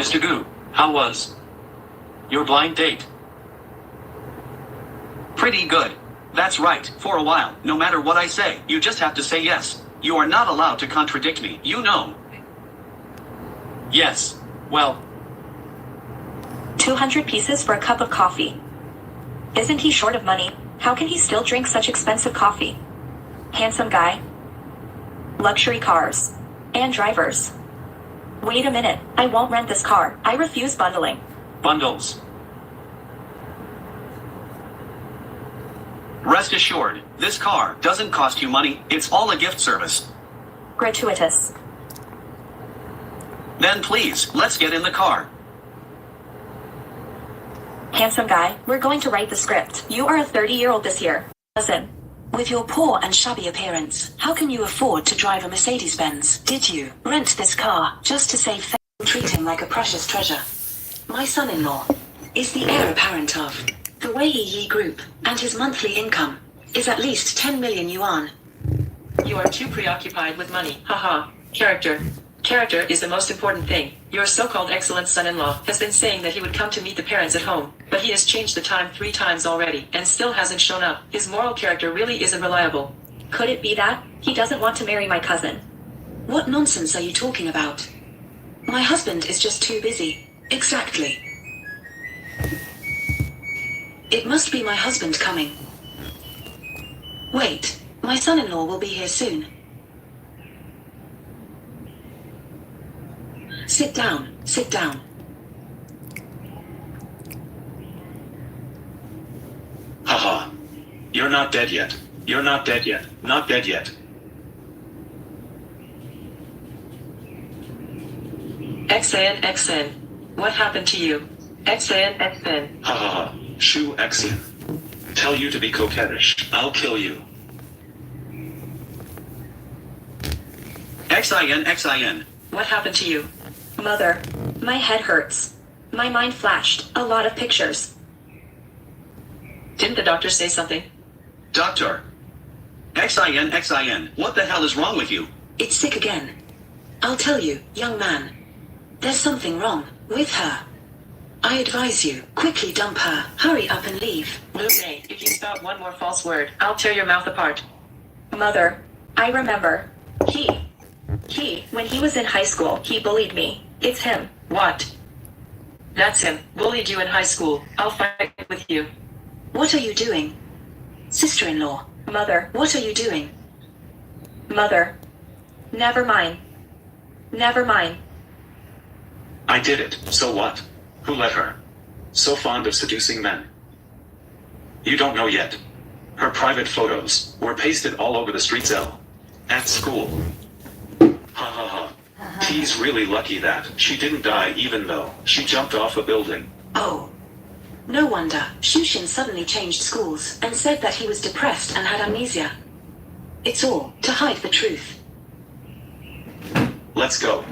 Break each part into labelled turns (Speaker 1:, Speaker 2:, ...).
Speaker 1: Mr. Gu, how was your blind date? Pretty good. That's right, for a while, no matter what I say, you just have to say yes. You are not allowed to contradict me, you know. Yes, well.
Speaker 2: 200 pieces for a cup of coffee. Isn't he short of money? How can he still drink such expensive coffee? Handsome guy. Luxury cars. And drivers. Wait a minute, I won't rent this car. I refuse bundling.
Speaker 1: Bundles. Rest assured, this car doesn't cost you money, it's all a gift service.
Speaker 2: Gratuitous.
Speaker 1: Then please, let's get in the car.
Speaker 2: Handsome guy, we're going to write the script. You are a 30-year-old this year. Listen.
Speaker 3: With your poor and shabby appearance, how can you afford to drive a Mercedes-Benz? Did you rent this car just to save face and treat him like a precious treasure? My son-in-law is the heir apparent of the Wei Group, and his monthly income is at least 10 million yuan.
Speaker 4: You are too preoccupied with money. Haha. Character. Character is the most important thing. Your so-called excellent son-in-law has been saying that he would come to meet the parents at home, but he has changed the time 3 times already and still hasn't shown up. His moral character really isn't reliable.
Speaker 2: Could it be that he doesn't want to marry my cousin?
Speaker 3: What nonsense are you talking about? My husband is just too busy. Exactly. It must be my husband coming. Wait, my son-in-law will be here soon. Sit down, sit down.
Speaker 1: Haha. You're not dead yet. You're not dead yet. Not dead yet.
Speaker 4: XN. What happened to you? XN.
Speaker 1: Ha ha ha. Shu Xian. Tell you to be coquettish. I'll kill you. Xin.
Speaker 4: What happened to you?
Speaker 2: Mother, my head hurts. My mind flashed a lot of pictures.
Speaker 4: Didn't the doctor say something?
Speaker 1: Doctor. Xin. What the hell is wrong with you?
Speaker 3: It's sick again. I'll tell you, young man. There's something wrong with her. I advise you, quickly dump her. Hurry up and leave.
Speaker 4: No way. If you spout one more false word, I'll tear your mouth apart.
Speaker 2: Mother, I remember. When he was in high school, he bullied me. It's him.
Speaker 4: What? That's him. Bullied you in high school. I'll fight with you.
Speaker 3: What are you doing? Sister-in-law.
Speaker 2: Mother.
Speaker 3: What are you doing?
Speaker 2: Mother. Never mind. Never mind.
Speaker 1: I did it. So what? Who let her? So fond of seducing men. You don't know yet. Her private photos were pasted all over the streets at school. Ha ha ha. He's really lucky that she didn't die even though she jumped off a building.
Speaker 3: Oh. No wonder. Shushin suddenly changed schools and said that he was depressed and had amnesia. It's all to hide the truth.
Speaker 1: Let's go.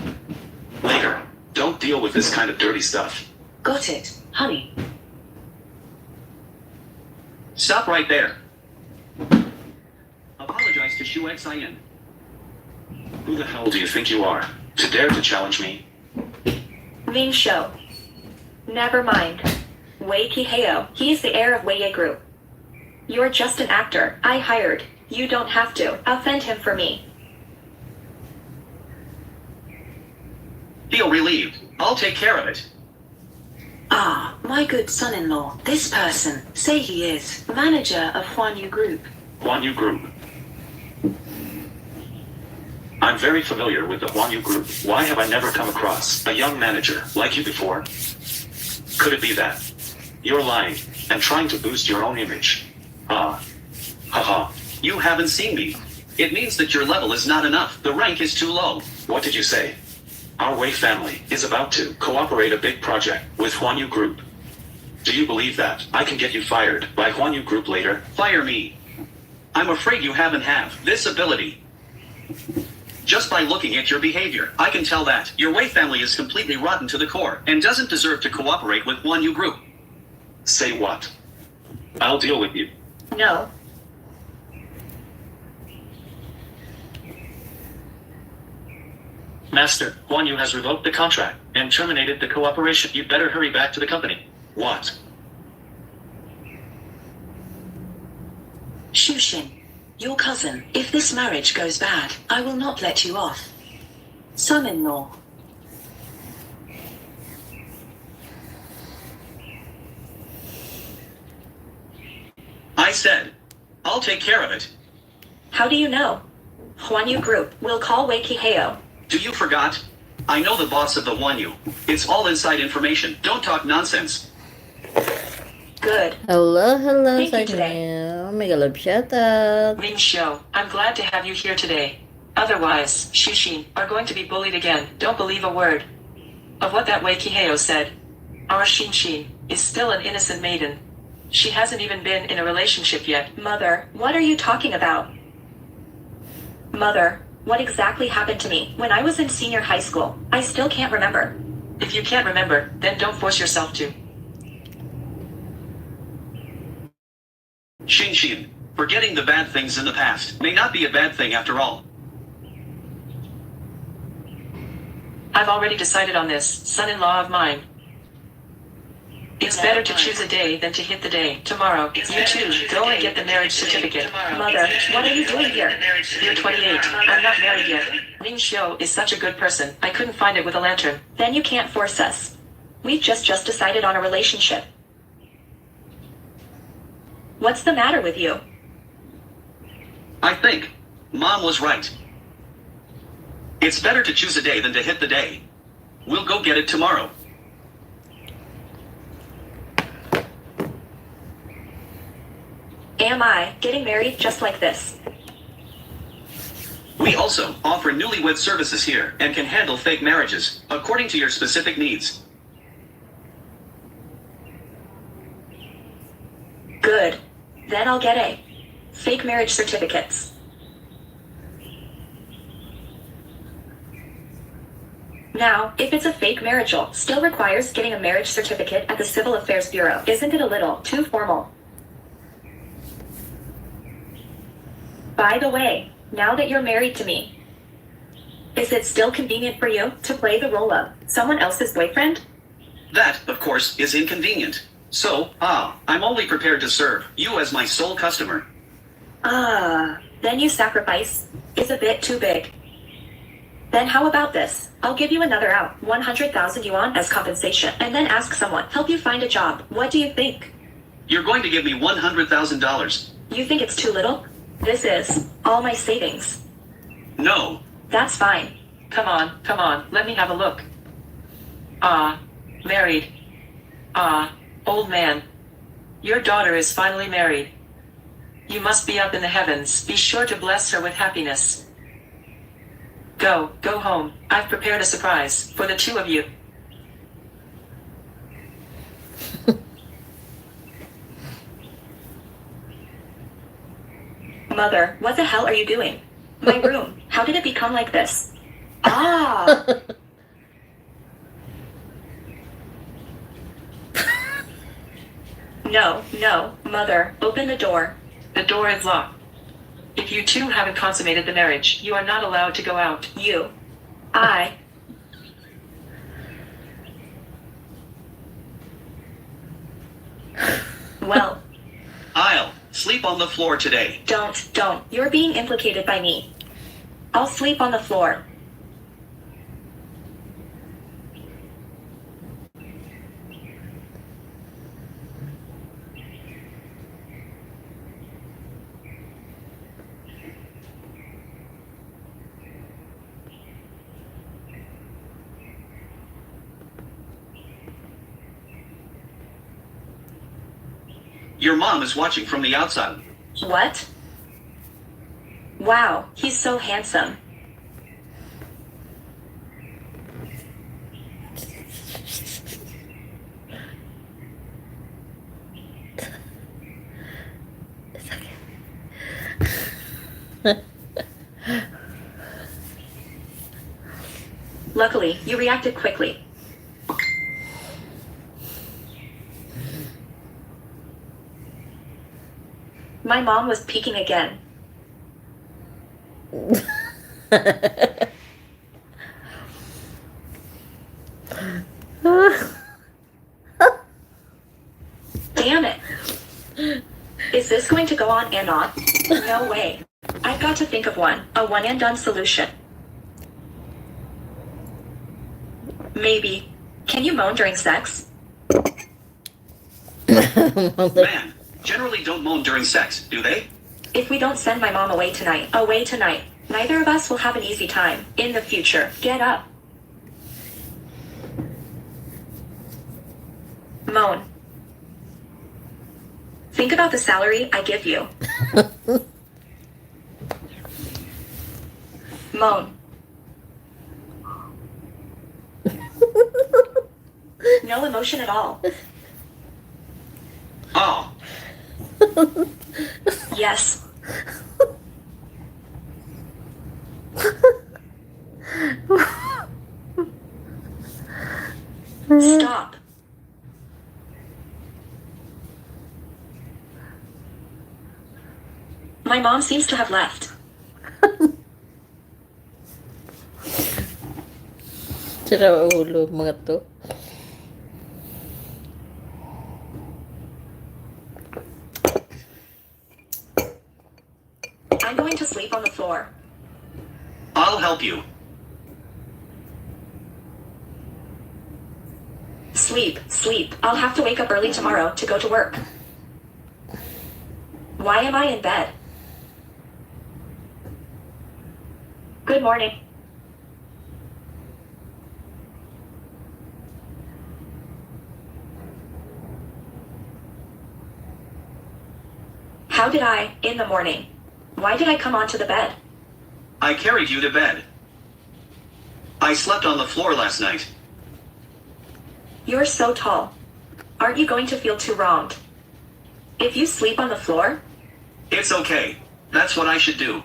Speaker 1: Later. Don't deal with this kind of dirty stuff.
Speaker 3: Got it, honey.
Speaker 1: Stop right there. Apologize to Shu Xian. Who the hell do you think you are, to dare to challenge me?
Speaker 2: Ming Shou. Never mind. Wei Kiheo, he's the heir of Wei Group. You're just an actor I hired. You don't have to offend him for me.
Speaker 1: Feel relieved. I'll take care of it.
Speaker 3: Ah, my good son-in-law. This person, say he is manager of Huanyu Group.
Speaker 1: Huanyu Group. I'm very familiar with the Huanyu Group. Why have I never come across a young manager like you before? Could it be that you're lying and trying to boost your own image? Ah. Haha. You haven't seen me. It means that your level is not enough. The rank is too low. What did you say? Our Wei family is about to cooperate a big project with Huanyu Group. Do you believe that I can get you fired by Huanyu Group later? Fire me. I'm afraid you haven't have this ability. Just by looking at your behavior, I can tell that your Wei family is completely rotten to the core and doesn't deserve to cooperate with Huanyu Group. Say what? I'll deal with you.
Speaker 2: No.
Speaker 1: Master, Guan Yu has revoked the contract and terminated the cooperation. You better hurry back to the company. What?
Speaker 3: Shushin, your cousin. If this marriage goes bad, I will not let you off. Son-in-law.
Speaker 1: I said, I'll take care of it.
Speaker 2: How do you know? Huanyu Group will call Wei Kiheo.
Speaker 1: Do you forgot? I know the boss of the Guan Yu. It's all inside information. Don't talk nonsense.
Speaker 2: Good.
Speaker 5: Hello,
Speaker 2: Thank you today.
Speaker 5: Sanya. Mega love shout out.
Speaker 4: Ring Show, I'm glad to have you here today. Otherwise, Shushin are going to be bullied again. Don't believe a word of what that Wei Kiheo said. Our Shinshin is still an innocent maiden. She hasn't even been in a relationship yet.
Speaker 2: Mother, what are you talking about? Mother, what exactly happened to me when I was in senior high school? I still can't remember.
Speaker 4: If you can't remember, then don't force yourself to.
Speaker 1: Shinshin, forgetting the bad things in the past may not be a bad thing after all.
Speaker 4: I've already decided on this, son-in-law of mine. It's better to choose a day than to hit the day. Tomorrow, you two, go and get the marriage certificate.
Speaker 2: Mother, what are you doing here?
Speaker 4: You're 28. I'm not married yet. Ring Xiao is such a good person. I couldn't find it with a lantern.
Speaker 2: Then you can't force us. We've just decided on a relationship. What's the matter with you?
Speaker 1: I think Mom was right. It's better to choose a day than to hit the day. We'll go get it tomorrow.
Speaker 2: Am I getting married just like this?
Speaker 1: We also offer newlywed services here and can handle fake marriages according to your specific needs.
Speaker 2: Good. Then I'll get a fake marriage certificates. Now, if it's a fake marriage, still requires getting a marriage certificate at the Civil Affairs Bureau. Isn't it a little too formal? By the way, now that you're married to me, is it still convenient for you to play the role of someone else's boyfriend?
Speaker 1: That, of course, is inconvenient. So, I'm only prepared to serve you as my sole customer.
Speaker 2: Then you sacrifice is a bit too big. Then how about this? I'll give you another 100,000 yuan as compensation, and then ask someone help you find a job. What do you think?
Speaker 1: You're going to give me $100,000.
Speaker 2: You think it's too little? This is all my savings.
Speaker 1: No.
Speaker 2: That's fine.
Speaker 4: Come on, let me have a look. Married. Old man. Your daughter is finally married. You must be up in the heavens. Be sure to bless her with happiness. Go home. I've prepared a surprise for the two of you.
Speaker 2: Mother, what the hell are you doing? My room. How did it become like this? No, Mother, open the door.
Speaker 4: The door is locked. If you two haven't consummated the marriage, you are not allowed to go out.
Speaker 2: Well,
Speaker 1: I'll sleep on the floor today.
Speaker 2: don't. You're being implicated by me. I'll sleep on the floor.
Speaker 1: Your mom is watching from the outside.
Speaker 2: What? Wow, he's so handsome. Luckily, you reacted quickly. My mom was peeking again. Is this going to go on and on? No way. I've got to think of one. A one and done solution. Maybe. Can you moan during sex?
Speaker 1: Man, generally don't moan during sex, do they?
Speaker 2: If we don't send my mom away tonight, neither of us will have an easy time in the future. Get up. Moan. Think about the salary I give you. Moan. No emotion at all.
Speaker 1: Oh,
Speaker 2: Yes. Stop. My mom seems to have left.
Speaker 5: Sira ulo mga to.
Speaker 2: I'm going to sleep on the floor.
Speaker 1: I'll help you.
Speaker 2: Sleep. I'll have to wake up early tomorrow to go to work. Why am I in bed? Good morning. How did I, in the morning? Why did I come onto the bed?
Speaker 1: I carried you to bed. I slept on the floor last night.
Speaker 2: You're so tall. Aren't you going to feel too wronged? If you sleep on the floor?
Speaker 1: It's okay. That's what I should do.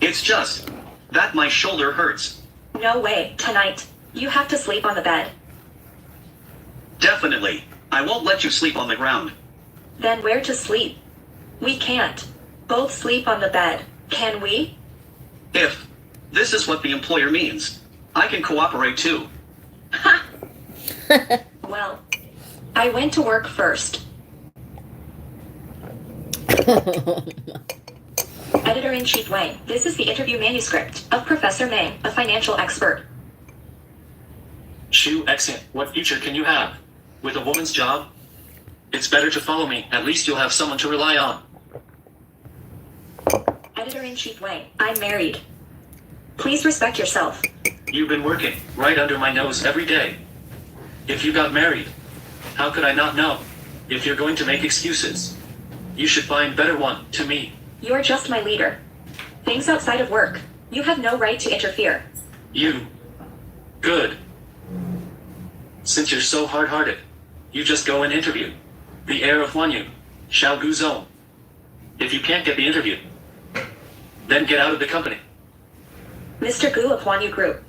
Speaker 1: It's just that my shoulder hurts.
Speaker 2: No way, tonight. You have to sleep on the bed.
Speaker 1: Definitely. I won't let you sleep on the ground.
Speaker 2: Then where to sleep? We can't both sleep on the bed, can we?
Speaker 1: If this is what the employer means, I can cooperate too.
Speaker 2: Ha! Well, I went to work first. Editor-in-Chief Wang, this is the interview manuscript of Professor Meng, a financial expert.
Speaker 1: Shu, excellent. What future can you have? With a woman's job? It's better to follow me. At least you'll have someone to rely on.
Speaker 2: Editor-in-Chief Wang, I'm married. Please respect yourself.
Speaker 1: You've been working right under my nose every day. If you got married, how could I not know? If you're going to make excuses, you should find better one to me.
Speaker 2: You're just my leader. Things outside of work, you have no right to interfere.
Speaker 1: You. Good. Since you're so hard-hearted, you just go and interview. The heir of Huanyu, Xiao Guzong. If you can't get the interview, then get out of the company.
Speaker 2: Mr. Gu of Huanyu Group.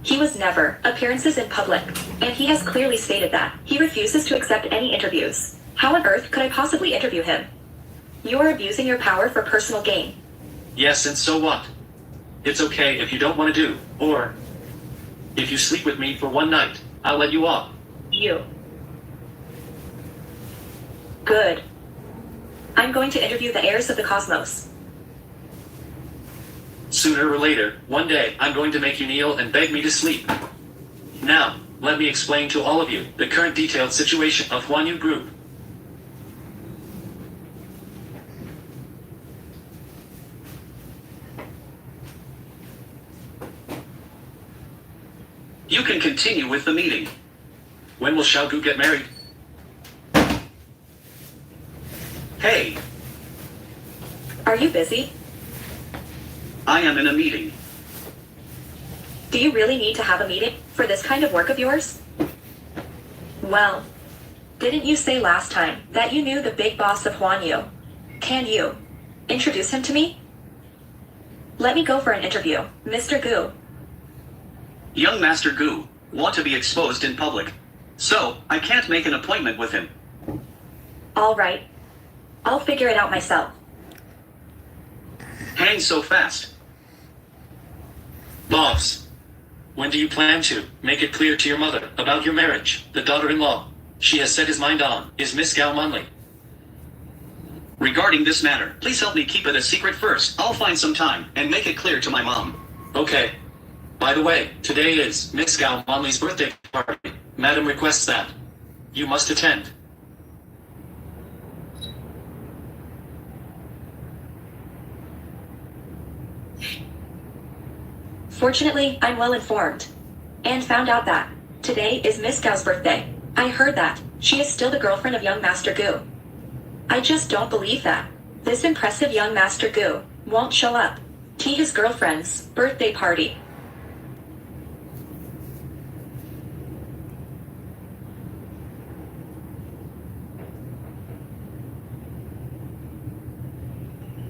Speaker 2: He was never appearances in public, and he has clearly stated that he refuses to accept any interviews. How on earth could I possibly interview him? You are abusing your power for personal gain.
Speaker 1: Yes, and so what? It's okay if you don't want to do, or if you sleep with me for one night, I'll let you off.
Speaker 2: You. Good. I'm going to interview the heirs of the cosmos.
Speaker 1: Sooner or later, one day, I'm going to make you kneel and beg me to sleep. Now, let me explain to all of you the current detailed situation of Huanyu Group. You can continue with the meeting. When will Xiaogu get married? Hey,
Speaker 2: Are you busy?
Speaker 1: I am in a meeting.
Speaker 2: Do you really need to have a meeting for this kind of work of yours? Well, didn't you say last time that you knew the big boss of Huanyu? Can you introduce him to me? Let me go for an interview, Mr. Gu.
Speaker 1: Young Master Gu want to be exposed in public, so I can't make an appointment with him.
Speaker 2: All right. I'll figure it out myself.
Speaker 1: Hang so fast. Boss, when do you plan to make it clear to your mother about your marriage? The daughter-in-law she has set his mind on is Miss Gao Munley. Regarding this matter, please help me keep it a secret first. I'll find some time and make it clear to my mom.
Speaker 6: Okay. By the way, today is Miss Gao Monley's birthday party. Madam requests that you must attend.
Speaker 2: Fortunately, I'm well informed. And found out that today is Miss Gao's birthday. I heard that she is still the girlfriend of young Master Gu. I just don't believe that this impressive young Master Gu won't show up to his girlfriend's birthday party.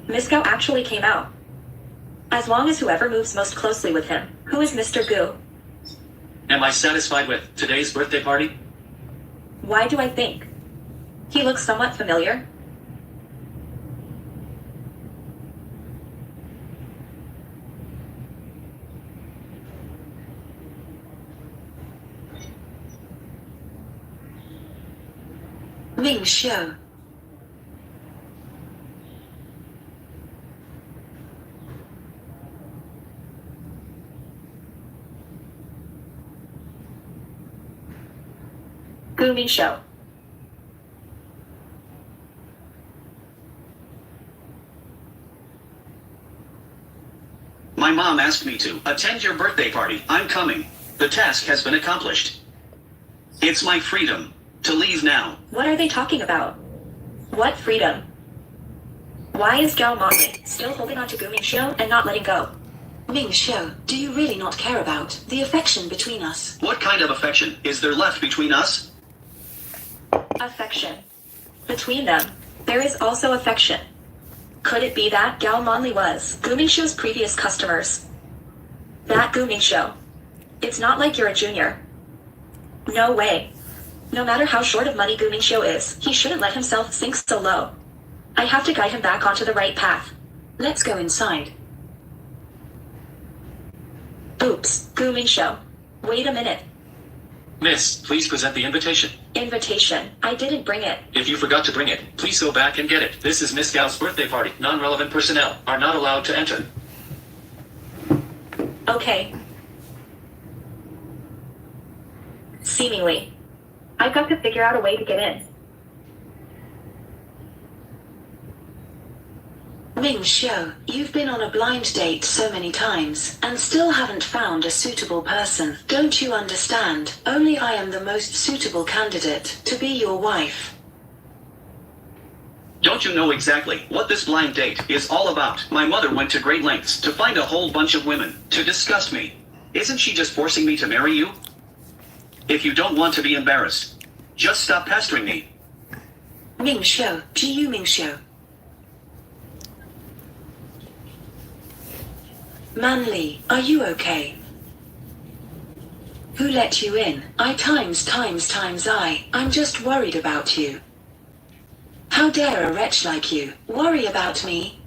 Speaker 2: Miss Gao actually came out. As long as whoever moves most closely with him, who is Mr. Gu?
Speaker 6: Am I satisfied with today's birthday party?
Speaker 2: Why do I think he looks somewhat familiar?
Speaker 3: Ming Xiu.
Speaker 2: Gu Mingxiu.
Speaker 1: My mom asked me to attend your birthday party. I'm coming. The task has been accomplished. It's my freedom to leave now.
Speaker 2: What are they talking about? What freedom? Why is Gao Monley still holding on to Gu Mingxiu and not letting go?
Speaker 3: Ming Xiu, do you really not care about the affection between us?
Speaker 1: What kind of affection is there left between us?
Speaker 2: Affection. Between them, there is also affection. Could it be that Gao Monley was Gu Mingxiu's previous customers? That Gu Mingxiu. It's not like you're a junior. No way. No matter how short of money Gu Mingxiu is, he shouldn't let himself sink so low. I have to guide him back onto the right path.
Speaker 3: Let's go inside.
Speaker 2: Oops, Gu Mingxiu. Wait a minute.
Speaker 6: Miss, please present the invitation.
Speaker 2: Invitation. I didn't bring it.
Speaker 6: If you forgot to bring it, please go back and get it. This is Miss Gao's birthday party. Non-relevant personnel are not allowed to enter.
Speaker 2: Okay. Seemingly. I've got to figure out a way to get in.
Speaker 3: Ming Xiu, you've been on a blind date so many times, and still haven't found a suitable person. Don't you understand? Only I am the most suitable candidate to be your wife.
Speaker 1: Don't you know exactly what this blind date is all about? My mother went to great lengths to find a whole bunch of women to disgust me. Isn't she just forcing me to marry you? If you don't want to be embarrassed, just stop pestering me.
Speaker 3: Ming Xiu, Jiu Ming Xiu. Manly, are you okay? Who let you in? I'm just worried about you. How dare a wretch like you worry about me?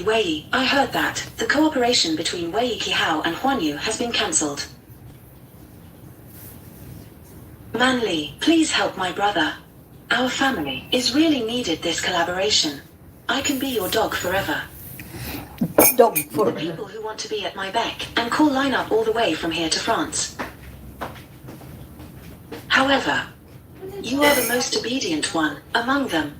Speaker 3: Wei, I heard that the cooperation between Wei Qihao and Huan Yu has been cancelled. Manly, please help my brother. Our family is really needed this collaboration. I can be your dog forever.
Speaker 5: Dog
Speaker 3: The
Speaker 5: for
Speaker 3: people who want to be at my beck and call line up all the way from here to France. However, you are the most obedient one among them.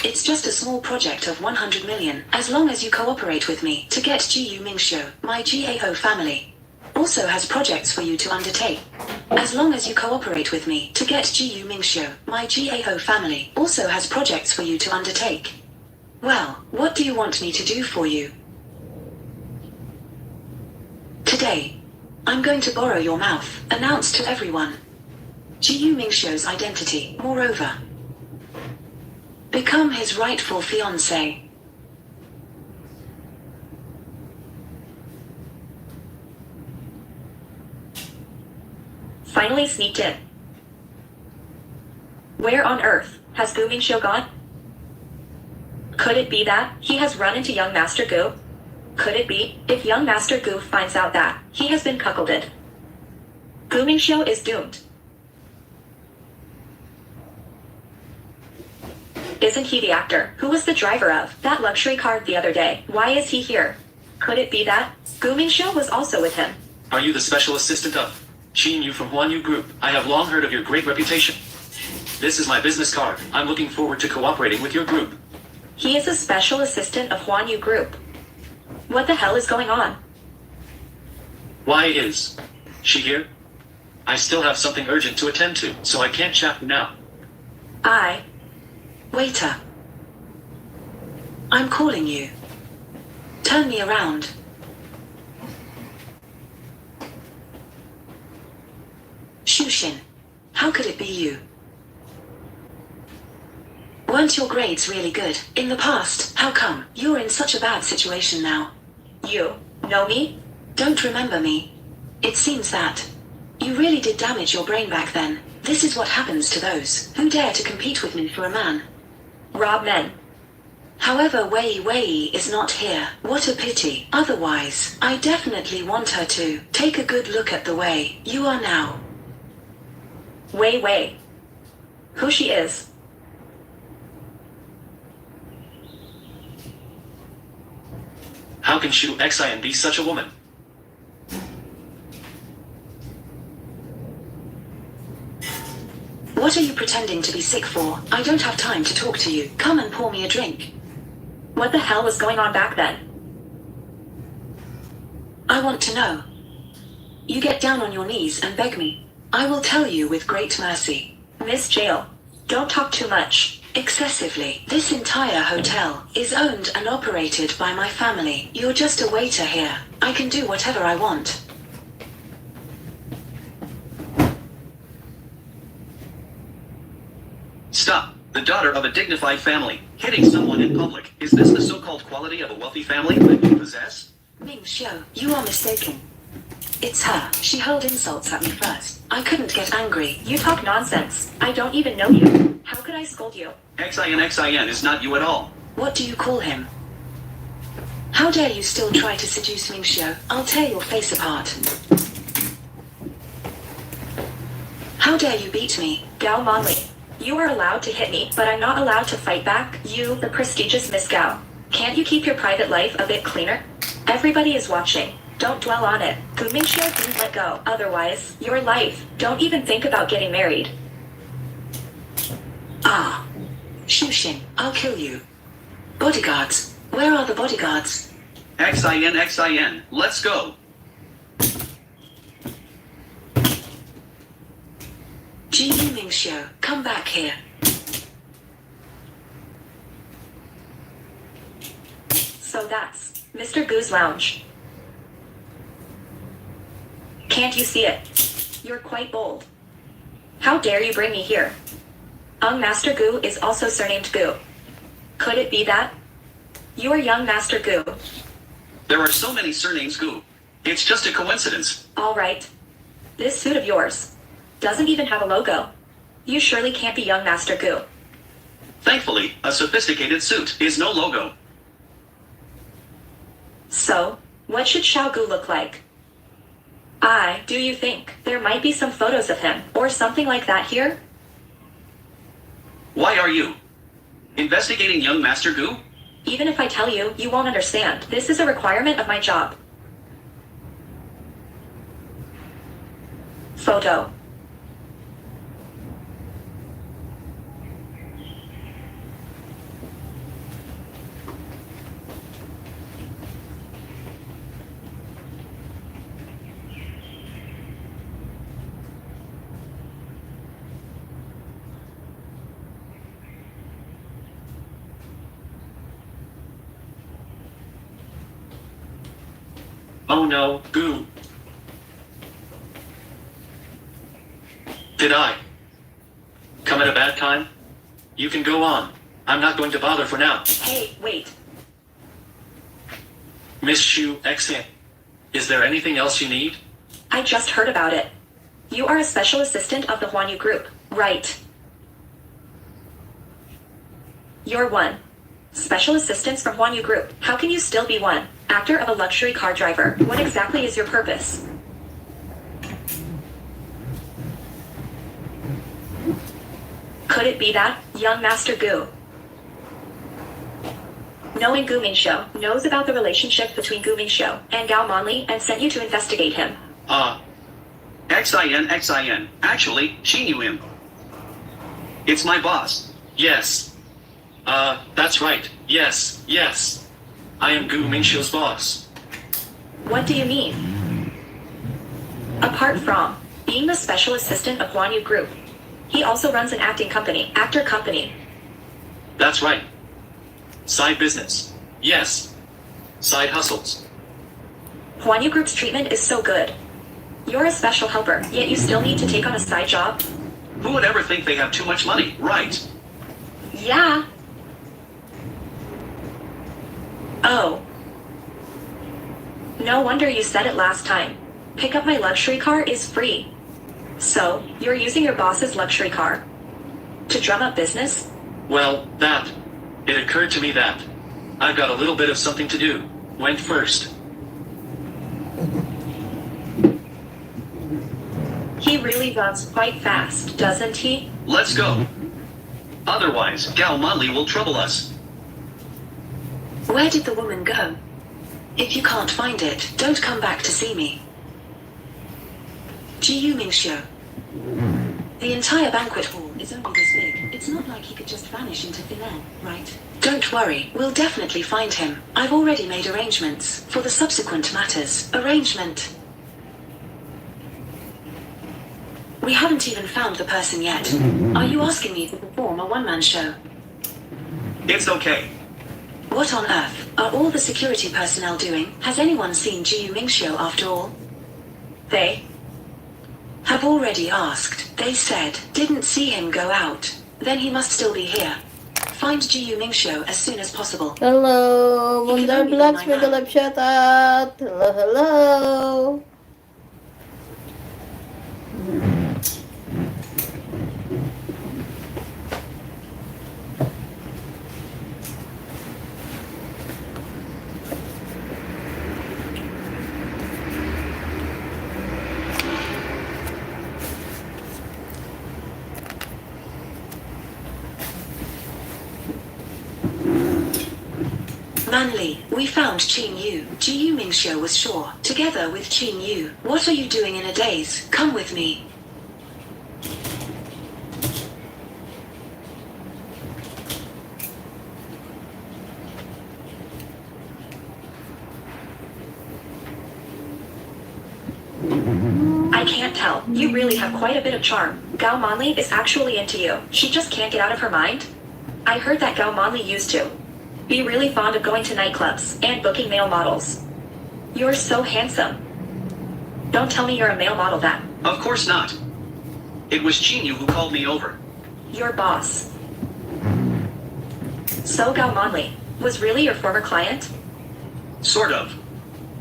Speaker 3: It's just a small project of 100 million, as long as you cooperate with me to get Jiu Mingxiu, my GAO family. Also has projects for you to undertake. As long as you cooperate with me to get Jiu Mingxiu, my GAO family also has projects for you to undertake. Well, what do you want me to do for you? Today, I'm going to borrow your mouth, announce to everyone Jiu Mingxiu's identity. Moreover, become his rightful fiancé.
Speaker 2: Finally sneaked in. Where on earth has Gu Mingxiu gone? Could it be that he has run into young Master Gu? Could it be, if young Master Gu finds out that he has been cuckolded? Gu Mingxiu is doomed. Isn't he the actor who was the driver of that luxury car the other day? Why is he here? Could it be that Gu Mingxiu was also with him?
Speaker 6: Are you the special assistant of Qin Yu from Huan Yu Group? I have long heard of your great reputation. This is my business card. I'm looking forward to cooperating with your group.
Speaker 2: He is a special assistant of Huan Yu Group. What the hell is going on?
Speaker 6: Why is she here? I still have something urgent to attend to, so I can't chat now.
Speaker 3: Waiter. I'm calling you. Turn me around. Shushin, how could it be you? Weren't your grades really good in the past? How come you're in such a bad situation now?
Speaker 2: You know me?
Speaker 3: Don't remember me. It seems that you really did damage your brain back then. This is what happens to those who dare to compete with me for a man.
Speaker 2: Rob men.
Speaker 3: However, Wei is not here. What a pity. Otherwise, I definitely want her to take a good look at the way you are now.
Speaker 2: Wei. Who she is?
Speaker 6: How can Shu Xin be such a woman?
Speaker 3: What are you pretending to be sick for? I don't have time to talk to you. Come and pour me a drink.
Speaker 2: What the hell was going on back then?
Speaker 3: I want to know. You get down on your knees and beg me. I will tell you with great mercy.
Speaker 2: Miss Jail. Don't talk too much.
Speaker 3: Excessively. This entire hotel is owned and operated by my family. You're just a waiter here. I can do whatever I want.
Speaker 6: Stop. The daughter of a dignified family. Hitting someone in public. Is this the so-called quality of a wealthy family that you possess?
Speaker 3: Ming Xiu, you are mistaken. It's her. She hurled insults at me first. I couldn't get angry.
Speaker 2: You talk nonsense. I don't even know you. How could I scold you?
Speaker 6: Xin is not you at all.
Speaker 3: What do you call him? How dare you still try to seduce Ming Xiu? I'll tear your face apart. How dare you beat me?
Speaker 2: Gao Monli. You are allowed to hit me, but I'm not allowed to fight back. You, the prestigious Miss Gao. Can't you keep your private life a bit cleaner? Everybody is watching. Don't dwell on it. Gu Mingxiu didn't let go. Otherwise, your life. Don't even think about getting married.
Speaker 3: Ah. Shushin, I'll kill you. Bodyguards. Where are the bodyguards?
Speaker 6: Xin, let's go.
Speaker 3: Ji Ming Xiu, come back here.
Speaker 2: So that's Mr. Gu's lounge. Can't you see it? You're quite bold. How dare you bring me here? Master Gu is also surnamed Gu. Could it be that? You are young Master Gu.
Speaker 6: There are so many surnames Gu. It's just a coincidence.
Speaker 2: All right. This suit of yours doesn't even have a logo. You surely can't be young Master Gu.
Speaker 6: Thankfully, a sophisticated suit is no logo.
Speaker 2: So, what should Xiao Gu look like? Do you think there might be some photos of him or something like that here?
Speaker 6: Why are you investigating young Master Gu?
Speaker 2: Even if I tell you, you won't understand. This is a requirement of my job. Photo.
Speaker 6: Oh no, Gu. Did I come at a bad time? You can go on. I'm not going to bother for now.
Speaker 2: Hey, wait.
Speaker 6: Miss Shu Xin, is there anything else you need?
Speaker 2: I just heard about it. You are a special assistant of the Huan Yu Group, right? You're one. Special assistants from Huan Yu Group. How can you still be one? Actor of a luxury car driver, what exactly is your purpose? Could it be that, young Master Gu? Knowing Gu Mingxiu knows about the relationship between Gu Mingxiu and Gao Monli and sent you to investigate him.
Speaker 7: XIN. Actually, she knew him. It's my boss.
Speaker 6: Yes. That's right. Yes. I am Gu Mingxiu's boss.
Speaker 2: What do you mean? Apart from being the special assistant of Guan Yu Group, he also runs an actor company.
Speaker 6: That's right. Side business. Yes. Side hustles.
Speaker 2: Guan Yu Group's treatment is so good. You're a special helper, yet you still need to take on a side job?
Speaker 7: Who would ever think they have too much money, right?
Speaker 2: Yeah. Oh. No wonder you said it last time. Pick up my luxury car is free. So, you're using your boss's luxury car to drum up business?
Speaker 6: Well, it occurred to me that I've got a little bit of something to do. Went first.
Speaker 2: He really runs quite fast, doesn't he?
Speaker 7: Let's go. Otherwise, Gao Monli will trouble us.
Speaker 3: Where did the woman go? If you can't find it, don't come back to see me. Jiyu Mingxiu. The entire banquet hall is only this big. It's not like he could just vanish into thin air, right? Don't worry, we'll definitely find him. I've already made arrangements for the subsequent matters. We haven't even found the person yet. Are you asking me to perform a one-man show?
Speaker 7: It's okay.
Speaker 3: What on earth are all the security personnel doing? Has anyone seen Jiyu Mingxiu after all?
Speaker 2: They
Speaker 3: Have already asked. They said, didn't see him go out. Then he must still be here. Find Jiyu Mingxiu as soon as possible.
Speaker 5: Hello,
Speaker 3: You can
Speaker 5: Wonder
Speaker 3: only be
Speaker 5: Blocks,
Speaker 3: my
Speaker 5: mega
Speaker 3: man.
Speaker 5: live shout out. Hello.
Speaker 3: Manly, we found Qin Yu. Jiyu Mingxiu was sure, together with Qin Yu. What are you doing in a daze? Come with me.
Speaker 2: I can't tell. You really have quite a bit of charm. Gao Monli is actually into you. She just can't get out of her mind. I heard that Gao Monli used to be really fond of going to nightclubs and booking male models. You're so handsome. Don't tell me you're a male model that.
Speaker 7: Of course not. It was Chinyu who called me over.
Speaker 2: Your boss. So Gao Monli was really your former client?
Speaker 7: Sort of.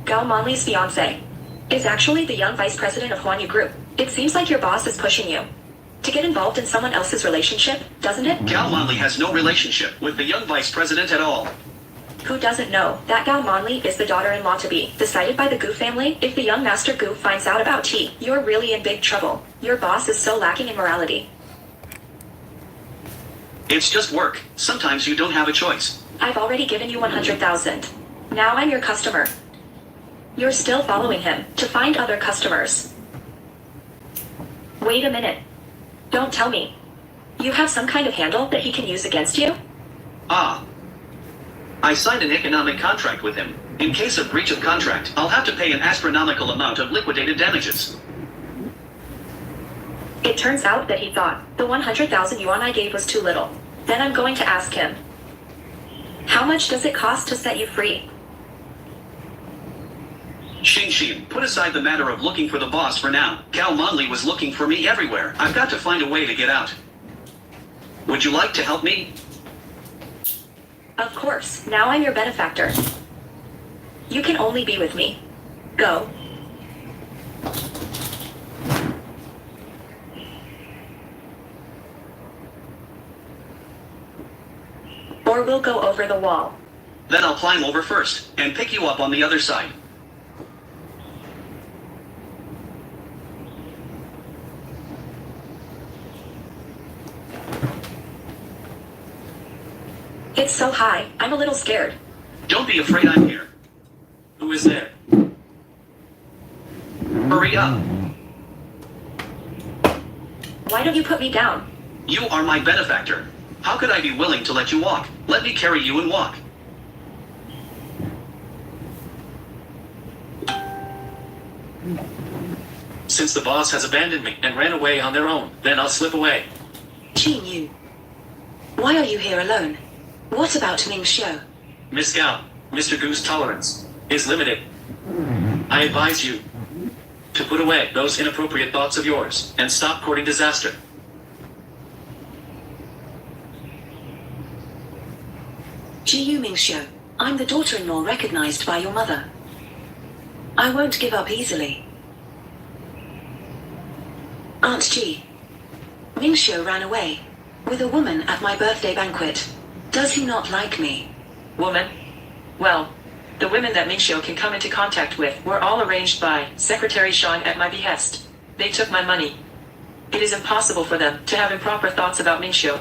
Speaker 2: Gao Monli's fiance is actually the young vice president of Huan Yu Group. It seems like your boss is pushing you to get involved in someone else's relationship, doesn't it?
Speaker 7: Gao Monli has no relationship with the young vice president at all.
Speaker 2: Who doesn't know that Gao Monli is the daughter-in-law to be decided by the Gu family? If the young Master Gu finds out about T, you're really in big trouble. Your boss is so lacking in morality.
Speaker 7: It's just work. Sometimes you don't have a choice.
Speaker 2: I've already given you 100,000. Now I'm your customer. You're still following him to find other customers. Wait a minute. Don't tell me. You have some kind of handle that he can use against you?
Speaker 7: Ah. I signed an economic contract with him. In case of breach of contract, I'll have to pay an astronomical amount of liquidated damages.
Speaker 2: It turns out that he thought the 100,000 yuan I gave was too little. Then I'm going to ask him. How much does it cost to set you free?
Speaker 7: Xin, put aside the matter of looking for the boss for now. Gao Monli was looking for me everywhere. I've got to find a way to get out. Would you like to help me?
Speaker 2: Of course, now I'm your benefactor. You can only be with me. Go. Or we'll go over the wall.
Speaker 7: Then I'll climb over first, and pick you up on the other side.
Speaker 2: It's so high, I'm a little scared.
Speaker 7: Don't be afraid, I'm here.
Speaker 6: Who is there?
Speaker 7: Hurry up.
Speaker 2: Why don't you put me down?
Speaker 7: You are my benefactor. How could I be willing to let you walk? Let me carry you and walk.
Speaker 6: Since the boss has abandoned me and ran away on their own, then I'll slip away.
Speaker 3: Qin Yu. Why are you here alone? What about Ming Xiu?
Speaker 6: Miss Gao, Mr. Goose tolerance is limited. I advise you to put away those inappropriate thoughts of yours and stop courting disaster.
Speaker 3: Ji Yu Ming Xiu, I'm the daughter-in-law recognized by your mother. I won't give up easily. Aunt Ji, Ming Xiu ran away with a woman at my birthday banquet. Does he not like me?
Speaker 4: Woman? Well, the women that Mingxiu can come into contact with were all arranged by Secretary Shang at my behest. They took my money. It is impossible for them to have improper thoughts about Mingxiu.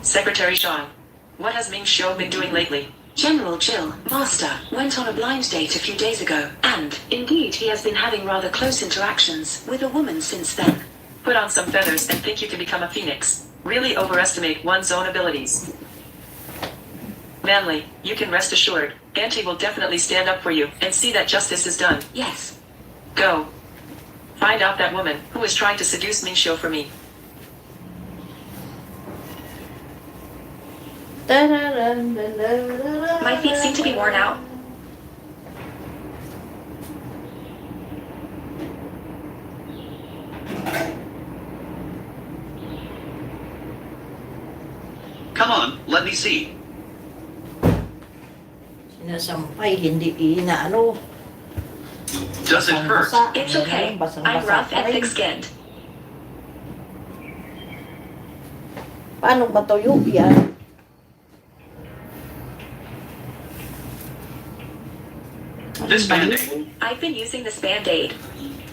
Speaker 4: Secretary Shang, what has Mingxiu been doing lately?
Speaker 3: General Jill, Master, went on a blind date a few days ago, and, indeed, he has been having rather close interactions with a woman since then.
Speaker 4: Put on some feathers and think you can become a phoenix. Really overestimate one's own abilities. Manly, you can rest assured, Auntie will definitely stand up for you and see that justice is done.
Speaker 3: Yes.
Speaker 4: Go. Find out that woman who is trying to seduce Mingxiu for me.
Speaker 2: My feet seem to be worn out.
Speaker 7: Come on, let me see.
Speaker 5: Sinasampay, hindi inaano.
Speaker 7: Does it hurt?
Speaker 2: It's okay. I'm rough and thick-skinned.
Speaker 5: Paano ba tuyo yan?
Speaker 7: This band-aid.
Speaker 2: I've been using this Band-Aid.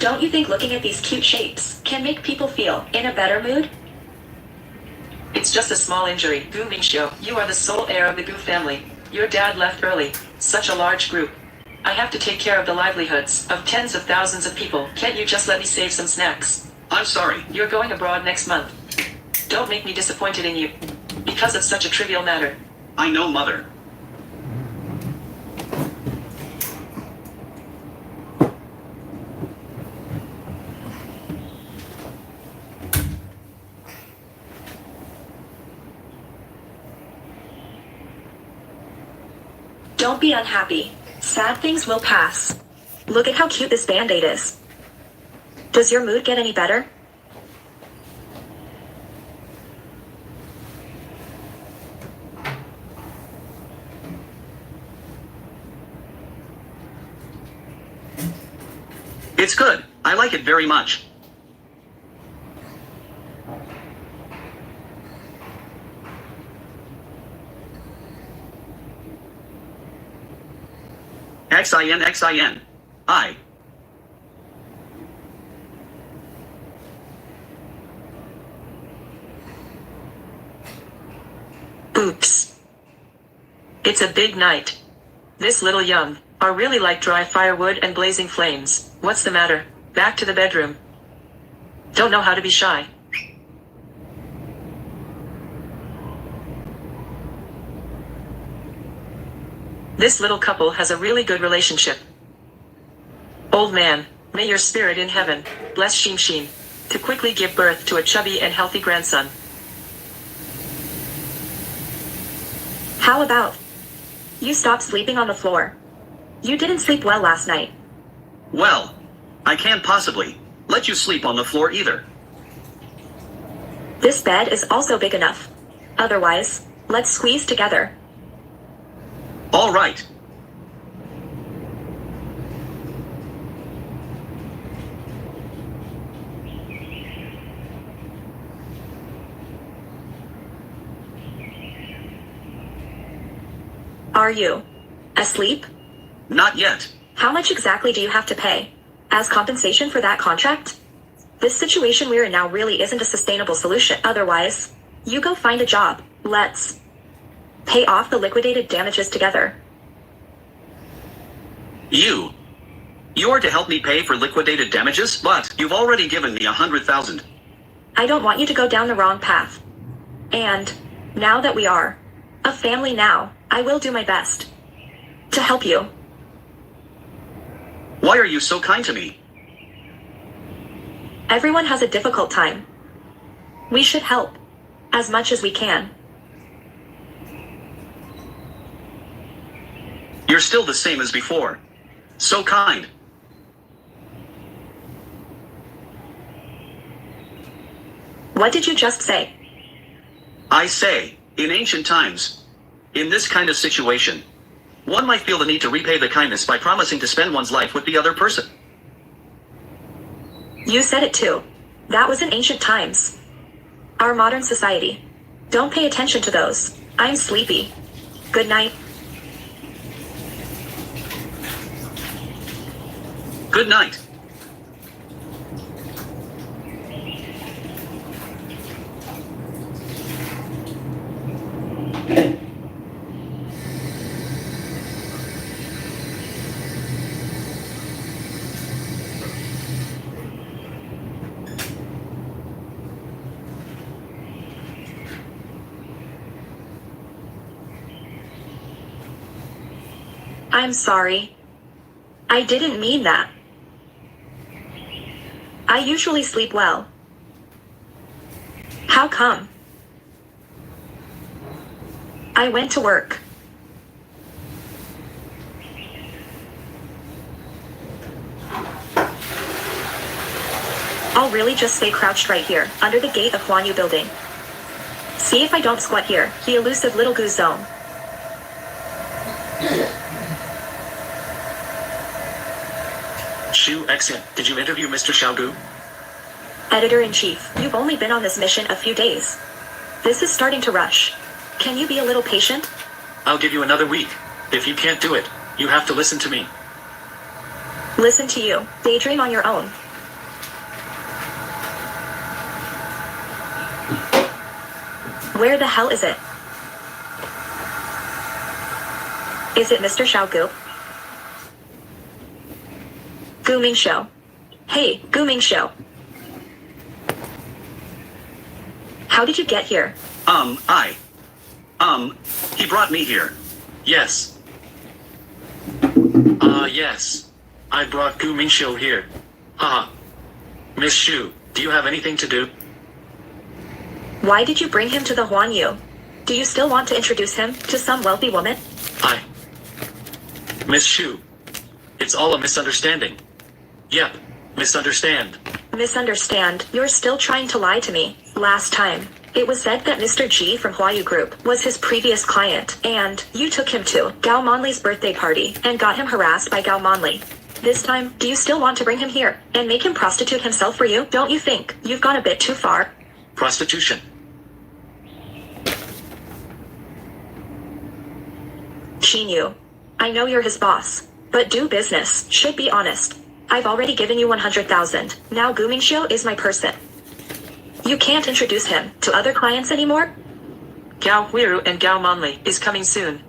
Speaker 2: Don't you think looking at these cute shapes can make people feel in a better mood?
Speaker 4: It's just a small injury. Gu Mingxiu, you are the sole heir of the Gu family. Your dad left early. Such a large group. I have to take care of the livelihoods of tens of thousands of people. Can't you just let me save some snacks?
Speaker 7: I'm sorry.
Speaker 4: You're going abroad next month. Don't make me disappointed in you. Because of such a trivial matter.
Speaker 7: I know, Mother.
Speaker 2: Don't be unhappy. Sad things will pass. Look at how cute this Band-Aid is. Does your mood get any better?
Speaker 7: It's good. I like it very much. XIN. I.
Speaker 4: Oops. It's a big night. This little young are really like dry firewood and blazing flames. What's the matter? Back to the bedroom. Don't know how to be shy. This little couple has a really good relationship. Old man, may your spirit in heaven bless Shim to quickly give birth to a chubby and healthy grandson.
Speaker 2: How about you stop sleeping on the floor? You didn't sleep well last night.
Speaker 7: Well, I can't possibly let you sleep on the floor either.
Speaker 2: This bed is also big enough. Otherwise, let's squeeze together.
Speaker 7: All right.
Speaker 2: Are you asleep?
Speaker 7: Not yet.
Speaker 2: How much exactly do you have to pay as compensation for that contract? This situation we're in now really isn't a sustainable solution. Otherwise, you go find a job. Let's pay off the liquidated damages together.
Speaker 7: You are to help me pay for liquidated damages, but you've already given me 100,000.
Speaker 2: I don't want you to go down the wrong path. And now that we are a family now, I will do my best to help you.
Speaker 7: Why are you so kind to me?
Speaker 2: Everyone has a difficult time. We should help as much as we can.
Speaker 7: You're still the same as before. So kind.
Speaker 2: What did you just say?
Speaker 7: I say, in ancient times, in this kind of situation, one might feel the need to repay the kindness by promising to spend one's life with the other person.
Speaker 2: You said it too. That was in ancient times. Our modern society. Don't pay attention to those. I'm sleepy. Good night.
Speaker 7: Good night.
Speaker 2: I'm sorry. I didn't mean that. I usually sleep well. How come? I went to work. I'll really just stay crouched right here, under the gate of Huan Yu building. See if I don't squat here, the elusive little goose zone.
Speaker 6: Shu Xin, did you interview Mr. Xiaogu?
Speaker 2: Editor-in-Chief, you've only been on this mission a few days. This is starting to rush. Can you be a little patient?
Speaker 6: I'll give you another week. If you can't do it, you have to listen to me.
Speaker 2: Listen to you. Daydream on your own. Where the hell is it? Is it Mr. Xiaogu? Gu Mingxiu. Hey, Gu Mingxiu. How did you get here?
Speaker 7: He brought me here.
Speaker 6: Yes. Yes. I brought Gu Mingxiu here. Haha. Miss Shu, do you have anything to do?
Speaker 2: Why did you bring him to the Huan Yu? Do you still want to introduce him to some wealthy woman?
Speaker 6: Miss Shu. It's all a misunderstanding. Yep, misunderstand.
Speaker 2: Misunderstand? You're still trying to lie to me. Last time, it was said that Mr. G from Huayu Group was his previous client, and you took him to Gao Monli's birthday party and got him harassed by Gao Monli. This time, do you still want to bring him here and make him prostitute himself for you? Don't you think you've gone a bit too far?
Speaker 6: Prostitution.
Speaker 2: Qin Yu, I know you're his boss, but do business, should be honest. I've already given you 100,000. Now Gu Mingxiu is my person. You can't introduce him to other clients anymore?
Speaker 4: Gao Huiru and Gao Monli is coming soon.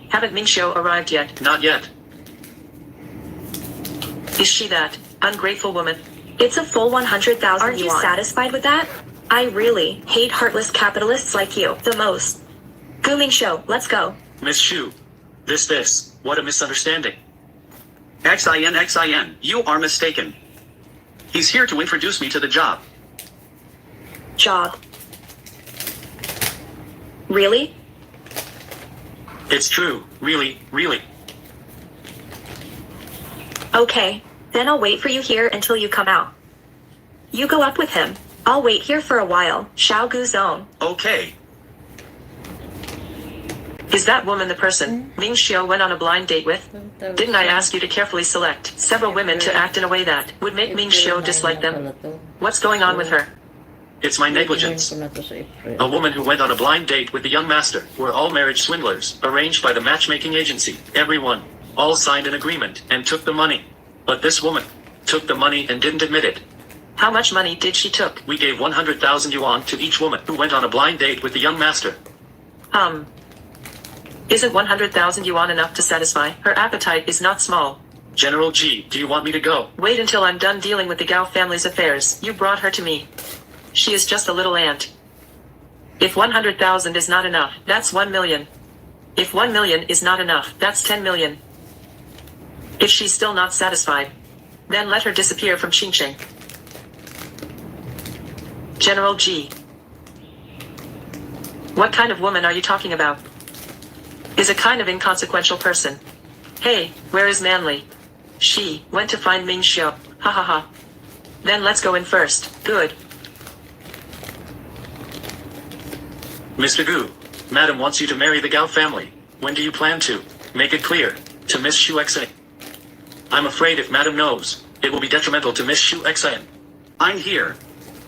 Speaker 4: Haven't Mingxiu arrived yet?
Speaker 6: Not yet.
Speaker 4: Is she that ungrateful woman?
Speaker 2: It's a full 100,000
Speaker 4: Aren't you
Speaker 2: yuan. Satisfied with that? I really hate heartless capitalists like you the most. Gu Mingxiu, let's go.
Speaker 6: Miss Shu. This. What a misunderstanding.
Speaker 7: Xin, you are mistaken. He's here to introduce me to the job.
Speaker 2: Job. Really?
Speaker 6: It's true. Really.
Speaker 2: Okay, then I'll wait for you here until you come out. You go up with him. I'll wait here for a while. Xiao Gu Zone.
Speaker 7: Okay.
Speaker 4: Is that woman the person Mingxiu went on a blind date with? Didn't I ask you to carefully select several women to act in a way that would make Mingxiu dislike them? What's going on with her?
Speaker 6: It's my negligence.
Speaker 5: Tingin ko na to sa April.
Speaker 6: A woman who went on a blind date with the young master were all marriage swindlers, arranged by the matchmaking agency. Everyone, all signed an agreement and took the money. But this woman took the money and didn't admit it.
Speaker 4: How much money did she took?
Speaker 6: We gave 100,000 yuan to each woman who went on a blind date with the young master.
Speaker 4: Isn't 100,000 yuan enough to satisfy? Her appetite is not small.
Speaker 6: General G, do you want me to go?
Speaker 4: Wait until I'm done dealing with the Gao family's affairs. You brought her to me. She is just a little ant. If 100,000 is not enough, that's 1 million. If 1 million is not enough, that's 10 million. If she's still not satisfied, then let her disappear from Xingqing. General G. What kind of woman are you talking about? Is a kind of inconsequential person. Hey, where is Manly? She went to find Ming Xiu. Ha ha ha. Then let's go in first. Good.
Speaker 6: Mr. Gu, Madam wants you to marry the Gao family. When do you plan to? Make it clear to Miss Xu Xian. I'm afraid if Madam knows, it will be detrimental to Miss Xu Xian.
Speaker 7: I'm here.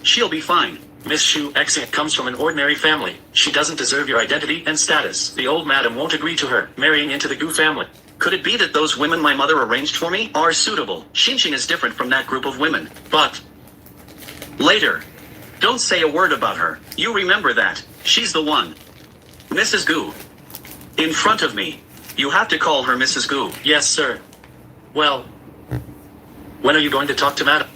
Speaker 7: She'll be fine.
Speaker 6: Miss Xu Xian comes from an ordinary family. She doesn't deserve your identity and status. The old madam won't agree to her marrying into the Gu family.
Speaker 7: Could it be that those women my mother arranged for me are suitable? Xinqing is different from that group of women.
Speaker 6: But
Speaker 7: Later. Don't say a word about her. You remember that. She's the one. Mrs. Gu. In front of me. You have to call her Mrs. Gu.
Speaker 6: yes, sir. Well, when are you going to talk to Madam?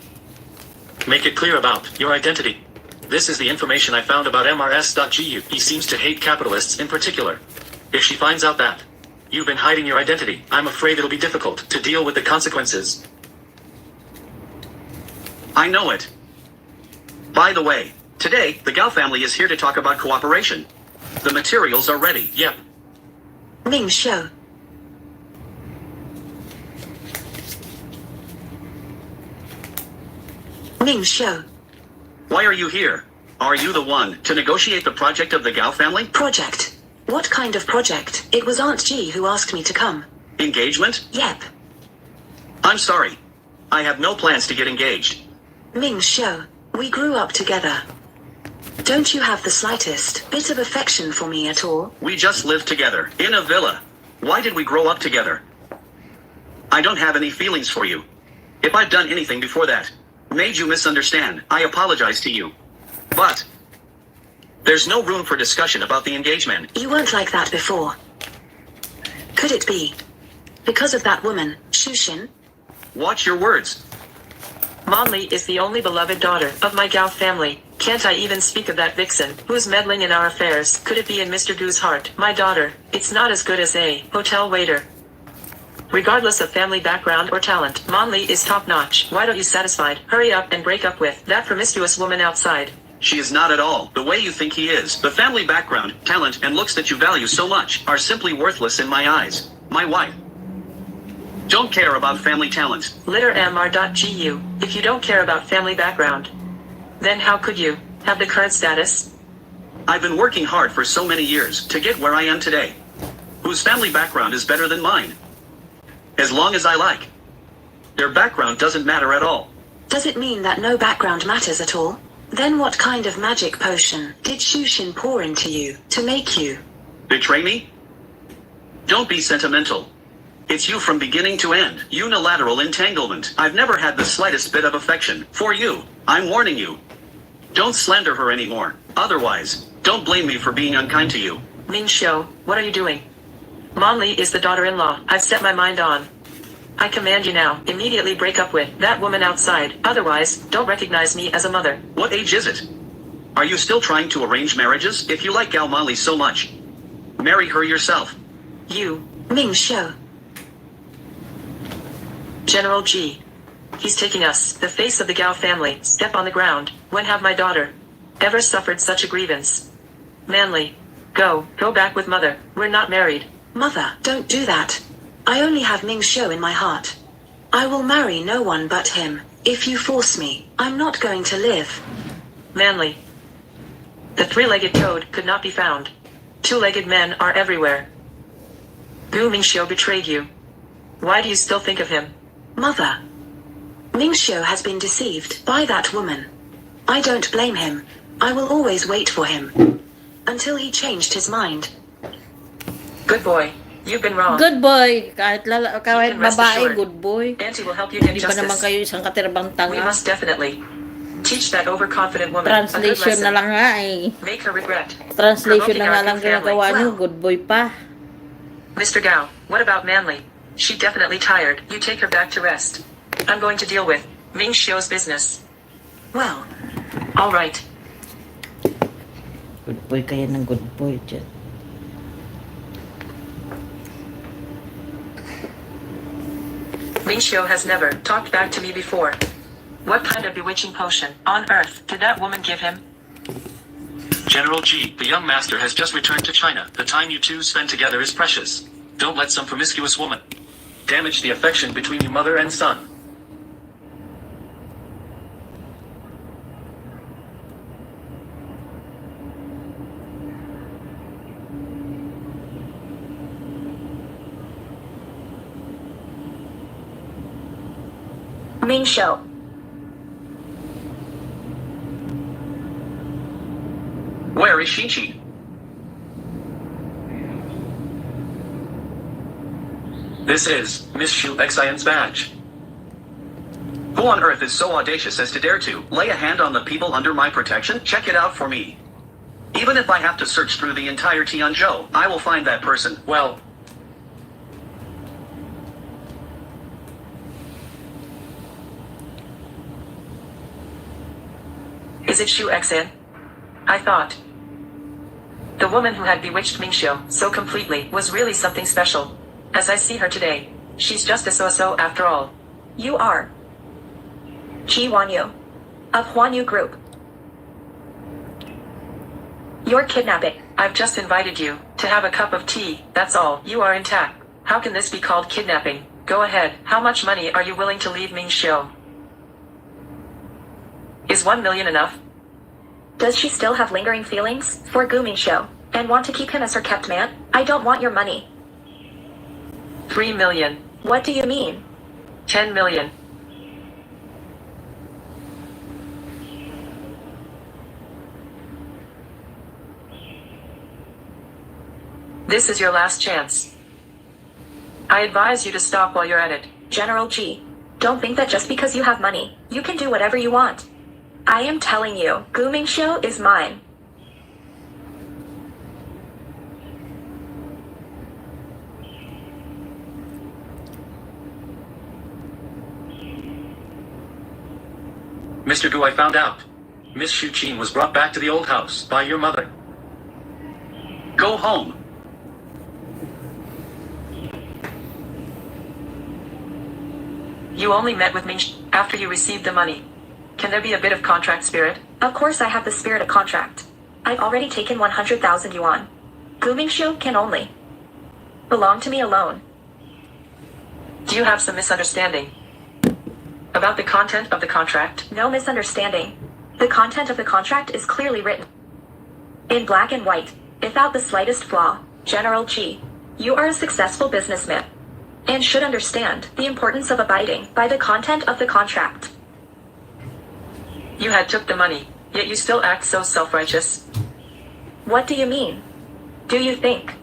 Speaker 6: Make it clear about your identity. This is the information I found about MRS.GU. He seems to hate capitalists in particular. If she finds out that you've been hiding your identity, I'm afraid it'll be difficult to deal with the consequences.
Speaker 7: I know it. By the way, today, the Gao family is here to talk about cooperation. The materials are ready.
Speaker 6: Yep.
Speaker 3: Ming Xiu. Ming Xiu.
Speaker 7: Why are you here? Are you the one to negotiate the project of the Gao family?
Speaker 3: Project. What kind of project? It was Aunt G who asked me to come.
Speaker 7: Engagement?
Speaker 3: Yep.
Speaker 7: I'm sorry. I have no plans to get engaged.
Speaker 3: Ming Xiu. We grew up together. Don't you have the slightest bit of affection for me at all?
Speaker 7: We just lived together, in a villa. Why did we grow up together? I don't have any feelings for you. If I've done anything before that, made you misunderstand, I apologize to you. But there's no room for discussion about the engagement.
Speaker 3: You weren't like that before. Could it be because of that woman, Shushin?
Speaker 7: Watch your words.
Speaker 4: Monli is the only beloved daughter of my Gao family. Can't I even speak of that vixen, who's meddling in our affairs? Could it be in Mr. Gu's heart? My daughter, it's not as good as a hotel waiter. Regardless of family background or talent, Monli is top-notch. Why don't you satisfied? Hurry up and break up with that promiscuous woman outside.
Speaker 7: She is not at all the way you think he is. The family background, talent, and looks that you value so much are simply worthless in my eyes. My wife don't care about family talent.
Speaker 4: Litter mr.gu. If you don't care about family background, then how could you have the current status?
Speaker 7: I've been working hard for so many years to get where I am today. Whose family background is better than mine? As long as I like. Their background doesn't matter at all.
Speaker 3: Does it mean that no background matters at all? Then what kind of magic potion did Shushin pour into you to make you?
Speaker 7: Betray me? Don't be sentimental. It's you from beginning to end. Unilateral entanglement. I've never had the slightest bit of affection for you. I'm warning you. Don't slander her anymore. Otherwise, don't blame me for being unkind to you.
Speaker 4: Ming Xiu, what are you doing? Monli is the daughter-in-law I've set my mind on. I command you now, immediately break up with that woman outside. Otherwise, don't recognize me as a mother.
Speaker 7: What age is it? Are you still trying to arrange marriages? If you like Gao Mali so much, marry her yourself.
Speaker 4: You,
Speaker 3: Ming Xiu.
Speaker 4: General G. He's taking us, the face of the Gao family, step on the ground. When have my daughter ever suffered such a grievance? Manly, go back with mother. We're not married.
Speaker 3: Mother, don't do that. I only have Ming Xiu in my heart. I will marry no one but him. If you force me, I'm not going to live.
Speaker 4: Manly. The three-legged toad could not be found. Two-legged men are everywhere. Gu Mingxiu betrayed you. Why do you still think of him?
Speaker 3: Mother, Ming Xiu has been deceived by that woman. I don't blame him. I will always wait for him. Until he changed his mind.
Speaker 4: Good boy. You've been wrong.
Speaker 5: Good boy. Kahit
Speaker 4: You can rest
Speaker 5: babae,
Speaker 4: assured.
Speaker 5: good boy.
Speaker 4: Auntie will help you get
Speaker 5: Hindi pa naman
Speaker 4: justice.
Speaker 5: kayo isang katirabang
Speaker 4: We
Speaker 5: tanga.
Speaker 4: must definitely teach that overconfident woman a good
Speaker 5: Translation na
Speaker 4: lesson.
Speaker 5: lang nga eh.
Speaker 4: Make her regret.
Speaker 5: Translation
Speaker 4: Provoking
Speaker 5: na nga
Speaker 4: our
Speaker 5: lang
Speaker 4: new family.
Speaker 5: ginagawa nyo.
Speaker 3: Well.
Speaker 5: Good boy pa.
Speaker 4: Mr. Gao, what about Manly? She definitely tired. You take her back to rest. I'm going to deal with Ming Xiu's business.
Speaker 3: Well,
Speaker 4: All right.
Speaker 5: Good boy kaya ng good boy dyan.
Speaker 4: Ming Xiu has never talked back to me before. What kind of bewitching potion on earth did that woman give him?
Speaker 6: General G, the young master has just returned to China. The time you two spend together is precious. Don't let some promiscuous woman damage the affection between your mother and son.
Speaker 2: Ming Xiu.
Speaker 7: Where is Xinqi?
Speaker 6: This is Miss Xu Xian's badge.
Speaker 7: Who on earth is so audacious as to dare to lay a hand on the people under my protection? Check it out for me. Even if I have to search through the entire Tianzhou, I will find that person.
Speaker 6: Well,
Speaker 4: Is it Xu Xin? I thought the woman who had bewitched Ming Xiu so completely was really something special. As I see her today, she's just a so-so after all.
Speaker 2: You are Ji Wanyu of Huanyu Group. You're kidnapping.
Speaker 4: I've just invited you to have a cup of tea, that's all. You are intact. How can this be called kidnapping? Go ahead. How much money are you willing to leave Ming Xiu? Is 1 million enough?
Speaker 2: Does she still have lingering feelings for Gu Mingxiu and want to keep him as her kept man? I don't want your money.
Speaker 4: 3 million.
Speaker 2: What do you mean?
Speaker 4: 10 million. This is your last chance. I advise you to stop while you're at it.
Speaker 2: General G, don't think that just because you have money, you can do whatever you want. I am telling you, Gu Mingxiu is mine.
Speaker 6: Mr. Gu, I found out. Miss Xu Qin was brought back to the old house by your mother.
Speaker 7: Go home.
Speaker 4: You only met with Ming Xiu after you received the money. Can there be a bit of contract spirit?
Speaker 2: Of course I have the spirit of contract. I've already taken 100,000 yuan. Gu Mingxiu can only belong to me alone.
Speaker 4: Do you have some misunderstanding about the content of the contract?
Speaker 2: No misunderstanding. The content of the contract is clearly written in black and white, without the slightest flaw. General G, you are a successful businessman and should understand the importance of abiding by the content of the contract.
Speaker 4: You had took the money, yet you still act so self-righteous.
Speaker 2: What do you mean? Do you think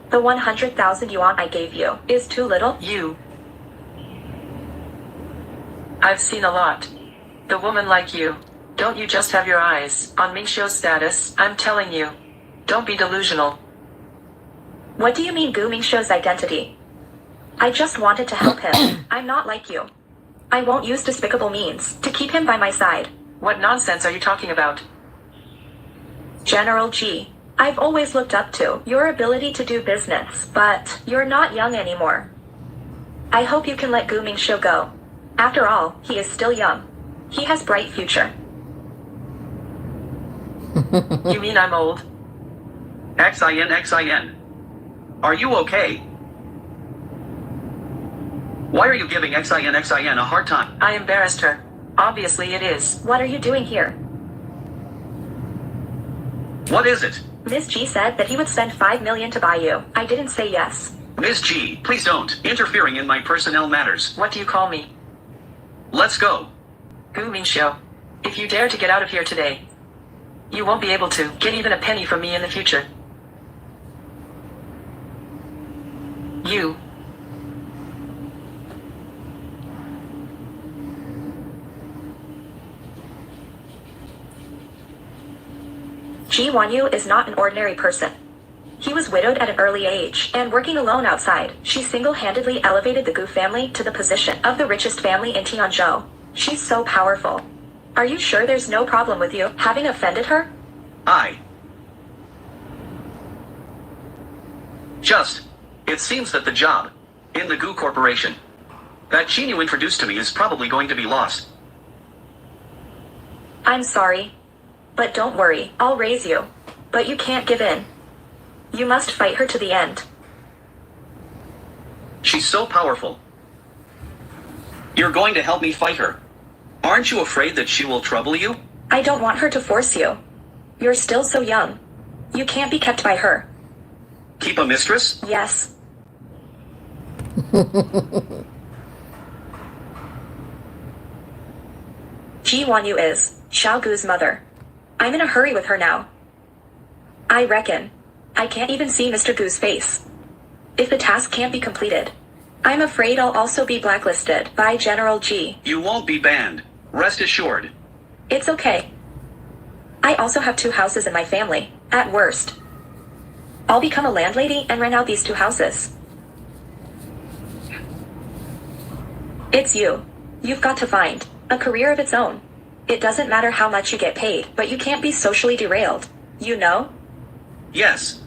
Speaker 2: the 100,000 yuan I gave you is too little?
Speaker 4: I've seen a lot. The woman like you. Don't you just have your eyes on Ming Xiu's status? I'm telling you. Don't be delusional.
Speaker 2: What do you mean Gu Mingxiu's identity? I just wanted to help him. I'm not like you. I won't use despicable means to keep him by my side.
Speaker 4: What nonsense are you talking about?
Speaker 2: General G, I've always looked up to your ability to do business, but you're not young anymore. I hope you can let Gu Mingxiu go. After all, he is still young. He has bright future.
Speaker 4: You mean I'm old?
Speaker 7: Xin. Are you okay? Why are you giving Xin a hard time?
Speaker 4: I embarrassed her. Obviously it is.
Speaker 2: What are you doing here?
Speaker 7: What is it?
Speaker 2: Miss G said that he would spend 5 million to buy you. I didn't say yes.
Speaker 7: Ms. G, please don't. Interfering in my personnel matters.
Speaker 4: What do you call me?
Speaker 7: Let's go.
Speaker 4: Gu Mingxiu. If you dare to get out of here today, You won't be able to get even a penny from me in the future. You.
Speaker 2: Ji Wanyu is not an ordinary person. He was widowed at an early age, and working alone outside, she single-handedly elevated the Gu family to the position of the richest family in Tianzhou. She's so powerful. Are you sure there's no problem with you having offended her?
Speaker 7: It seems that the job in the Gu Corporation that Chinyu introduced to me is probably going to be lost.
Speaker 2: I'm sorry. But don't worry, I'll raise you. But you can't give in. You must fight her to the end.
Speaker 7: She's so powerful. You're going to help me fight her. Aren't you afraid that she will trouble you?
Speaker 2: I don't want her to force you. You're still so young. You can't be kept by her.
Speaker 7: Keep a mistress?
Speaker 2: Yes. Ji Wanyu is Xiao Gu's mother. I'm in a hurry with her now. I reckon I can't even see Mr. Gu's face. If the task can't be completed, I'm afraid I'll also be blacklisted by General Ji.
Speaker 7: You won't be banned. Rest assured.
Speaker 2: It's okay. I also have 2 houses in my family, at worst. I'll become a landlady and rent out these 2 houses. It's you. You've got to find a career of its own. It doesn't matter how much you get paid, but you can't be socially derailed. You know?
Speaker 7: Yes.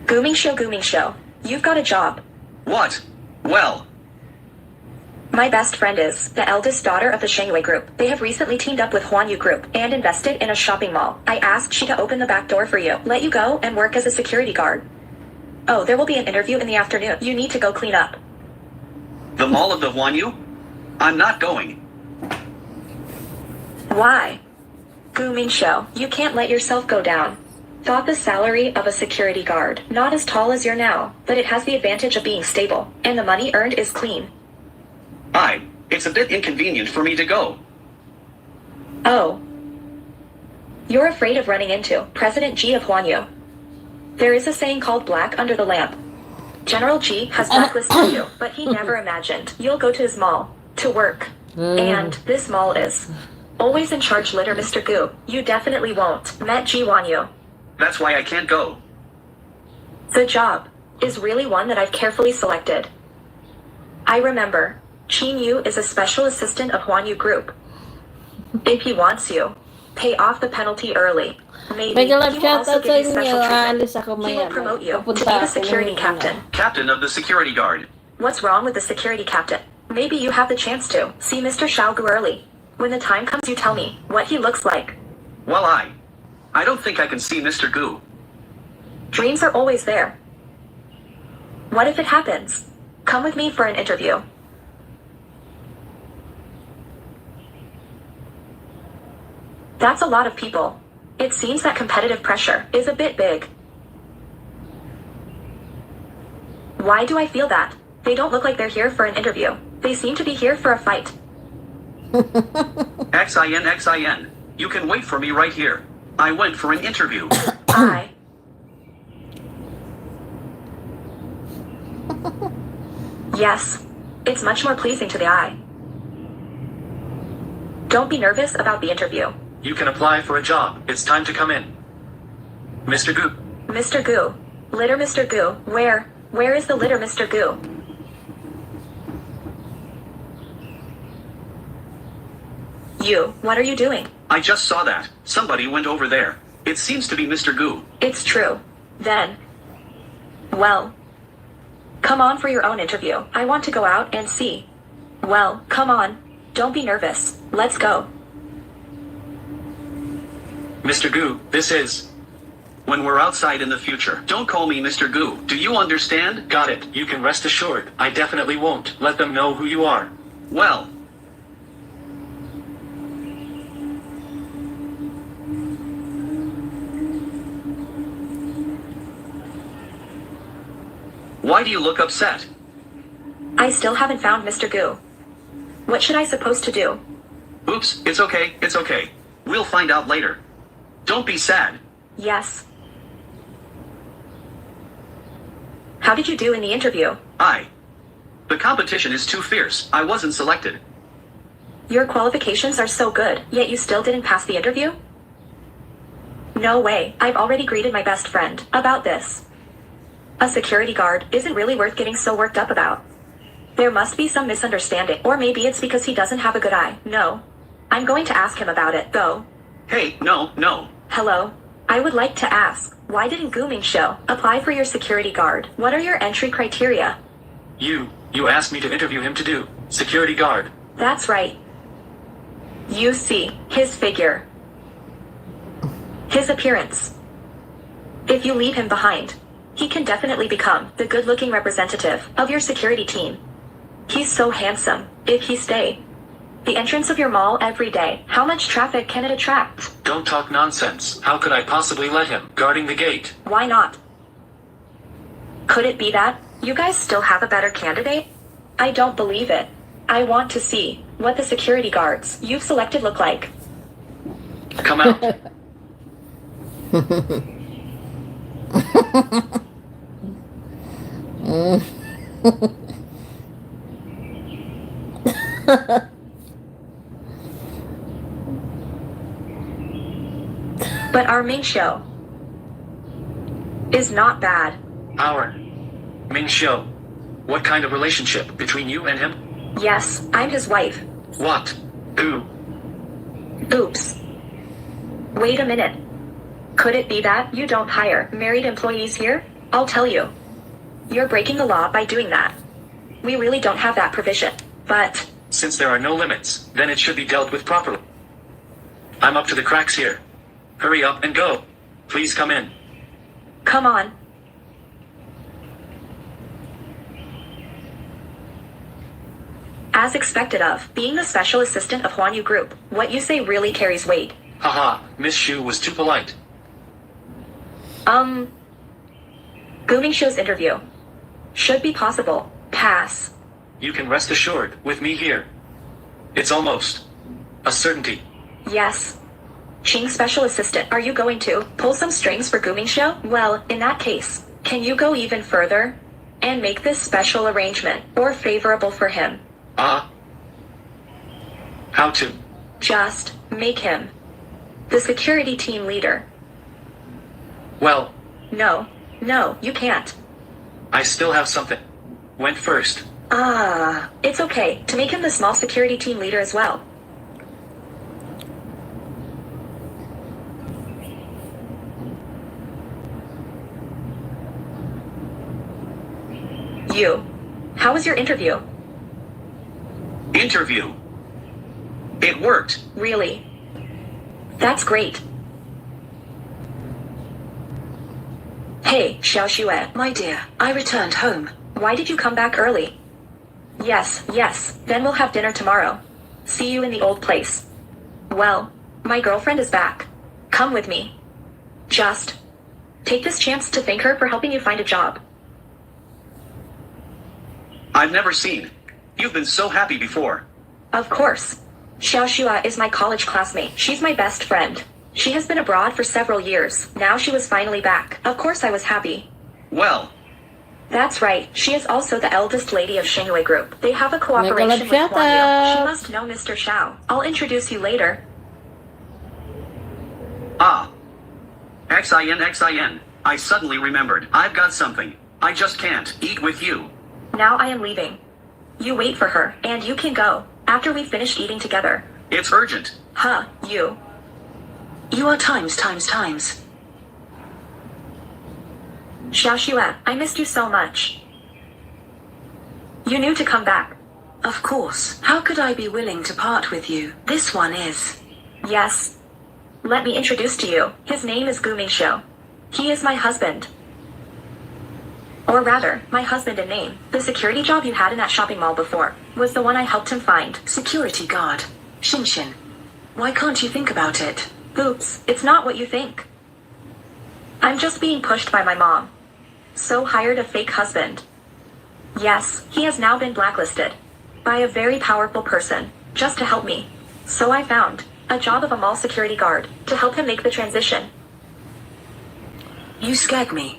Speaker 2: Gumingsho, you've got a job.
Speaker 7: What? Well,
Speaker 2: My best friend is the eldest daughter of the Shengyue Group. They have recently teamed up with Huanyu Group and invested in a shopping mall. I asked she to open the back door for you, let you go and work as a security guard. Oh, there will be an interview in the afternoon. You need to go clean up.
Speaker 7: the Mall of the Huanyu? I'm not going.
Speaker 2: Why? Gumingsho, you can't let yourself go down. Got the salary of a security guard. Not as tall as you're now, but it has the advantage of being stable, and the money earned is clean.
Speaker 7: It's a bit inconvenient for me to go.
Speaker 2: Oh. You're afraid of running into President Ji of Huanyu. There is a saying called black under the lamp. General Ji has blacklisted you, but he never imagined you'll go to his mall to work. And this mall is always in charge litter Mr. Gu. You definitely won't met Ji Wanyu.
Speaker 7: That's why I can't go.
Speaker 2: The job is really one that I've carefully selected. I remember, Qin Yu is a special assistant of Huanyu Group. If he wants you, pay off the penalty early. Maybe
Speaker 5: May
Speaker 2: he will
Speaker 5: galap
Speaker 2: also
Speaker 5: shoutout sa
Speaker 2: give you
Speaker 5: inyo.
Speaker 2: special treatment.
Speaker 5: Aalis ako
Speaker 2: He will
Speaker 5: maya.
Speaker 2: promote you to be
Speaker 5: Pupunta
Speaker 2: the
Speaker 5: ako
Speaker 2: security
Speaker 5: ng
Speaker 2: captain.
Speaker 7: Captain of the security guard.
Speaker 2: What's wrong with the security captain? Maybe you have the chance to see Mr. Xiaogu early. When the time comes, you tell me what he looks like.
Speaker 7: Well, I don't think I can see Mr. Gu.
Speaker 2: Dreams are always there. What if it happens? Come with me for an interview. That's a lot of people. It seems that competitive pressure is a bit big. Why do I feel that? They don't look like they're here for an interview. They seem to be here for a fight.
Speaker 7: XIN. You can wait for me right here. I went for an interview.
Speaker 2: Yes. It's much more pleasing to the eye. Don't be nervous about the interview.
Speaker 6: You can apply for a job. It's time to come in. Mr. Gu.
Speaker 2: Mr. Gu. Litter Mr. Gu. Where is the litter Mr. Gu? You, what are you doing?
Speaker 7: I just saw that. Somebody went over there. It seems to be Mr. Gu.
Speaker 2: It's true. Then. Well. Come on for your own interview. I want to go out and see. Well, come on. Don't be nervous. Let's go.
Speaker 6: Mr. Gu, this is...
Speaker 7: When we're outside in the future, don't call me Mr. Gu. Do you understand?
Speaker 6: Got it. You can rest assured. I definitely won't let them know who you are.
Speaker 7: Well, why do you look upset?
Speaker 2: I still haven't found Mr. Gu. What should I supposed to do?
Speaker 7: Oops, it's okay, it's okay. We'll find out later. Don't be sad.
Speaker 2: Yes. How did you do in the interview?
Speaker 7: The competition is too fierce. I wasn't selected.
Speaker 2: Your qualifications are so good, yet you still didn't pass the interview? No way, I've already greeted my best friend about this. A security guard isn't really worth getting so worked up about. There must be some misunderstanding, or maybe it's because he doesn't have a good eye. No. I'm going to ask him about it, though.
Speaker 7: Hey, no.
Speaker 2: Hello? I would like to ask, why didn't Gooming Show apply for your security guard? What are your entry criteria?
Speaker 6: You asked me to interview him to do security guard.
Speaker 2: That's right. You see, his figure. His appearance. If you leave him behind, he can definitely become the good-looking representative of your security team. He's so handsome, if he stay. The entrance of your mall every day, how much traffic can it attract?
Speaker 6: Don't talk nonsense. How could I possibly let him guarding the gate?
Speaker 2: Why not? Could it be that you guys still have a better candidate? I don't believe it. I want to see what the security guards you've selected look like.
Speaker 6: Come out.
Speaker 2: But our main show is not bad.
Speaker 6: Our Ming Show. What kind of relationship between you and him?
Speaker 2: Yes, I'm his wife.
Speaker 6: What? Who?
Speaker 2: Oops. Wait a minute. Could it be that you don't hire married employees here? I'll tell you. You're breaking the law by doing that. We really don't have that provision, but...
Speaker 6: Since there are no limits, then it should be dealt with properly. I'm up to the cracks here. Hurry up and go. Please come in.
Speaker 2: Come on. As expected of, being the special assistant of Huan Yu Group, what you say really carries weight.
Speaker 6: Haha, Miss Shu was too polite.
Speaker 2: Gooming Show's interview. Should be possible. Pass.
Speaker 6: You can rest assured, with me here. It's almost a certainty.
Speaker 2: Yes. Ching Special Assistant, are you going to pull some strings for Gooming Show? Well, in that case, can you go even further and make this special arrangement more favorable for him?
Speaker 6: How to?
Speaker 2: Just make him the security team leader.
Speaker 6: Well,
Speaker 2: No, you can't.
Speaker 6: I still have something. Went first.
Speaker 2: It's okay to make him the small security team leader as well. You. How was your interview?
Speaker 7: Interview. It worked.
Speaker 2: Really? That's great. Hey, Xiao Xue,
Speaker 3: My dear, I returned home.
Speaker 2: why did you come back early? Yes, then we'll have dinner tomorrow. See you in the old place. Well, my girlfriend is back. Come with me. Just take this chance to thank her for helping you find a job.
Speaker 7: I've never seen. You've been so happy before.
Speaker 2: Of course. Xiao Xue is my college classmate. She's my best friend. She has been abroad for several years. Now she was finally back. Of course I was happy.
Speaker 7: Well,
Speaker 2: That's right. She is also the eldest lady of Shengyue Group. They have a cooperation with
Speaker 5: Shut
Speaker 2: Huan Yu. She
Speaker 5: up.
Speaker 2: must know Mr. Xiao. I'll introduce you later.
Speaker 7: XIN. I suddenly remembered. I've got something. I just can't eat with you.
Speaker 2: Now I am leaving. You wait for her, and you can go after we finished eating together.
Speaker 7: It's urgent.
Speaker 2: You.
Speaker 3: You are times.
Speaker 2: Xiao Xue, I missed you so much. You knew to come back.
Speaker 3: Of course. How could I be willing to part with you? This one is.
Speaker 2: Yes. Let me introduce to you. His name is Gooming Show. He is my husband. Or rather, my husband in name. The security job you had in that shopping mall before was the one I helped him find.
Speaker 3: Security guard. Shinshin. Why can't you think about it?
Speaker 2: Oops, it's not what you think. I'm just being pushed by my mom. So hired a fake husband. Yes, he has now been blacklisted. by a very powerful person, just to help me. So I found a job of a mall security guard to help him make the transition.
Speaker 3: You scared me.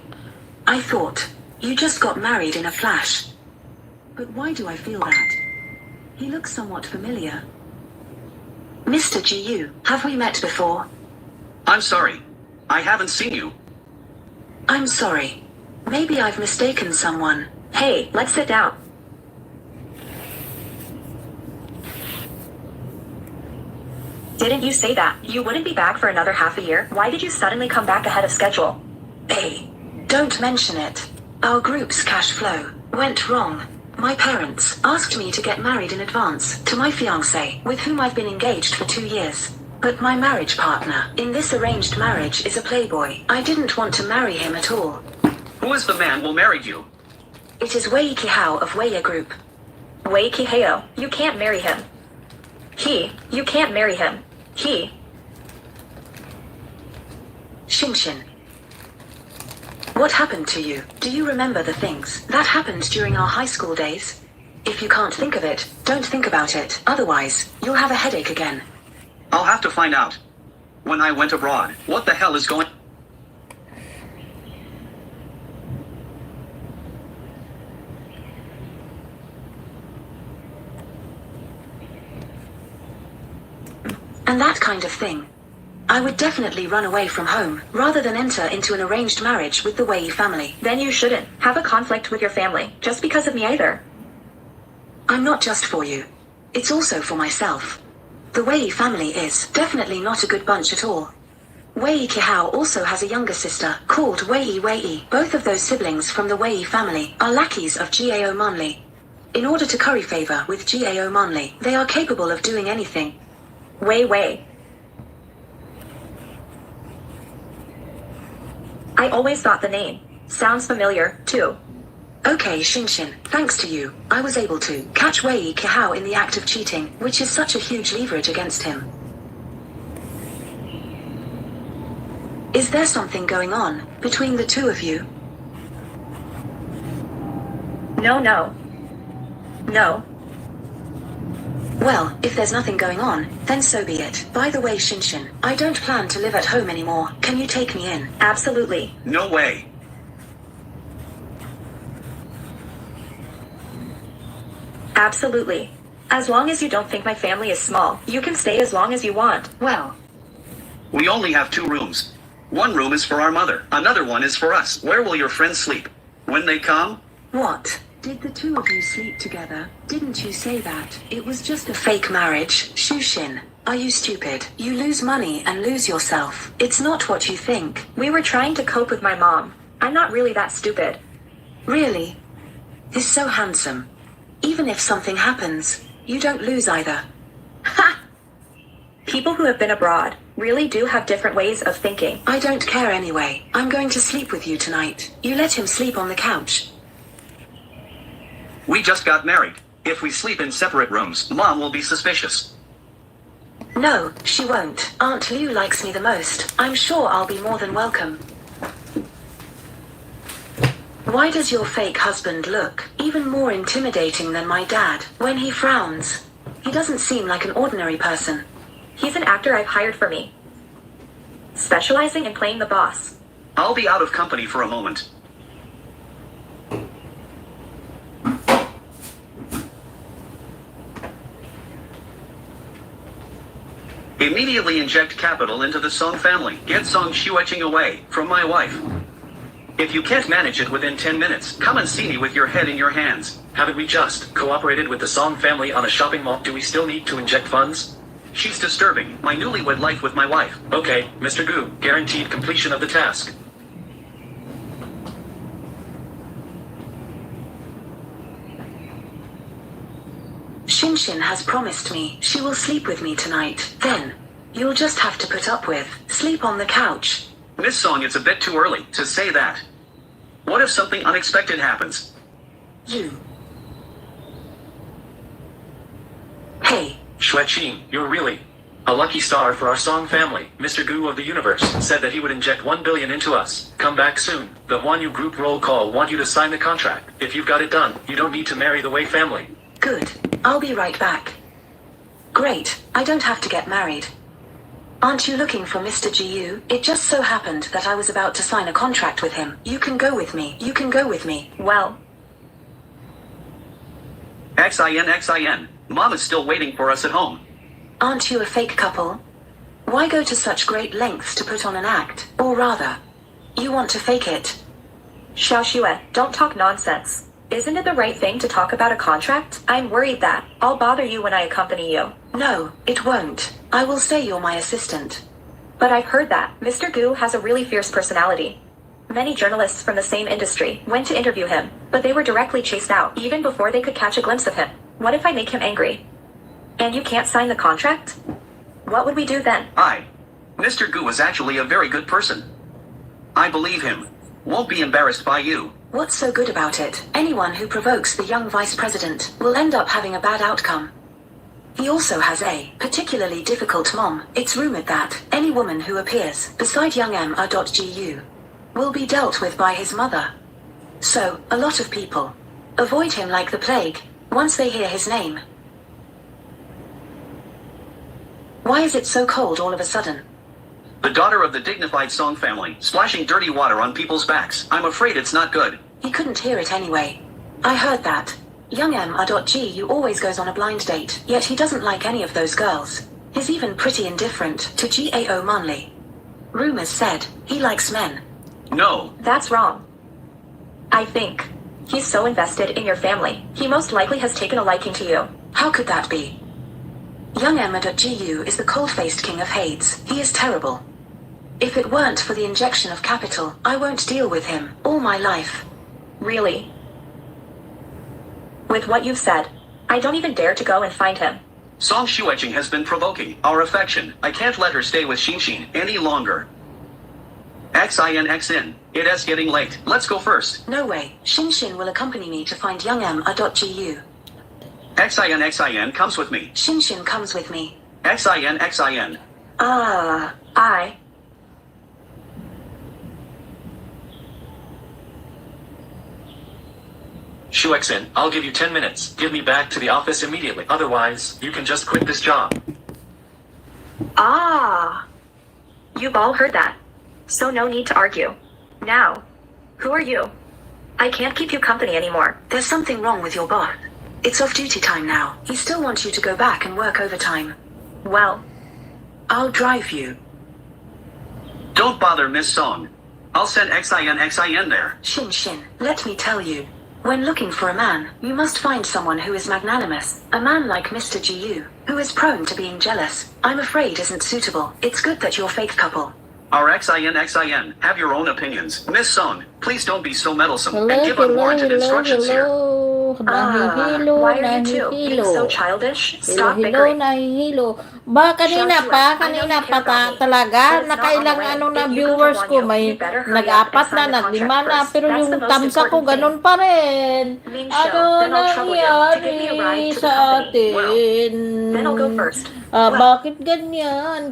Speaker 3: I thought you just got married in a flash. But why do I feel that? He looks somewhat familiar. Mr. GU, have we met before?
Speaker 7: I'm sorry. I haven't seen you.
Speaker 3: I'm sorry. Maybe I've mistaken someone.
Speaker 2: Hey, let's sit down. Didn't you say that you wouldn't be back for another half a year? Why did you suddenly come back ahead of schedule?
Speaker 3: Hey, don't mention it. Our group's cash flow went wrong. My parents asked me to get married in advance to my fiancé, with whom I've been engaged for 2 years. But my marriage partner in this arranged marriage is a playboy. I didn't want to marry him at all.
Speaker 7: Who is the man who married you?
Speaker 3: It is Wei Kihao of Weiya Group.
Speaker 2: Wei Kiheo, you can't marry him. You can't marry him.
Speaker 3: Shinshin. What happened to you? Do you remember the things that happened during our high school days? If you can't think of it, don't think about it. Otherwise, you'll have a headache again.
Speaker 7: I'll have to find out. When I went abroad, what the hell is going...
Speaker 3: And that kind of thing. I would definitely run away from home, rather than enter into an arranged marriage with the Wei family.
Speaker 2: Then you shouldn't have a conflict with your family, just because of me either.
Speaker 3: I'm not just for you. It's also for myself. The Wei family is definitely not a good bunch at all. Wei Kihao also has a younger sister, called Wei Wei. Both of those siblings from the Wei family are lackeys of Gao Manli. In order to curry favor with Gao Manli, they are capable of doing anything.
Speaker 2: Wei. I always thought the name sounds familiar, too.
Speaker 3: Okay, Shinshin, thanks to you, I was able to catch Wei Kihao in the act of cheating, which is such a huge leverage against him. Is there something going on between the two of you?
Speaker 2: No.
Speaker 3: Well, if there's nothing going on, then so be it. By the way, Shinshin, I don't plan to live at home anymore. Can you take me in?
Speaker 2: Absolutely.
Speaker 7: No way.
Speaker 2: Absolutely. As long as you don't think my family is small, you can stay as long as you want.
Speaker 3: Well,
Speaker 7: We only have 2 rooms. One room is for our mother. Another one is for us. Where will your friends sleep? When they come?
Speaker 3: what? Did the two of you sleep together? Didn't you say that? It was just a fake marriage. Shushin, are you stupid? You lose money and lose yourself. It's not what you think.
Speaker 2: We were trying to cope with my mom. I'm not really that stupid.
Speaker 3: Really? He's so handsome. Even if something happens, you don't lose either.
Speaker 2: Ha! People who have been abroad really do have different ways of thinking.
Speaker 3: I don't care anyway. I'm going to sleep with you tonight. You let him sleep on the couch.
Speaker 7: We just got married. If we sleep in separate rooms, Mom will be suspicious.
Speaker 3: No, she won't. Aunt Liu likes me the most. I'm sure I'll be more than welcome. Why does your fake husband look even more intimidating than my dad when he frowns? He doesn't seem like an ordinary person.
Speaker 2: He's an actor I've hired for me, specializing in playing the boss.
Speaker 7: I'll be out of company for a moment. Immediately inject capital into the Song family. Get Song Shueching away from my wife. If you can't manage it within 10 minutes, come and see me with your head in your hands.
Speaker 6: Haven't we just cooperated with the Song family on a shopping mall? Do we still need to inject funds?
Speaker 7: She's disturbing my newlywed life with my wife.
Speaker 6: Okay, Mr. Gu, guaranteed completion of the task.
Speaker 3: Shinshin has promised me she will sleep with me tonight. Then, you'll just have to put up with sleep on the couch.
Speaker 7: Miss Song, it's a bit too early to say that. What if something unexpected happens?
Speaker 3: You. Hey,
Speaker 6: Xueqing, you're really a lucky star for our Song family. Mr. Gu of the universe said that he would inject 1 billion into us. Come back soon. The Huan Yu group roll call want you to sign the contract. If you've got it done, you don't need to marry the Wei family.
Speaker 3: Good. I'll be right back. Great. I don't have to get married. Aren't you looking for Mr. GU? It just so happened that I was about to sign a contract with him. You can go with me. You can go with me.
Speaker 2: Well,
Speaker 7: XIN. Mom is still waiting for us at home.
Speaker 3: Aren't you a fake couple? Why go to such great lengths to put on an act? Or rather, you want to fake it?
Speaker 2: Xiao Xue, don't talk nonsense. Isn't it the right thing to talk about a contract? I'm worried that I'll bother you when I accompany you.
Speaker 3: No, it won't. I will say you're my assistant.
Speaker 2: But I've heard that Mr. Gu has a really fierce personality. Many journalists from the same industry went to interview him, but they were directly chased out even before they could catch a glimpse of him. What if I make him angry? And you can't sign the contract? What would we do then?
Speaker 7: Mr. Gu is actually a very good person. I believe him. Won't be embarrassed by you.
Speaker 3: What's so good about it? Anyone who provokes the young vice president will end up having a bad outcome. He also has a particularly difficult mom. It's rumored that any woman who appears beside young MR.GU will be dealt with by his mother. So, a lot of people avoid him like the plague once they hear his name. Why is it so cold all of a sudden?
Speaker 7: The daughter of the dignified Song family, splashing dirty water on people's backs. I'm afraid it's not good.
Speaker 3: He couldn't hear it anyway. I heard that. Young MR.GU always goes on a blind date, yet he doesn't like any of those girls. He's even pretty indifferent to GAO Manly. Rumors said he likes men.
Speaker 7: No.
Speaker 2: That's wrong. I think he's so invested in your family, he most likely has taken a liking to you.
Speaker 3: How could that be? Young MR.GU is the cold-faced king of Hades. He is terrible. If it weren't for the injection of capital, I won't deal with him all my life.
Speaker 2: Really? With what you've said, I don't even dare to go and find him.
Speaker 7: Song Shueching has been provoking our affection. I can't let her stay with Xin any longer. XIN. It is getting late. Let's go first.
Speaker 3: No way. Xin will accompany me to find young MR.GU.
Speaker 7: XIN comes with me.
Speaker 3: Xin comes with me.
Speaker 7: XIN.
Speaker 2: I.
Speaker 6: Shuexin, I'll give you 10 minutes. Give me back to the office immediately. Otherwise, you can just quit this job.
Speaker 2: You've all heard that. So no need to argue. Now, who are you? I can't keep you company anymore.
Speaker 3: There's something wrong with your boss. It's off-duty time now. He still wants you to go back and work overtime.
Speaker 2: Well,
Speaker 3: I'll drive you.
Speaker 7: Don't bother, Miss Song. I'll send XIN there.
Speaker 3: Xin, let me tell you. When looking for a man, you must find someone who is magnanimous. A man like Mr. GU, who is prone to being jealous, I'm afraid isn't suitable. It's good that you're fake couple.
Speaker 7: Our XIN have your own opinions. Miss Song, please don't be so meddlesome and give unwarranted instructions here.
Speaker 2: Why are you two being so childish? Stop bickering.
Speaker 5: Nahihilo. Ba, kanina pa talaga, nakailang na viewers ko, may nag-apat na, nag-lima na, pero yung tamsa ko, ganun pa rin. Ano nangyari sa atin?
Speaker 2: Then I'll go first.
Speaker 5: Bakit ganyan?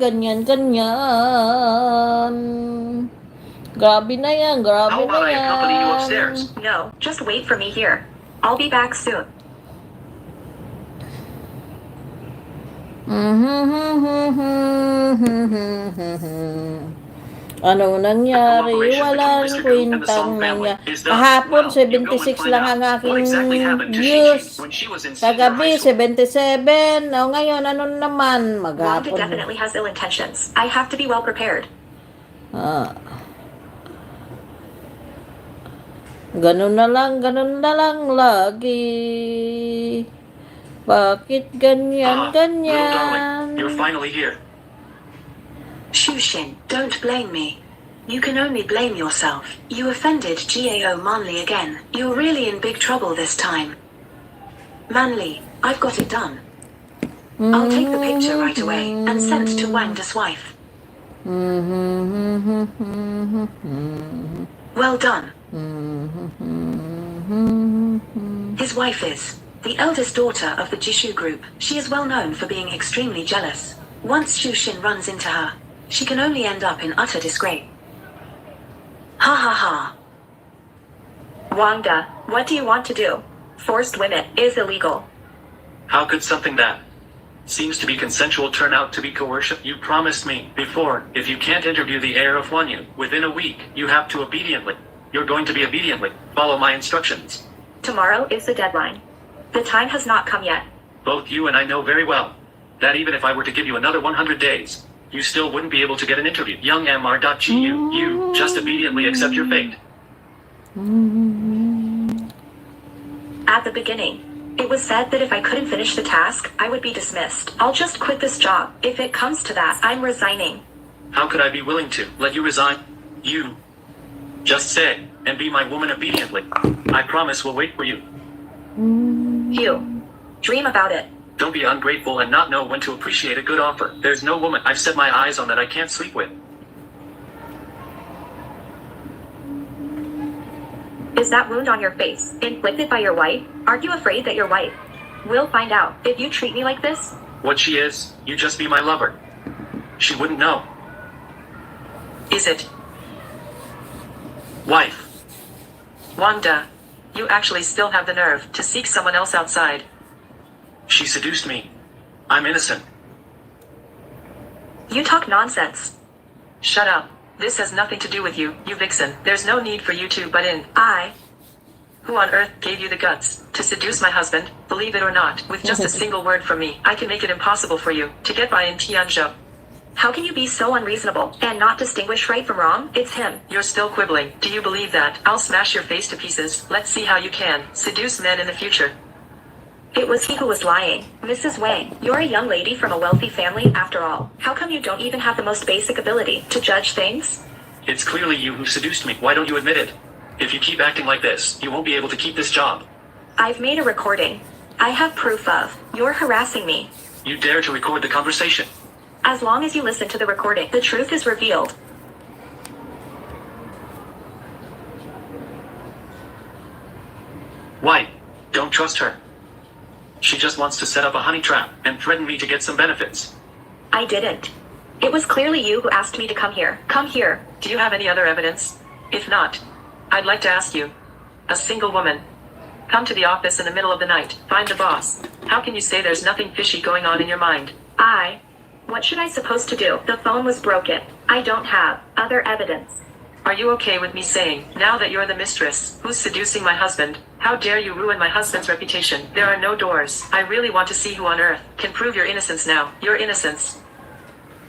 Speaker 5: Grabe na yan,
Speaker 7: How about I accompany you upstairs?
Speaker 2: No, just wait for me here. I'll be back soon.
Speaker 5: Ano nangyari? Walang kwentang nangyari. Kahapon, 76 lang ang aking views. Kagabi, 77. O ngayon, ano naman?
Speaker 2: Wanda
Speaker 5: Maghapon.
Speaker 2: definitely has ill intentions. I have to be well prepared.
Speaker 5: Ganun na lang lagi. Bakit ganyan?
Speaker 6: Little darling, you're finally here.
Speaker 3: Xin, don't blame me. You can only blame yourself. You offended GAO Manly again. You're really in big trouble this time. Manly, I've got it done. I'll take the picture right away and send to Wanda's wife. Well done. His wife is the eldest daughter of the Jishu group. She is well known for being extremely jealous. Once Xin runs into her, she can only end up in utter disgrace. Ha ha ha.
Speaker 2: Wanda, what do you want to do? Forced women is illegal.
Speaker 6: How could something that seems to be consensual turn out to be coercion? You promised me before, if you can't interview the heir of Wanyu within a week, you have to you're going to be obediently follow my instructions.
Speaker 2: Tomorrow is the deadline. The time has not come yet.
Speaker 6: Both you and I know very well that even if I were to give you another 100 days, you still wouldn't be able to get an interview. Young Mr.gu, you just obediently accept your fate.
Speaker 2: At the beginning, it was said that if I couldn't finish the task, I would be dismissed. I'll just quit this job. If it comes to that, I'm resigning.
Speaker 6: How could I be willing to let you resign? You just say and be my woman obediently. I promise we'll wait for you.
Speaker 2: You. Dream about it.
Speaker 6: Don't be ungrateful and not know when to appreciate a good offer. There's no woman I've set my eyes on that I can't sleep with.
Speaker 2: Is that wound on your face inflicted by your wife? Aren't you afraid that your wife will find out if you treat me like this?
Speaker 6: What she is, you just be my lover. She wouldn't know.
Speaker 4: Is it?
Speaker 6: Wife.
Speaker 4: Wanda, you actually still have the nerve to seek someone else outside.
Speaker 6: She seduced me. I'm innocent.
Speaker 2: You talk nonsense.
Speaker 4: Shut up. This has nothing to do with you, you vixen. There's no need for you to butt in. Who on earth gave you the guts to seduce my husband? Believe it or not, with just a single word from me, I can make it impossible for you to get by in Tianzhou.
Speaker 2: How can you be so unreasonable and not distinguish right from wrong? It's him.
Speaker 4: You're still quibbling. Do you believe that? I'll smash your face to pieces. Let's see how you can seduce men in the future.
Speaker 2: It was he who was lying. Mrs. Wang, you're a young lady from a wealthy family after all. How come you don't even have the most basic ability to judge things?
Speaker 6: It's clearly you who seduced me. Why don't you admit it? If you keep acting like this, you won't be able to keep this job.
Speaker 2: I've made a recording. I have proof of. You're harassing me.
Speaker 6: You dare to record the conversation.
Speaker 2: As long as you listen to the recording, the truth is revealed.
Speaker 6: Why? Don't trust her. She just wants to set up a honey trap and threaten me to get some benefits.
Speaker 2: I didn't. It was clearly you who asked me to come here. Come here.
Speaker 4: Do you have any other evidence? If not, I'd like to ask you. A single woman. Come to the office in the middle of the night. Find the boss. How can you say there's nothing fishy going on in your mind?
Speaker 2: What should I supposed to do? The phone was broken. I don't have other evidence.
Speaker 4: Are you okay with me saying, now that you're the mistress who's seducing my husband, how dare you ruin my husband's reputation? There are no doors. I really want to see who on earth can prove your innocence now. Your innocence.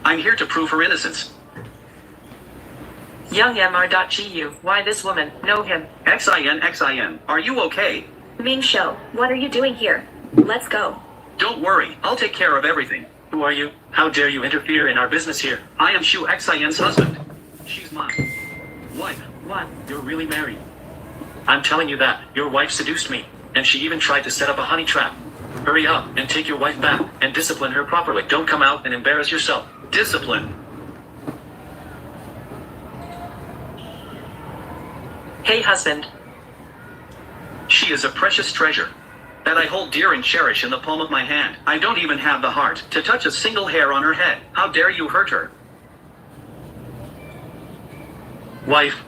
Speaker 7: I'm here to prove her innocence.
Speaker 4: Young Mr.gu, why this woman? Know him.
Speaker 7: Xin. Are you okay?
Speaker 2: Ming Shou, what are you doing here? Let's go.
Speaker 7: Don't worry, I'll take care of everything.
Speaker 6: Who are you? How dare you interfere in our business here?
Speaker 7: I am Shu Xin's husband. She's mine. Wife.
Speaker 6: What? You're really married? I'm telling you that. Your wife seduced me, and she even tried to set up a honey trap. Hurry up and take your wife back and discipline her properly. Don't come out and embarrass yourself.
Speaker 7: Discipline.
Speaker 4: Hey husband.
Speaker 7: She is a precious treasure that I hold dear and cherish in the palm of my hand. I don't even have the heart to touch a single hair on her head. How dare you hurt her?
Speaker 6: Wife,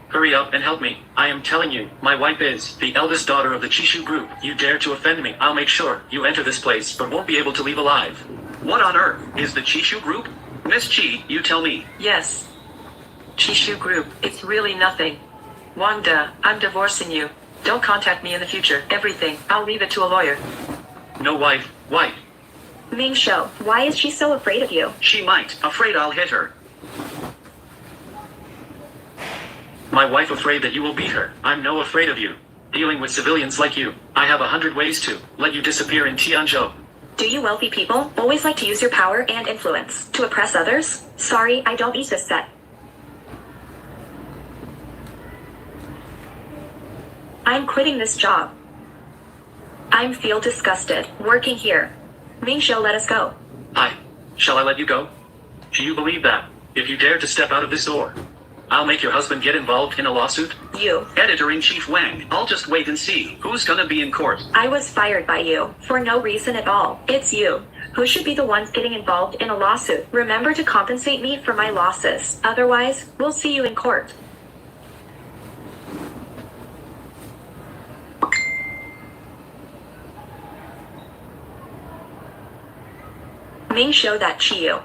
Speaker 6: hurry up and help me. I am telling you, my wife is the eldest daughter of the Chishu group. You dare to offend me, I'll make sure you enter this place but won't be able to leave alive.
Speaker 7: What on earth is the Chishu group? Miss Chi, you tell me.
Speaker 4: Yes. Chishu group, it's really nothing. Wanda, I'm divorcing you. Don't contact me in the future. Everything, I'll leave it to a lawyer.
Speaker 6: No, wife.
Speaker 2: Ming Shou, why is she so afraid of you?
Speaker 7: She might. Afraid I'll hit her.
Speaker 6: My wife afraid that you will beat her. I'm no afraid of you. Dealing with civilians like you, I have 100 ways to let you disappear in Tianzhou.
Speaker 2: Do you wealthy people always like to use your power and influence to oppress others? Sorry, I don't eat this set. I'm quitting this job. I feel disgusted working here. Ming Shou, let us go.
Speaker 6: Shall I let you go? Do you believe that, if you dare to step out of this door, I'll make your husband get involved in a lawsuit?
Speaker 2: You.
Speaker 7: Editor-in-Chief Wang, I'll just wait and see who's gonna be in court.
Speaker 2: I was fired by you for no reason at all. It's you who should be the ones getting involved in a lawsuit. Remember to compensate me for my losses. Otherwise, we'll see you in court. Ming show that Chiyu.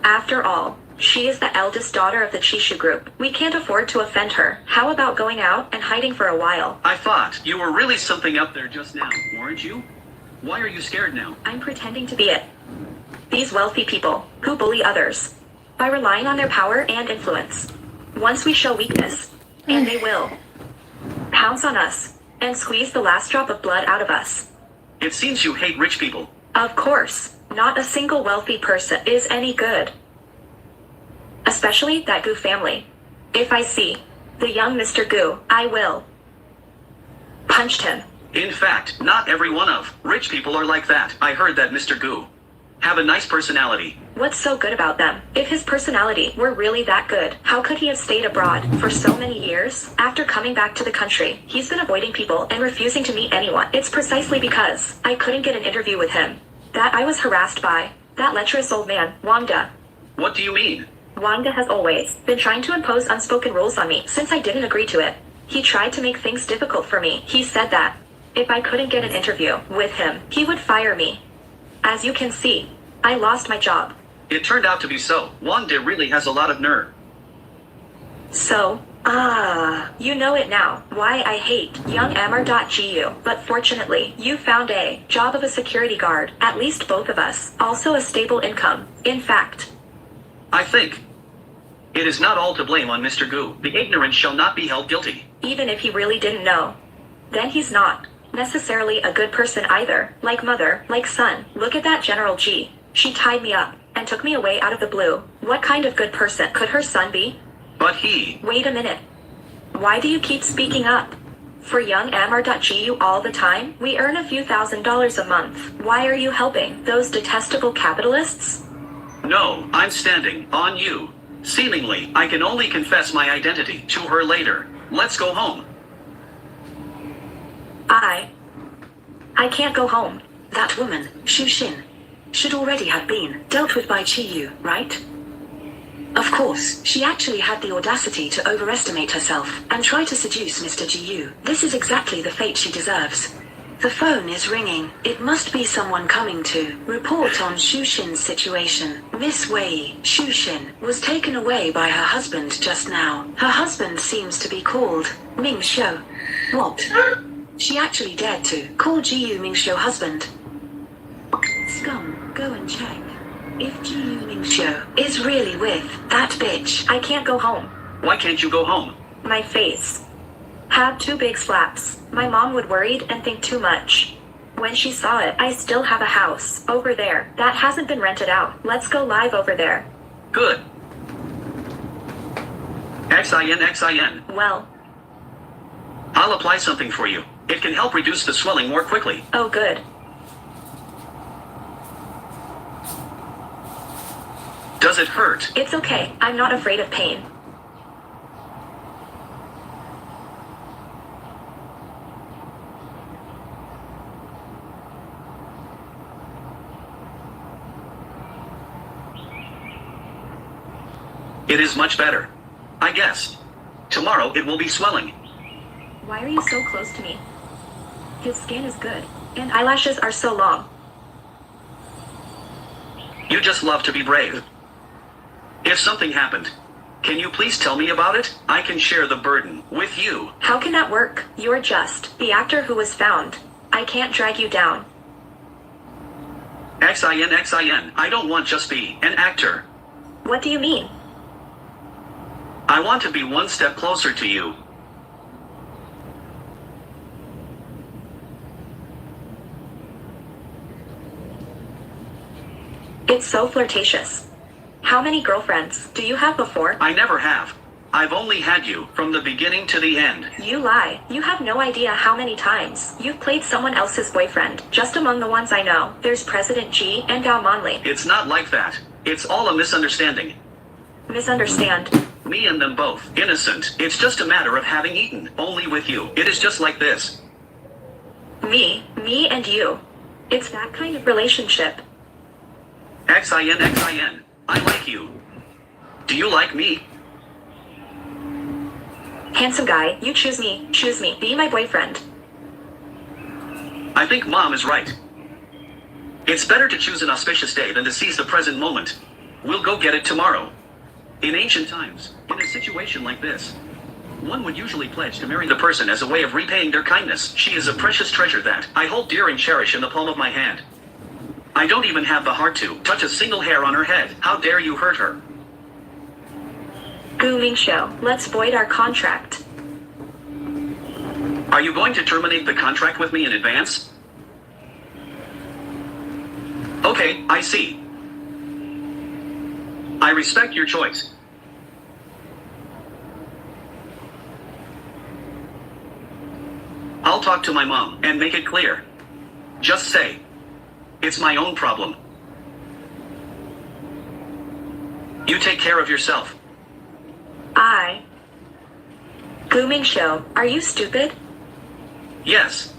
Speaker 2: After all, she is the eldest daughter of the Chishu group. We can't afford to offend her. How about going out and hiding for a while?
Speaker 7: I thought you were really something up there just now, weren't you? Why are you scared now?
Speaker 2: I'm pretending to be it. These wealthy people, who bully others, by relying on their power and influence. Once we show weakness, and they will, pounce on us, and squeeze the last drop of blood out of us.
Speaker 7: It seems you hate rich people.
Speaker 2: Of course, not a single wealthy person is any good. Especially that Gu family. If I see the young Mr. Gu, I will punched him.
Speaker 7: In fact, not every one of rich people are like that. I heard that Mr. Gu have a nice personality.
Speaker 2: What's so good about them? If his personality were really that good, how could he have stayed abroad for so many years? After coming back to the country, he's been avoiding people and refusing to meet anyone. It's precisely because I couldn't get an interview with him that I was harassed by that lecherous old man, Wangda.
Speaker 7: What do you mean?
Speaker 2: Wangda has always been trying to impose unspoken rules on me since I didn't agree to it. He tried to make things difficult for me. He said that if I couldn't get an interview with him, he would fire me. As you can see, I lost my job.
Speaker 7: It turned out to be so. Wanda really has a lot of nerve.
Speaker 2: So, you know it now, why I hate young Amr.gu. But fortunately, you found a job of a security guard, at least both of us, also a stable income. In fact,
Speaker 7: I think it is not all to blame on Mr. Gu. The ignorant shall not be held guilty.
Speaker 2: even if he really didn't know, then he's not necessarily a good person either. Like mother, like son. Look at that General G. She tied me up and took me away out of the blue. What kind of good person could her son be?
Speaker 7: But he...
Speaker 2: Wait a minute. Why do you keep speaking up? For young Amr.gu all the time, we earn a few $1,000s a month. Why are you helping those detestable capitalists?
Speaker 7: No, I'm standing on you. Seemingly, I can only confess my identity to her later. Let's go home.
Speaker 2: I can't go home.
Speaker 3: That woman, Shu Xin, should already have been dealt with by Chi Yu, right? Of course, she actually had the audacity to overestimate herself and try to seduce Mr. Ji Yu. This is exactly the fate she deserves. The phone is ringing. It must be someone coming to report on Shu Xin's situation. Miss Wei, Shu Xin, was taken away by her husband just now. Her husband seems to be called Ming Xiu. What? She actually dared to call Ji Yu Ming Xiu husband. Scum, go and check. If Ji Yu Ming Xiu is really with that bitch.
Speaker 2: I can't go home.
Speaker 7: Why can't you go home?
Speaker 2: My face had two big slaps. My mom would worried and think too much. When she saw it, I still have a house over there that hasn't been rented out. Let's go live over there.
Speaker 7: Good. XIN.
Speaker 2: Well,
Speaker 7: I'll apply something for you. It can help reduce the swelling more quickly.
Speaker 2: oh good.
Speaker 7: Does it hurt?
Speaker 2: It's okay. I'm not afraid of pain.
Speaker 7: It is much better. I guess. Tomorrow it will be swelling.
Speaker 2: Why are you so close to me? His skin is good, and eyelashes are so long.
Speaker 7: You just love to be brave. If something happened, can you please tell me about it? I can share the burden with you.
Speaker 2: How can that work? You're just the actor who was found. I can't drag you down.
Speaker 7: XIN. I don't want just be an actor.
Speaker 2: What do you mean?
Speaker 7: I want to be one step closer to you.
Speaker 2: It's so flirtatious. How many girlfriends do you have before?
Speaker 7: I never have. I've only had you from the beginning to the end.
Speaker 2: You lie. You have no idea how many times you've played someone else's boyfriend. Just among the ones I know, there's President G and Gao Manli.
Speaker 7: It's not like that. It's all a misunderstanding.
Speaker 2: Misunderstand.
Speaker 7: Me and them both. Innocent. It's just a matter of having eaten. Only with you. It is just like this.
Speaker 2: Me and you. It's that kind of relationship.
Speaker 7: XIN. I like you. Do you like me?
Speaker 2: Handsome guy, you choose me. Choose me. Be my boyfriend.
Speaker 7: I think Mom is right. It's better to choose an auspicious day than to seize the present moment. We'll go get it tomorrow. In ancient times, in a situation like this, one would usually pledge to marry the person as a way of repaying their kindness. She is a precious treasure that I hold dear and cherish in the palm of my hand. I don't even have the heart to touch a single hair on her head. How dare you hurt her?
Speaker 2: Gu Mingxiu, let's void our contract.
Speaker 7: Are you going to terminate the contract with me in advance? Okay, I see. I respect your choice. I'll talk to my mom and make it clear. Just say, it's my own problem. You take care of yourself.
Speaker 2: Gu Mingxiu, are you stupid?
Speaker 7: Yes.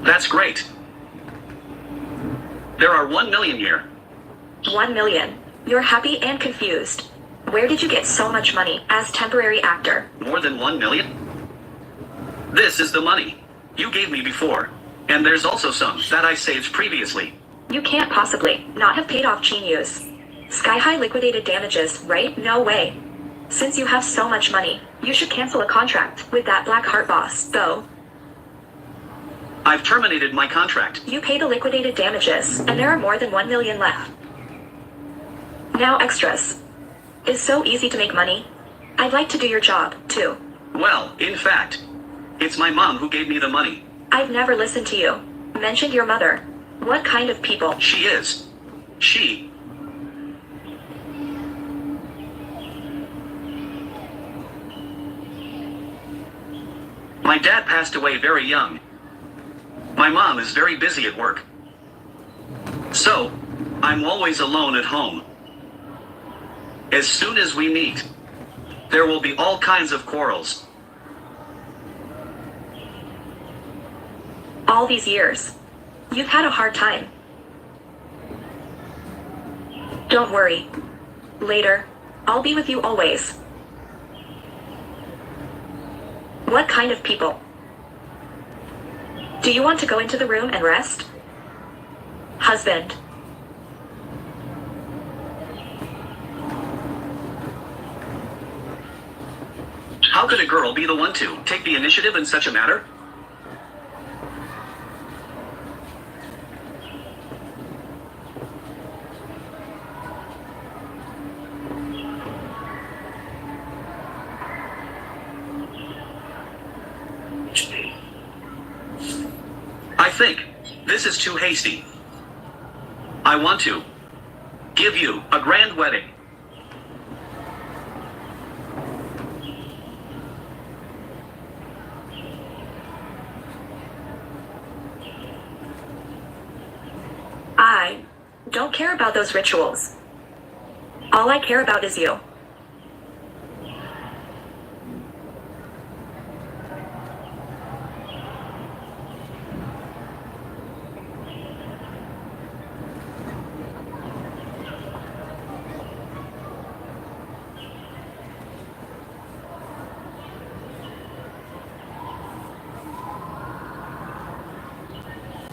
Speaker 7: That's great. There are 1 million here.
Speaker 2: 1 million. You're happy and confused. Where did you get so much money as temporary actor?
Speaker 7: More than 1 million? This is the money you gave me before. And there's also some that I saved previously.
Speaker 2: You can't possibly not have paid off Chinyu's sky-high liquidated damages, right? No way. Since you have so much money, you should cancel a contract with that black heart boss, though.
Speaker 7: I've terminated my contract.
Speaker 2: You pay the liquidated damages, and there are more than 1 million left. Now extras. It's so easy to make money. I'd like to do your job, too.
Speaker 7: Well, in fact, it's my mom who gave me the money.
Speaker 2: I've never listened to you. Mentioned your mother. What kind of people?
Speaker 7: She is. She. My dad passed away very young. My mom is very busy at work. So, I'm always alone at home. As soon as we meet, there will be all kinds of quarrels.
Speaker 2: All these years. You've had a hard time. Don't worry. Later, I'll be with you always. What kind of people? Do you want to go into the room and rest? Husband.
Speaker 7: How could a girl be the one to take the initiative in such a matter? I think this is too hasty. I want to give you a grand wedding.
Speaker 2: I don't care about those rituals. All I care about is you.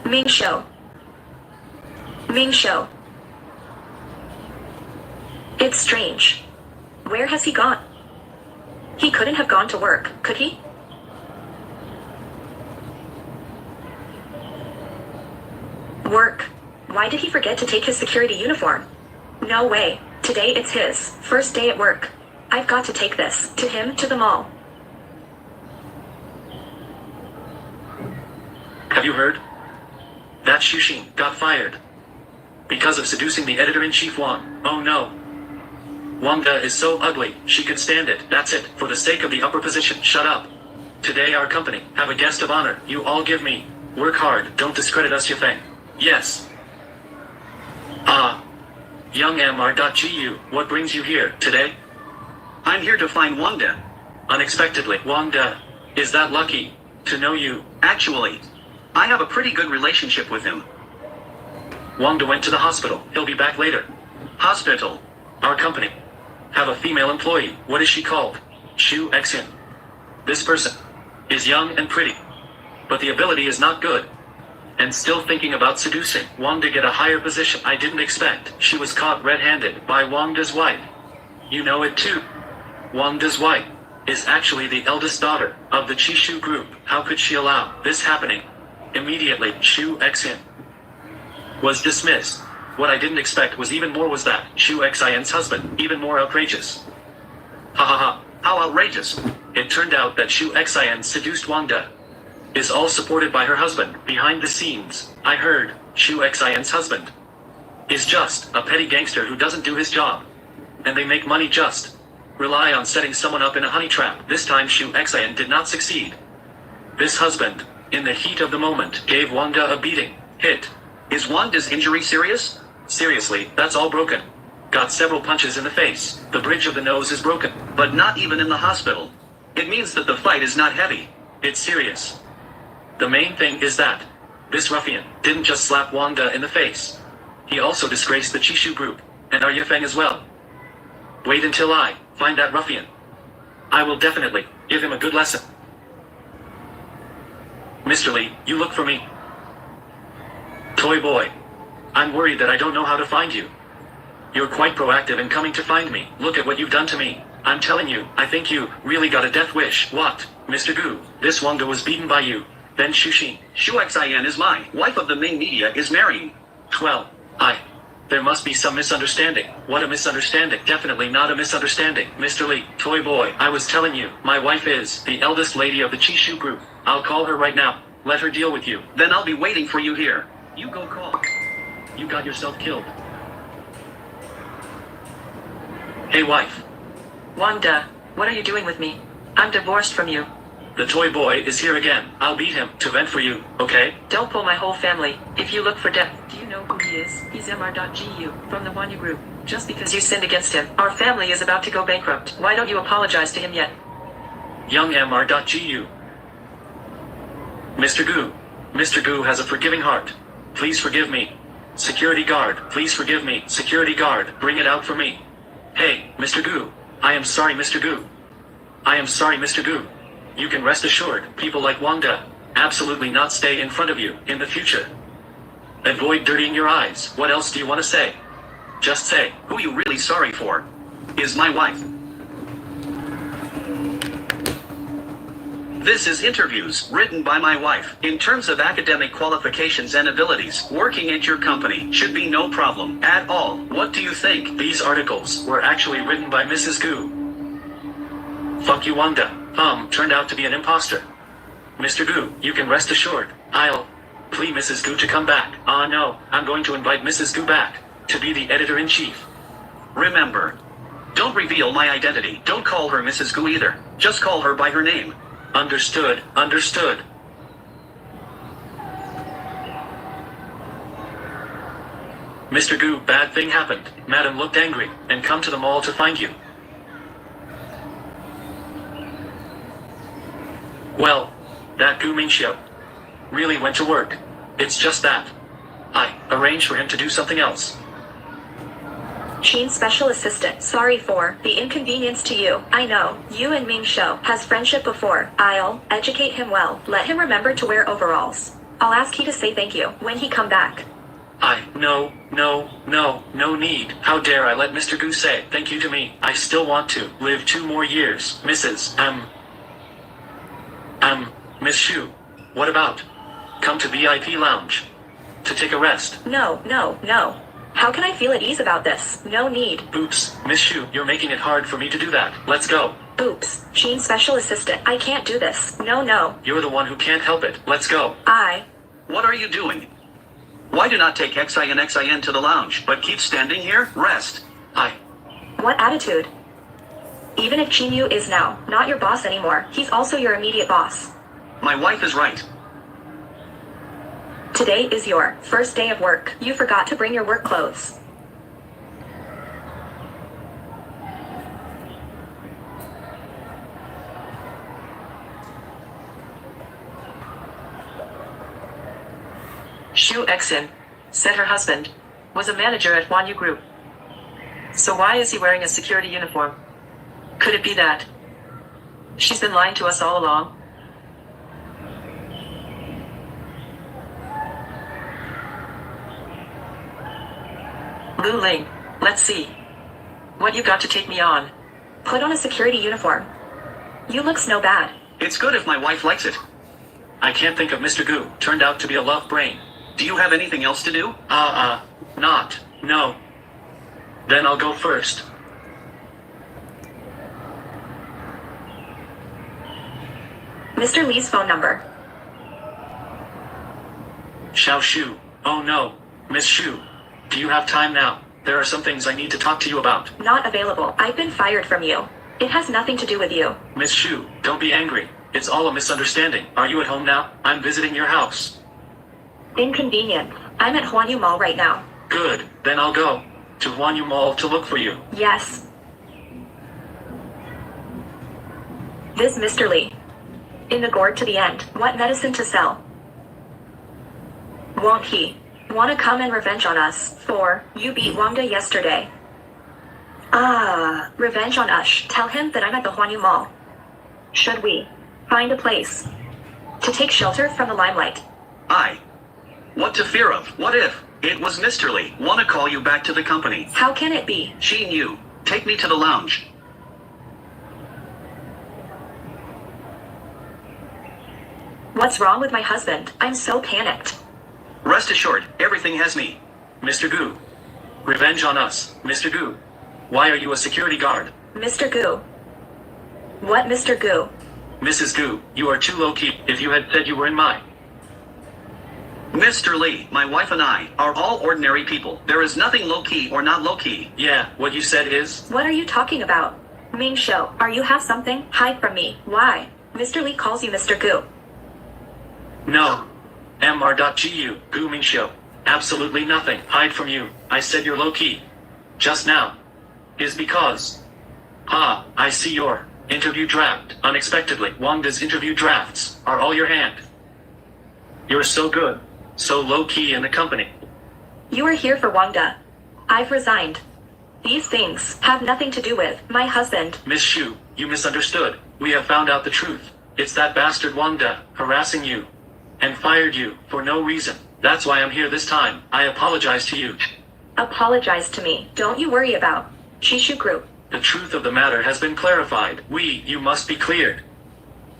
Speaker 2: Mingxiu. Mingxiu. It's strange. Where has he gone? He couldn't have gone to work, could he? Work. Why did he forget to take his security uniform? No way. Today it's his first day at work. I've got to take this to him to the mall.
Speaker 6: Have you heard? That Xuxing got fired. Because of seducing the editor-in-chief Wang. Oh no. Wang De is so ugly, she could stand it. That's it, for the sake of the upper position. Shut up. Today our company have a guest of honor. You all give me. Work hard, don't discredit us, Yafeng. Yes. Young Mr.Gu, what brings you here today?
Speaker 7: I'm here to find Wang De.
Speaker 6: Unexpectedly, Wang De. Is that lucky to know you?
Speaker 7: Actually, I have a pretty good relationship with him.
Speaker 6: Wang De went to the hospital. He'll be back later.
Speaker 7: Hospital.
Speaker 6: Our company. Have a female employee. What is she called? Shu Xin. This person is young and pretty, but the ability is not good. And still thinking about seducing Wang to get a higher position. I didn't expect she was caught red-handed by Wang Da's wife. You know it too. Wang Da's wife is actually the eldest daughter of the Chishu group. How could she allow this happening? Immediately, Shu Xin was dismissed. What I didn't expect was even more was that Shu Xian's husband, even more outrageous. Ha ha ha.
Speaker 7: How outrageous.
Speaker 6: It turned out that Shu Xian seduced Wang Da. Is all supported by her husband. Behind the scenes, I heard Shu Xian's husband is just a petty gangster who doesn't do his job. And they make money just rely on setting someone up in a honey trap. This time Shu Xian did not succeed. This husband, in the heat of the moment, gave Wang Da a beating. Hit.
Speaker 7: Is Wang Da's injury serious?
Speaker 6: Seriously, that's all broken. Got several punches in the face. The bridge of the nose is broken.
Speaker 7: But not even in the hospital. It means that the fight is not heavy.
Speaker 6: It's serious. The main thing is that this ruffian didn't just slap Wang Da in the face. He also disgraced the Chishu group, and our Yifeng as well. Wait until I find that ruffian. I will definitely give him a good lesson. Mr. Li, you look for me. Toy boy. I'm worried that I don't know how to find you. You're quite proactive in coming to find me. Look at what you've done to me. I'm telling you, I think you really got a death wish. What? Mr. Gu, this Wang Da was beaten by you. Then Shuxin.
Speaker 7: Shu Xian is my wife of the main media is marrying.
Speaker 6: Well, there must be some misunderstanding. What a misunderstanding. Definitely not a misunderstanding. Mr. Li, toy boy, I was telling you, my wife is the eldest lady of the Chishu group. I'll call her right now. Let her deal with you.
Speaker 7: Then I'll be waiting for you here. You go call.
Speaker 6: You got yourself killed. Hey wife,
Speaker 4: Wang Da, what are you doing with me? I'm divorced from you.
Speaker 6: the toy boy is here again. I'll beat him to vent for you, okay?
Speaker 4: Don't pull my whole family. If you look for death, do you know who he is? He's Mr.Gu from the Wanyu group. Just because you sinned against him, our family is about to go bankrupt. Why don't you apologize to him yet?
Speaker 6: Young Mr.Gu. Mr. Gu. Mr. Gu has a forgiving heart. Please forgive me. Security guard, please forgive me. Security guard, bring it out for me. Hey, Mr. Gu. I am sorry, Mr. Gu. I am sorry, Mr. Gu. You can rest assured, people like Wang Da absolutely not stay in front of you in the future. Avoid dirtying your eyes. What else do you want to say? Just say,
Speaker 7: Who you really sorry for is my wife. This is interviews written by my wife. In terms of academic qualifications and abilities, working at your company should be no problem at all. What do you think?
Speaker 6: these articles were actually written by Mrs. Gu. Fuck you, Wang Da. Turned out to be an imposter. Mr. Gu, you can rest assured. I'll please Mrs. Gu to come back. No, I'm going to invite Mrs. Gu back to be the editor-in-chief.
Speaker 7: Remember, don't reveal my identity. Don't call her Mrs. Gu either. Just call her by her name.
Speaker 6: Understood, understood. Mr. Gu, bad thing happened. Madam looked angry and come to the mall to find you. Well, that Gu Mingxiu really went to work. It's just that I arranged for him to do something else.
Speaker 2: Sheen Special Assistant, sorry for the inconvenience to you. I know, you and Ming Shou has friendship before. I'll educate him well. Let him remember to wear overalls. I'll ask he to say thank you when he come back.
Speaker 6: No need. How dare I let Mr. Gu say thank you to me? I still want to live 2 more years. Miss Shu, what about? Come to VIP lounge to take a rest.
Speaker 2: No. How can I feel at ease about this? No need.
Speaker 6: Oops, Miss Shu, you're making it hard for me to do that. Let's go.
Speaker 2: Oops, Sheen Special Assistant, I can't do this. No.
Speaker 6: You're the one who can't help it. Let's go.
Speaker 7: What are you doing? Why do not take XIN to the lounge, but keep standing here? Rest.
Speaker 2: What attitude? Even if Chinyu is now not your boss anymore, he's also your immediate boss.
Speaker 7: My wife is right.
Speaker 2: Today is your first day of work. You forgot to bring your work clothes.
Speaker 4: Shu Xin said her husband was a manager at Wanyu Group. So why is he wearing a security uniform? Could it be that she's been lying to us all along? Lu Ling, let's see. What you got to take me on?
Speaker 2: Put on a security uniform. You looks no bad.
Speaker 7: It's good if my wife likes it.
Speaker 6: I can't think of Mr. Gu. Turned out to be a love brain.
Speaker 7: Do you have anything else to do?
Speaker 6: Not. No. Then I'll go first.
Speaker 2: Mr. Lee's phone number.
Speaker 6: Xiao Shu. Oh no. Miss Shu. Do you have time now? There are some things I need to talk to you about.
Speaker 2: Not available. I've been fired from you. It has nothing to do with you.
Speaker 6: Miss Shu, don't be angry. It's all a misunderstanding. Are you at home now? I'm visiting your house.
Speaker 2: Inconvenient. I'm at Huanyu Mall right now.
Speaker 6: Good. Then I'll go to Huanyu Mall to look for you.
Speaker 2: Yes. This Mr. Lee. In the gourd to the end. What medicine to sell? Won't he? Wanna come and revenge on us? For, you beat Wanda yesterday. Revenge on us. Tell him that I'm at the Huanyu Mall. Should we find a place to take shelter from the limelight?
Speaker 7: What to fear of? What if it was Mr. Lee? Wanna call you back to the company?
Speaker 2: How can it be?
Speaker 7: She knew. Take me to the lounge.
Speaker 2: What's wrong with my husband? I'm so panicked.
Speaker 7: Rest assured, everything has me.
Speaker 6: Mr. Gu. Revenge on us. Mr. Gu. Why are you a security guard?
Speaker 2: Mr. Gu. What Mr. Gu?
Speaker 6: Mrs. Gu, you are too low-key. If you had said you were in my...
Speaker 7: Mr. Lee, my wife and I are all ordinary people. There is nothing low-key or not low-key.
Speaker 6: Yeah, what you said is...
Speaker 2: What are you talking about? Ming Shou, are you have something? Hide from me. Why? Mr. Lee calls you Mr. Gu.
Speaker 6: No. Mr.Gu, Gu Mingxiu. Absolutely nothing. Hide from you. I said you're low-key. Just now. Is because... I see your interview draft. Unexpectedly, Wangda's interview drafts are all your hand. You're so good. So low-key in the company.
Speaker 2: You are here for Wangda. I've resigned. These things have nothing to do with my husband.
Speaker 6: Miss Shu, you misunderstood. We have found out the truth. It's that bastard Wangda harassing you. And fired you for no reason. That's why I'm here this time. I apologize to you.
Speaker 2: Apologize to me. Don't you worry about Shishu Group.
Speaker 6: The truth of the matter has been clarified. You must be cleared.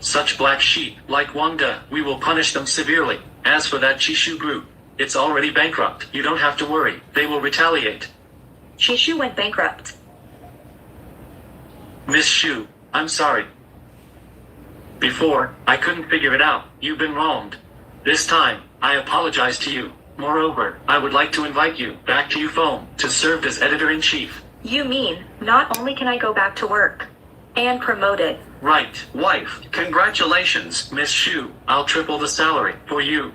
Speaker 6: Such black sheep, like Wangda, we will punish them severely. As for that Chishu group, it's already bankrupt. You don't have to worry. They will retaliate.
Speaker 2: Shishu went bankrupt.
Speaker 6: Miss Shu, I'm sorry. Before, I couldn't figure it out. You've been wronged. This time, I apologize to you. Moreover, I would like to invite you back to UFOM to serve as editor-in-chief.
Speaker 2: You mean, not only can I go back to work and promoted.
Speaker 6: Right.
Speaker 7: Wife, congratulations.
Speaker 6: Miss Shu, I'll triple the salary for you.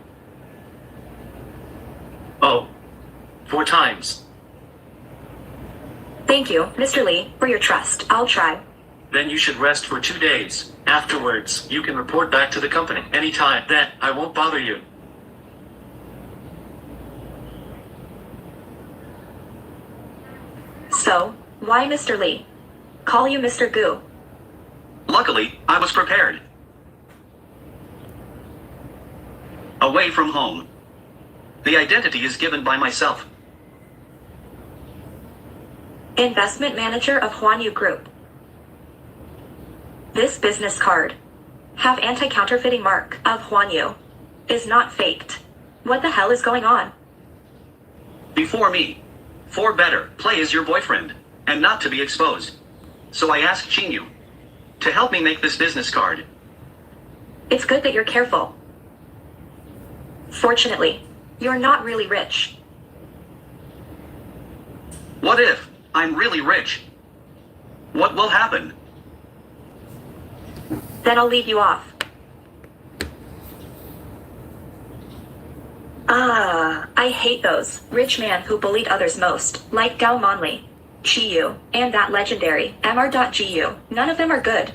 Speaker 6: Oh. 4 times.
Speaker 2: Thank you, Mr. Lee, for your trust. I'll try.
Speaker 6: Then you should rest for 2 days. Afterwards, you can report back to the company anytime. Then, I won't bother you.
Speaker 2: So, why Mr. Lee? Call you Mr. Gu.
Speaker 7: Luckily, I was prepared. Away from home. The identity is given by myself.
Speaker 2: Investment manager of Huanyu Group. This business card. Have anti-counterfeiting mark of Huanyu. Is not faked. What the hell is going on?
Speaker 7: Before me. For better, play as your boyfriend, and not to be exposed. So I asked Chinyu to help me make this business card.
Speaker 2: It's good that you're careful. Fortunately, you're not really rich.
Speaker 7: What if I'm really rich? What will happen?
Speaker 2: Then I'll leave you off. I hate those rich man who bullied others most, like Gao Monli, Chiyu, and that legendary Mr.Gu. None of them are good.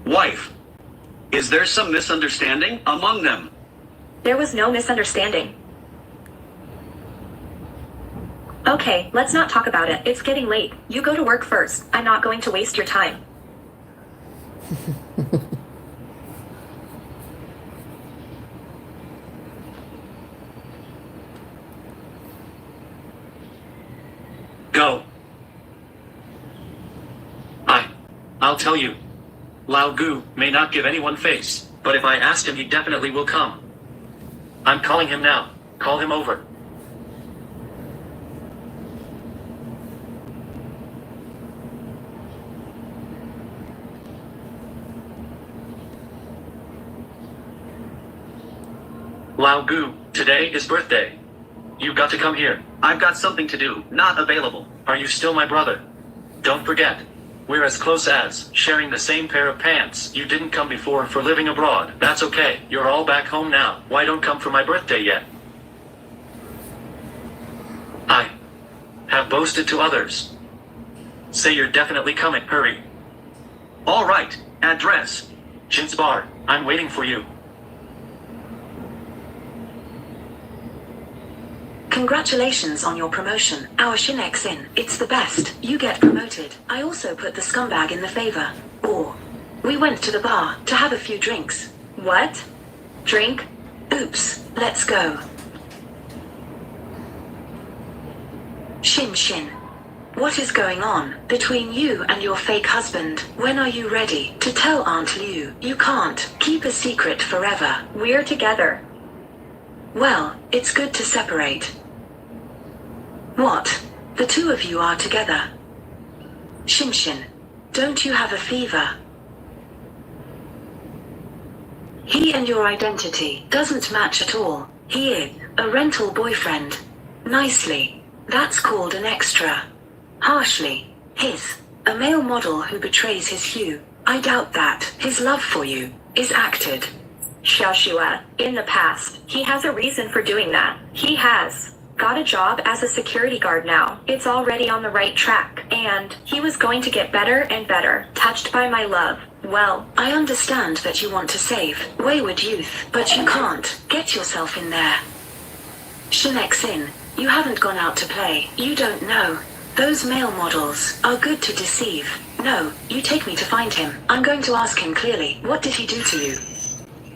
Speaker 7: Wife, is there some misunderstanding among them?
Speaker 2: There was no misunderstanding. Okay, let's not talk about it. It's getting late. You go to work first. I'm not going to waste your time.
Speaker 6: Go. I'll tell you. Lao Gu may not give anyone face, but if I ask him, he definitely will come. I'm calling him now. Call him over. Lao Gu, today is birthday. You've got to come here.
Speaker 7: I've got something to do, not available.
Speaker 6: Are you still my brother? Don't forget. We're as close as sharing the same pair of pants. You didn't come before for living abroad. That's okay. You're all back home now. Why don't come for my birthday yet? I have boasted to others. Say you're definitely coming. Hurry.
Speaker 7: All right, address.
Speaker 6: Shin's Bar. I'm waiting for you.
Speaker 3: Congratulations on your promotion. Our Shinek's in. It's the best. You get promoted. I also put the scumbag in the favor. Or, we went to the bar to have a few drinks.
Speaker 2: What? Drink?
Speaker 3: Oops, let's go. Shin. What is going on between you and your fake husband? When are you ready to tell Aunt Liu? You can't keep a secret forever.
Speaker 2: We're together.
Speaker 3: Well, it's good to separate. What? The two of you are together? Shin, don't you have a fever? He and your identity doesn't match at all. He is a rental boyfriend. Nicely. That's called an extra. Harshly. His a male model who betrays his hue. I doubt that his love for you is acted.
Speaker 2: Xiaoxue, in the past, he has a reason for doing that. He has got a job as a security guard now. It's already on the right track, and he was going to get better and better, touched by my love. Well,
Speaker 3: I understand that you want to save wayward youth, but you can't get yourself in there. Shinek's in. You haven't gone out to play. You don't know. Those male models are good to deceive. No, you take me to find him. I'm going to ask him clearly. What did he do to you?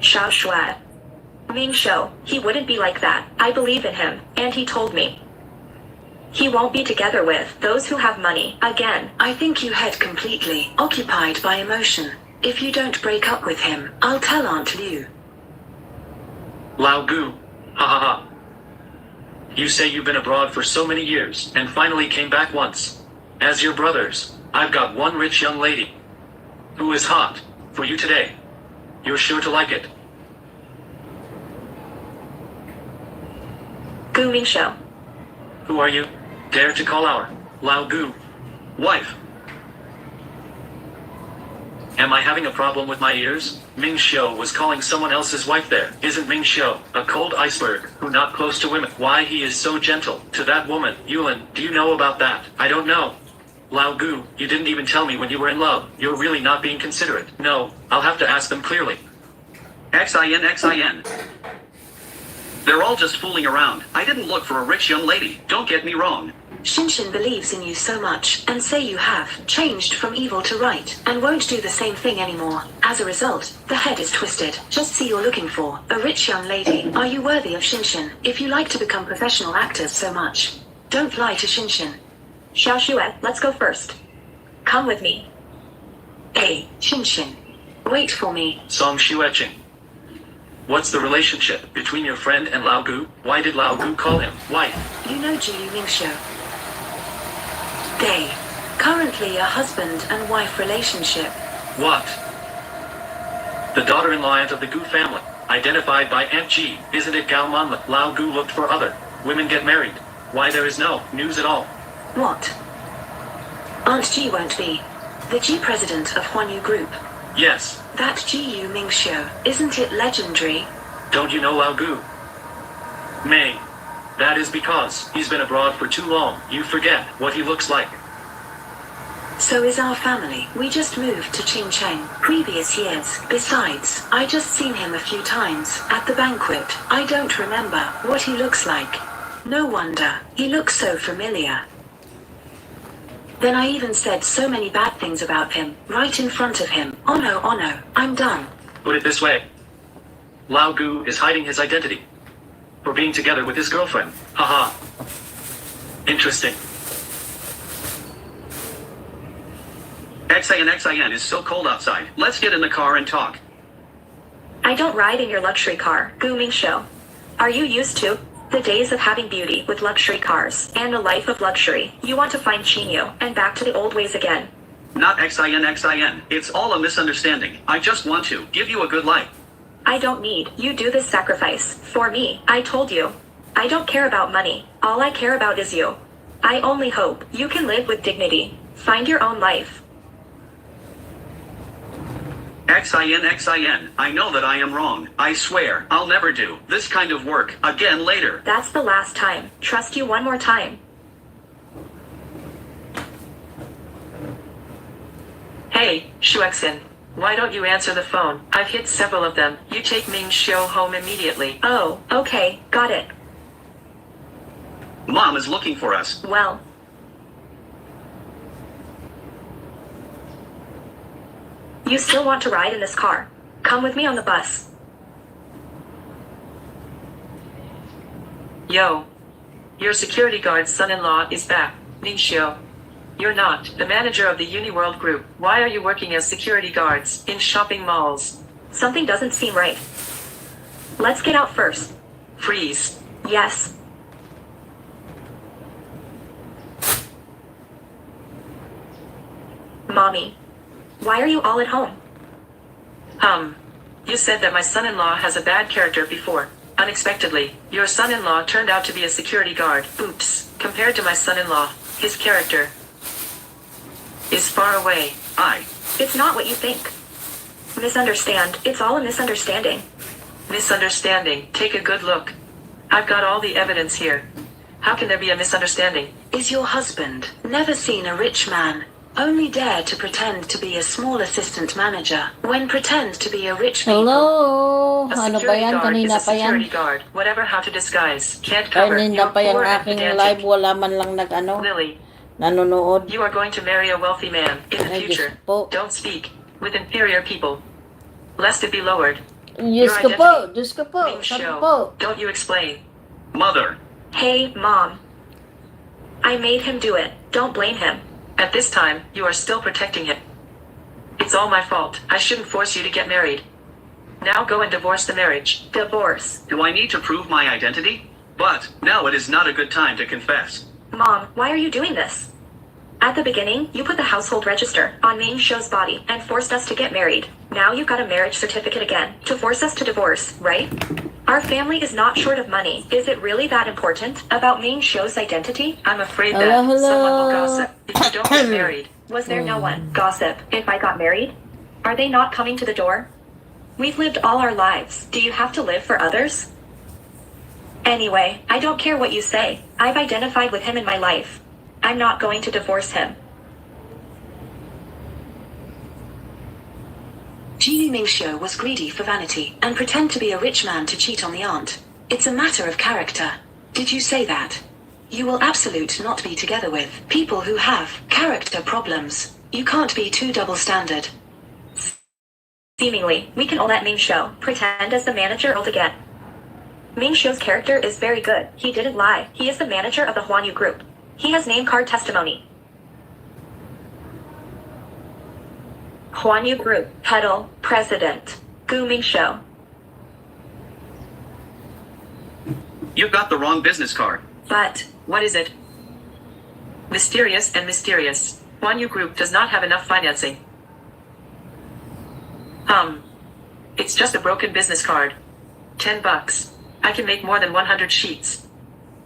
Speaker 2: Xiaoxue. Ming Shou, he wouldn't be like that. I believe in him, and he told me. He won't be together with those who have money again.
Speaker 3: I think you head completely occupied by emotion. If you don't break up with him, I'll tell Aunt Liu.
Speaker 6: Lao Gu. Ha ha ha. You say you've been abroad for so many years, and finally came back once. As your brothers, I've got one rich young lady. Who is hot for you today. You're sure to like it.
Speaker 2: Gu Mingshou.
Speaker 6: Who are you? Dare to call our Lao Gu
Speaker 7: Wife.
Speaker 6: Am I having a problem with my ears? Ming Shou was calling someone else's wife there. Isn't Ming Shou a cold iceberg who not close to women? Why he is so gentle to that woman? Yulin, do you know about that? I don't know. Lao Gu, you didn't even tell me when you were in love. You're really not being considerate. No, I'll have to ask them clearly.
Speaker 7: XIN. They're all just fooling around. I didn't look for a rich young lady. Don't get me wrong.
Speaker 3: Shin believes in you so much, and say you have changed from evil to right, and won't do the same thing anymore. As a result, the head is twisted. Just see you're looking for a rich young lady. Are you worthy of Shin? If you like to become professional actors so much, don't lie to Shin.
Speaker 2: Xiaoxue, let's go first. Come with me.
Speaker 3: Hey, Shin. Wait for me.
Speaker 6: Song Shueching. What's the relationship between your friend and Lao Gu? Why did Lao Gu call him wife?
Speaker 3: You know Jiyu Mingshou. They currently a husband and wife relationship.
Speaker 6: What? The daughter-in-law aunt of the Gu family, identified by Aunt Ji. Isn't it Gao Man? Lao Gu looked for other women get married. Why there is no news at all?
Speaker 3: What? Aunt Ji won't be the G president of Huanyu Group.
Speaker 6: Yes.
Speaker 3: That Jiyu Mingshou, isn't it legendary?
Speaker 6: Don't you know Lao Gu? May. That is because he's been abroad for too long. You forget what he looks like.
Speaker 3: So is our family. We just moved to Qingcheng previous years. Besides, I just seen him a few times at the banquet. I don't remember what he looks like. No wonder. He looks so familiar. Then I even said so many bad things about him, right in front of him. Oh no, I'm done.
Speaker 6: Put it this way. Lao Gu is hiding his identity. For being together with his girlfriend. Haha. Interesting.
Speaker 7: XIN is so cold outside. Let's get in the car and talk.
Speaker 2: I don't ride in your luxury car, Gu Show. Are you used to the days of having beauty with luxury cars and a life of luxury? You want to find Chinyo and back to the old ways again.
Speaker 7: Not XIN. It's all a misunderstanding. I just want to give you a good life.
Speaker 2: I don't need you do this sacrifice for me. I told you. I don't care about money. All I care about is you. I only hope you can live with dignity. Find your own life.
Speaker 7: XIN. I know that I am wrong. I swear, I'll never do this kind of work again later.
Speaker 2: That's the last time. Trust you one more time.
Speaker 4: Hey, Shuexin. Why don't you answer the phone? I've hit several of them. You take Ming Xiu home immediately.
Speaker 2: Oh, okay, got it.
Speaker 7: Mom is looking for us.
Speaker 2: Well. You still want to ride in this car? Come with me on the bus.
Speaker 4: Yo. Your security guard's son-in-law is back, Ming Xiu. You're not the manager of the Uniworld Group. Why are you working as security guards in shopping malls?
Speaker 2: Something doesn't seem right. Let's get out first.
Speaker 4: Freeze.
Speaker 2: Yes. Mommy. Why are you all at home?
Speaker 4: You said that my son-in-law has a bad character before. Unexpectedly, your son-in-law turned out to be a security guard. Oops. Compared to my son-in-law, his character is far away.
Speaker 2: It's not what you think. Misunderstand. It's all a misunderstanding.
Speaker 4: Misunderstanding. Take a good look. I've got all the evidence here. How can there be a misunderstanding?
Speaker 3: Is your husband never seen a rich man? Only dare to pretend to be a small assistant manager when pretend to be a rich people.
Speaker 5: Hello?
Speaker 4: A
Speaker 5: Ano ba
Speaker 4: security
Speaker 5: yan?
Speaker 4: guard is
Speaker 5: Kanina
Speaker 4: a
Speaker 5: pa yan.
Speaker 4: security guard. Whatever how to disguise. Can't cover.
Speaker 5: Kanina
Speaker 4: You're
Speaker 5: pa yung
Speaker 4: poor and
Speaker 5: aking
Speaker 4: pedantic.
Speaker 5: live. Wala man lang
Speaker 4: Lily,
Speaker 5: nanonood.
Speaker 4: you are going to marry a wealthy man in the
Speaker 5: Ay,
Speaker 4: future.
Speaker 5: Diyos po.
Speaker 4: Don't speak with inferior people, lest it be lowered.
Speaker 5: Diyos ko po. Diyos ko po.
Speaker 4: Ming
Speaker 5: Sabi
Speaker 4: Xiu,
Speaker 5: po.
Speaker 4: don't you explain.
Speaker 7: Mother.
Speaker 2: Hey, Mom. I made him do it. Don't blame him.
Speaker 4: At this time, you are still protecting him. It's all my fault. I shouldn't force you to get married. Now go and divorce the marriage.
Speaker 2: Divorce.
Speaker 7: Do I need to prove my identity? But now it is not a good time to confess.
Speaker 2: Mom, why are you doing this? At the beginning, you put the household register on Ming Show's body and forced us to get married. Now you've got a marriage certificate again to force us to divorce, right? Our family is not short of money. Is it really that important about Ming Show's identity?
Speaker 4: I'm afraid
Speaker 5: Hello,
Speaker 4: that someone will
Speaker 5: hello.
Speaker 4: gossip if you don't get married.
Speaker 2: Was there no one gossip if I got married? Are they not coming to the door? We've lived all our lives. Do you have to live for others? Anyway, I don't care what you say. I've identified with him in my life. I'm not going to divorce him.
Speaker 3: Ji Mingxiu was greedy for vanity and pretend to be a rich man to cheat on the aunt. It's a matter of character. Did you say that? You will absolute not be together with people who have character problems. You can't be too double standard.
Speaker 2: Seemingly, we can all let Ming Shou pretend as the manager again. Ming Shou's character is very good. He didn't lie. He is the manager of the Huanyu Group. He has name card testimony. Huanyu Group, Pedal, President, Gu Ming Shou.
Speaker 7: You've got the wrong business card.
Speaker 2: But,
Speaker 4: What is it? Mysterious and mysterious. Huanyu Group does not have enough financing. It's just a broken business card. $10. I can make more than 100 sheets.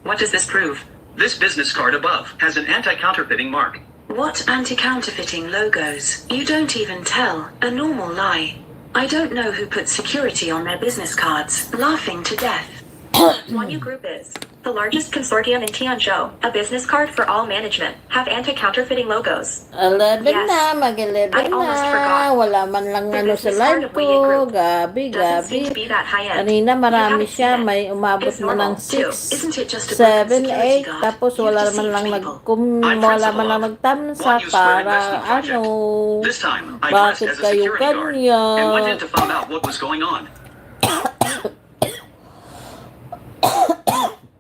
Speaker 4: What does this prove?
Speaker 7: This business card above has an anti-counterfeiting mark.
Speaker 3: What anti-counterfeiting logos? You don't even tell a normal lie. I don't know who put security on their business cards. Laughing to death.
Speaker 2: Wanyu Group is the largest consortium in Tianzhou, a business card for all management, have anti-counterfeiting logos.
Speaker 5: 11
Speaker 2: Yes.
Speaker 5: na, mag-11
Speaker 2: I almost
Speaker 5: na.
Speaker 2: forgot.
Speaker 5: Wala man lang
Speaker 2: The
Speaker 5: ano sa
Speaker 2: business card
Speaker 5: live
Speaker 2: of Wei
Speaker 5: ko.
Speaker 2: Group
Speaker 5: Gabi,
Speaker 2: doesn't seem
Speaker 5: gabi.
Speaker 2: to be that high-end.
Speaker 5: Kanina
Speaker 2: You
Speaker 5: marami
Speaker 2: haven't
Speaker 5: siya.
Speaker 2: seen it.
Speaker 5: May umabot
Speaker 2: It's
Speaker 5: na ng
Speaker 2: normal, too.
Speaker 5: 6,
Speaker 3: Isn't it just a broken
Speaker 5: 7,
Speaker 3: security
Speaker 5: 8.
Speaker 3: guard?
Speaker 5: Tapos
Speaker 3: You've
Speaker 5: wala man
Speaker 3: deceived
Speaker 5: lang
Speaker 3: people.
Speaker 7: I'm
Speaker 5: wala
Speaker 7: principal
Speaker 5: man lang
Speaker 7: of
Speaker 5: nagtamsa
Speaker 7: Wanyu Square
Speaker 5: para
Speaker 7: Investment Project.
Speaker 5: ano.
Speaker 7: This time, I dressed
Speaker 5: Bakit
Speaker 7: as a
Speaker 5: kayo
Speaker 7: security guard and went in
Speaker 5: kanya?
Speaker 7: to find out what was going on.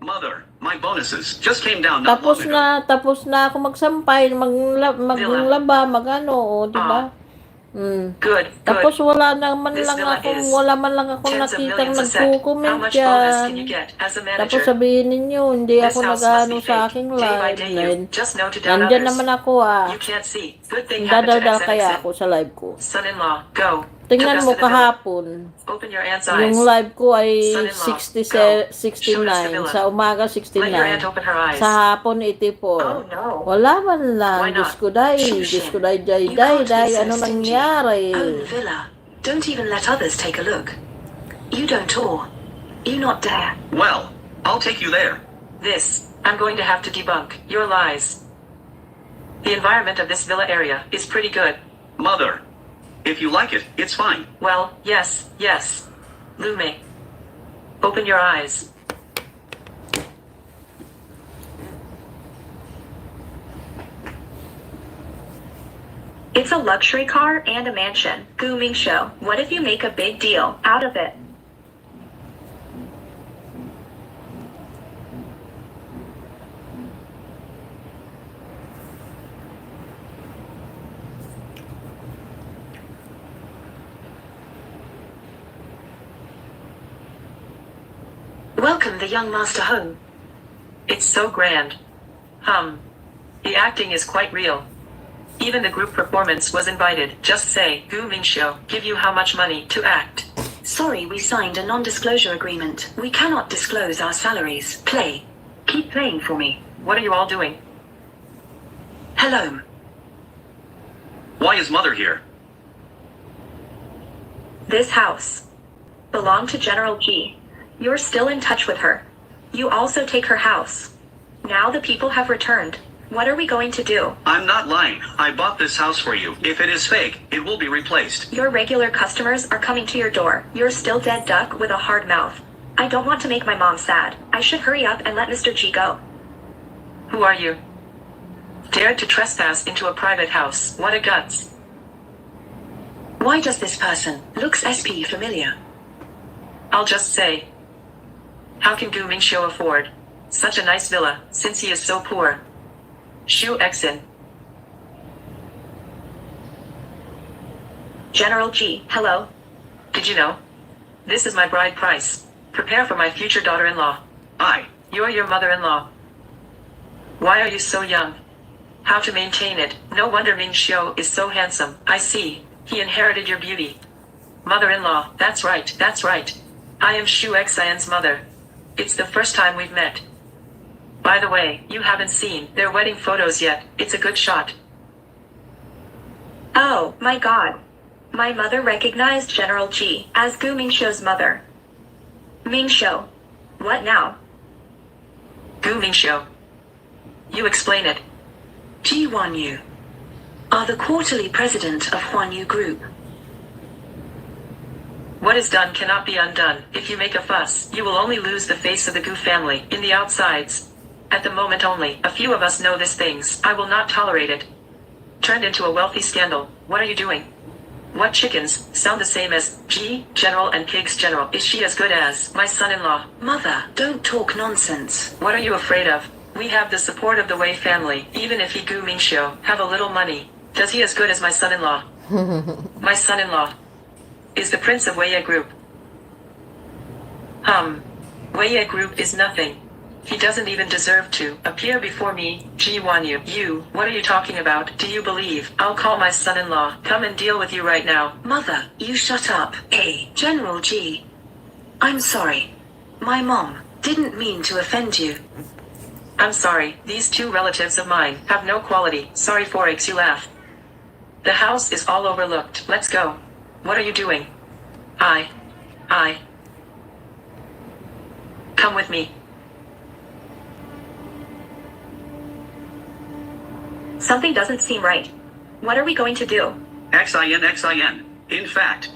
Speaker 7: Mother, my bonuses just came down not long ago.
Speaker 5: Tapos na ako magsampay, maglaba, magano, o, di ba?
Speaker 4: Good,
Speaker 5: Tapos
Speaker 4: good.
Speaker 5: wala man
Speaker 4: This
Speaker 5: lang
Speaker 4: villa
Speaker 5: akong,
Speaker 4: is
Speaker 5: wala man lang akong
Speaker 4: Tens of
Speaker 5: nakitang
Speaker 4: millions a set. How
Speaker 5: nagko-comment
Speaker 4: much bonus can you
Speaker 5: dyan.
Speaker 4: get as a
Speaker 5: Tapos
Speaker 4: manager?
Speaker 5: sabihin ninyo, hindi
Speaker 4: This
Speaker 5: ako
Speaker 4: house must
Speaker 5: nag-ano
Speaker 4: be
Speaker 5: sa
Speaker 4: fake.
Speaker 5: aking
Speaker 4: Day by
Speaker 5: live.
Speaker 4: day
Speaker 5: Ngayon,
Speaker 4: you just know to doubt
Speaker 5: nandyan
Speaker 4: others.
Speaker 5: naman ako
Speaker 4: You can't see. Good thing happened to
Speaker 5: Dadaldal kaya
Speaker 4: XNXN.
Speaker 5: ako sa live ko.
Speaker 4: Son-in-law, go.
Speaker 5: Tingnan
Speaker 4: To
Speaker 5: mo
Speaker 4: best of the villa.
Speaker 5: kahapon,
Speaker 4: Open your aunt's eyes.
Speaker 5: yung live ko ay
Speaker 4: Son-in-law,
Speaker 5: 69. Sa umaga,
Speaker 4: Let your aunt
Speaker 5: 69.
Speaker 4: open her eyes.
Speaker 5: Sa hapon, 84.
Speaker 2: Oh, no.
Speaker 5: Wala man lang.
Speaker 4: Why not?
Speaker 5: Diyos ko day.
Speaker 3: Shushin.
Speaker 5: Diyos ko day, day,
Speaker 3: You
Speaker 5: day,
Speaker 3: can't be
Speaker 5: day.
Speaker 3: so
Speaker 5: Ano
Speaker 3: stingy.
Speaker 5: nangyari?
Speaker 3: Own villa. Don't even let others take a look. You don't tour. You not dare.
Speaker 7: Well, I'll take you there.
Speaker 4: This, I'm going to have to debunk your lies. The environment of this villa area is pretty good.
Speaker 7: Mother, if you like it, it's fine.
Speaker 4: Well, yes, yes. Lume. Open your eyes.
Speaker 2: It's a luxury car and a mansion. Gu Show. What if you make a big deal out of it?
Speaker 3: Welcome the young master home.
Speaker 4: It's so grand. The acting is quite real. Even the group performance was invited. Just say, Gu Mingxiu, give you how much money to act.
Speaker 3: Sorry, we signed a non-disclosure agreement. We cannot disclose our salaries. Play. Keep playing for me.
Speaker 4: What are you all doing?
Speaker 3: Hello.
Speaker 7: Why is Mother here?
Speaker 2: This house belonged to General G. You're still in touch with her. You also take her house. Now the people have returned. What are we going to do?
Speaker 7: I'm not lying. I bought this house for you. If it is fake, it will be replaced.
Speaker 2: Your regular customers are coming to your door. You're still dead duck with a hard mouth. I don't want to make my mom sad. I should hurry up and let Mr. G go.
Speaker 4: Who are you? Dared to trespass into a private house. What a guts.
Speaker 3: Why does this person looks SP familiar?
Speaker 4: I'll just say. How can Gu Mingxiu afford such a nice villa, since he is so poor? Shu Exin.
Speaker 2: General G, hello.
Speaker 4: Did you know? This is my bride price. Prepare for my future daughter-in-law. You're your mother-in-law. Why are you so young? How to maintain it? No wonder Ming Xiu is so handsome. I see. He inherited your beauty. Mother-in-law, that's right, that's right. I am Shu Xian's mother. It's the first time we've met. By the way, you haven't seen their wedding photos yet. It's a good shot.
Speaker 2: Oh, my god. My mother recognized General G as Gu Mingxiu's mother. Mingxiu. What now?
Speaker 4: Gu Mingxiu. You explain it.
Speaker 3: Ji Wanyu are the quarterly president of Huanyu Group.
Speaker 4: What is done cannot be undone. If you make a fuss, you will only lose the face of the Gu family in the outsides. At the moment only, a few of us know these things. I will not tolerate it. Turned into a wealthy scandal. What are you doing? What chickens sound the same as G, General, and Pigs General? Is she as good as my son-in-law?
Speaker 3: Mother, don't talk nonsense.
Speaker 4: What are you afraid of? We have the support of the Wei family. Even if he Gu Mingxiu have a little money, does he as good as my son-in-law? My son-in-law is the prince of Wei Group. Wei Group is nothing. He doesn't even deserve to appear before me. Ji Wanyu, you, what are you talking about? Do you believe I'll call my son-in-law? Come and deal with you right now.
Speaker 3: Mother, you shut up. Hey, General G. I'm sorry. My mom didn't mean to offend you.
Speaker 4: I'm sorry, these two relatives of mine have no quality. Sorry Forex, you laugh. The house is all overlooked. Let's go. Come with me.
Speaker 2: Something doesn't seem right. What are we going to do?
Speaker 7: Xin. In fact,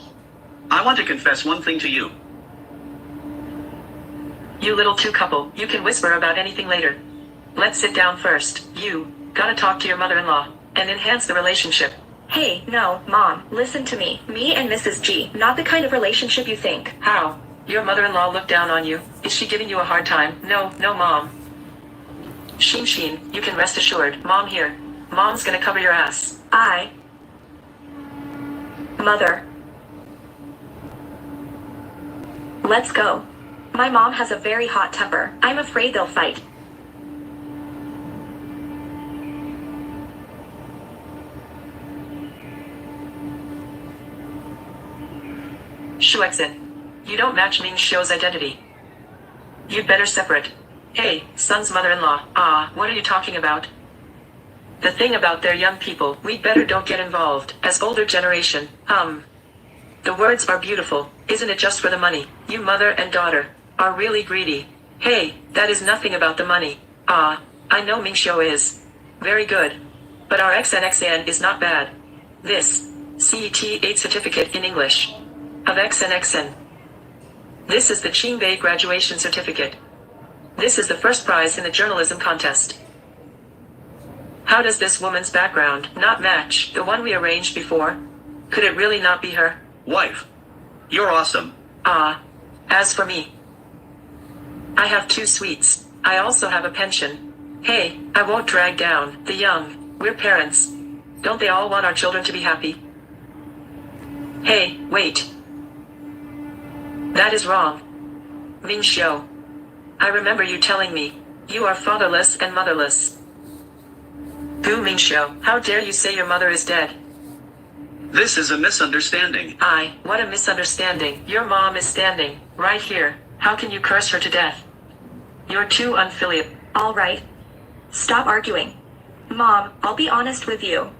Speaker 7: I want to confess one thing to you.
Speaker 4: You little two couple, you can whisper about anything later. Let's sit down first. You gotta talk to your mother-in-law and enhance the relationship.
Speaker 2: Hey, no, Mom, listen to me. Me and Mrs. G, not the kind of relationship you think.
Speaker 4: How? Your mother-in-law looked down on you. Is she giving you a hard time? No, Mom. Sheen, you can rest assured. Mom here. Mom's gonna cover your ass.
Speaker 2: Mother. Let's go. My mom has a very hot temper. I'm afraid they'll fight.
Speaker 4: Shuexin. You don't match Ming Xiu's identity. You'd better separate. Hey, son's mother-in-law. What are you talking about? The thing about their young people, we'd better don't get involved, as older generation. The words are beautiful, isn't it just for the money? You mother and daughter are really greedy. Hey, that is nothing about the money. I know Ming Xiu is. Very good. But our XNXN is not bad. This, CET-8 certificate in English. Of XNXN. This is the Qingbei graduation certificate. This is the first prize in the journalism contest. How does this woman's background not match the one we arranged before? Could it really not be her?
Speaker 7: Wife, you're awesome.
Speaker 4: As for me, I have 2 suites. I also have a pension. Hey, I won't drag down the young. We're parents. Don't they all want our children to be happy? Hey, wait. That is wrong. Ming Xiu. I remember you telling me, you are fatherless and motherless. Gu Ming Xiu, how dare you say your mother is dead?
Speaker 7: This is a misunderstanding.
Speaker 4: What a misunderstanding. Your mom is standing right here. How can you curse her to death? You're too unfilial.
Speaker 2: All right. Stop arguing. Mom, I'll be honest with you.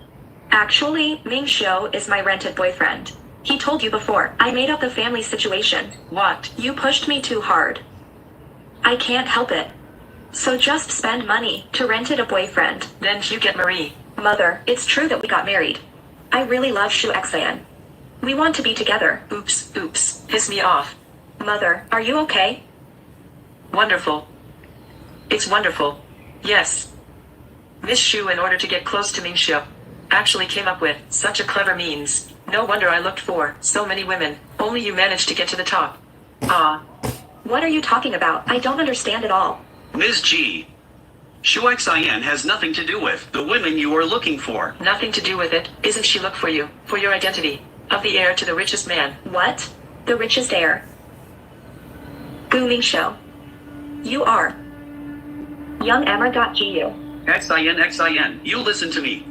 Speaker 2: Actually, Ming Xiu is my rented boyfriend. He told you before. I made up the family situation.
Speaker 4: What?
Speaker 2: You pushed me too hard. I can't help it. So just spend money to rented a boyfriend.
Speaker 4: Then you get Marie.
Speaker 2: Mother, it's true that we got married. I really love Shu Xan. We want to be together.
Speaker 4: Oops. Piss me off.
Speaker 2: Mother, are you okay?
Speaker 4: Wonderful. It's wonderful. Yes. Miss Shu, in order to get close to Ming Xiu, actually came up with such a clever means. No wonder I looked for so many women. Only you managed to get to the top.
Speaker 2: What are you talking about? I don't understand at all.
Speaker 7: Ms. G, Shu Xian has nothing to do with the women you are looking for.
Speaker 4: Nothing to do with it. Isn't she look for you, for your identity, of the heir to the richest man?
Speaker 2: What? The richest heir? Gu Ming Xiu. You are. Young Emma.gu.
Speaker 7: Xin, you listen to me.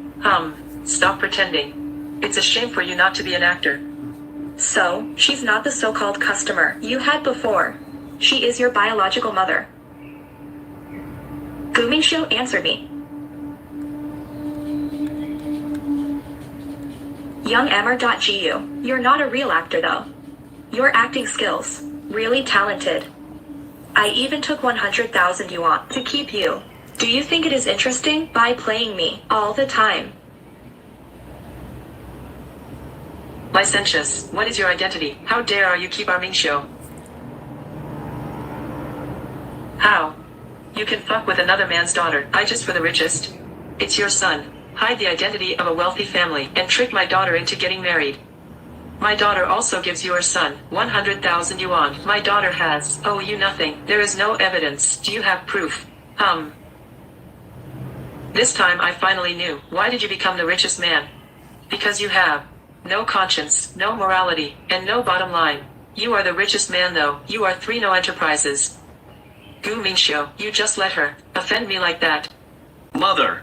Speaker 4: Stop pretending. It's a shame for you not to be an actor.
Speaker 2: So, she's not the so-called customer you had before. She is your biological mother. Gu Ming Xiu, answer me. Young Emma.gu. You're not a real actor though. Your acting skills, really talented. I even took 100,000 yuan to keep you. Do you think it is interesting by playing me all the time?
Speaker 4: Licentious, what is your identity? How dare you keep our Ming Xiu? How? You can fuck with another man's daughter. I just for the richest. It's your son. Hide the identity of a wealthy family and trick my daughter into getting married. My daughter also gives your son 100,000 yuan. My daughter has. Oh, you nothing. There is no evidence. Do you have proof? This time I finally knew. Why did you become the richest man? Because you have no conscience, no morality, and no bottom line. You are the richest man though. You are 3 no enterprises. Gu Mingxiu, you just let her offend me like that.
Speaker 7: Mother.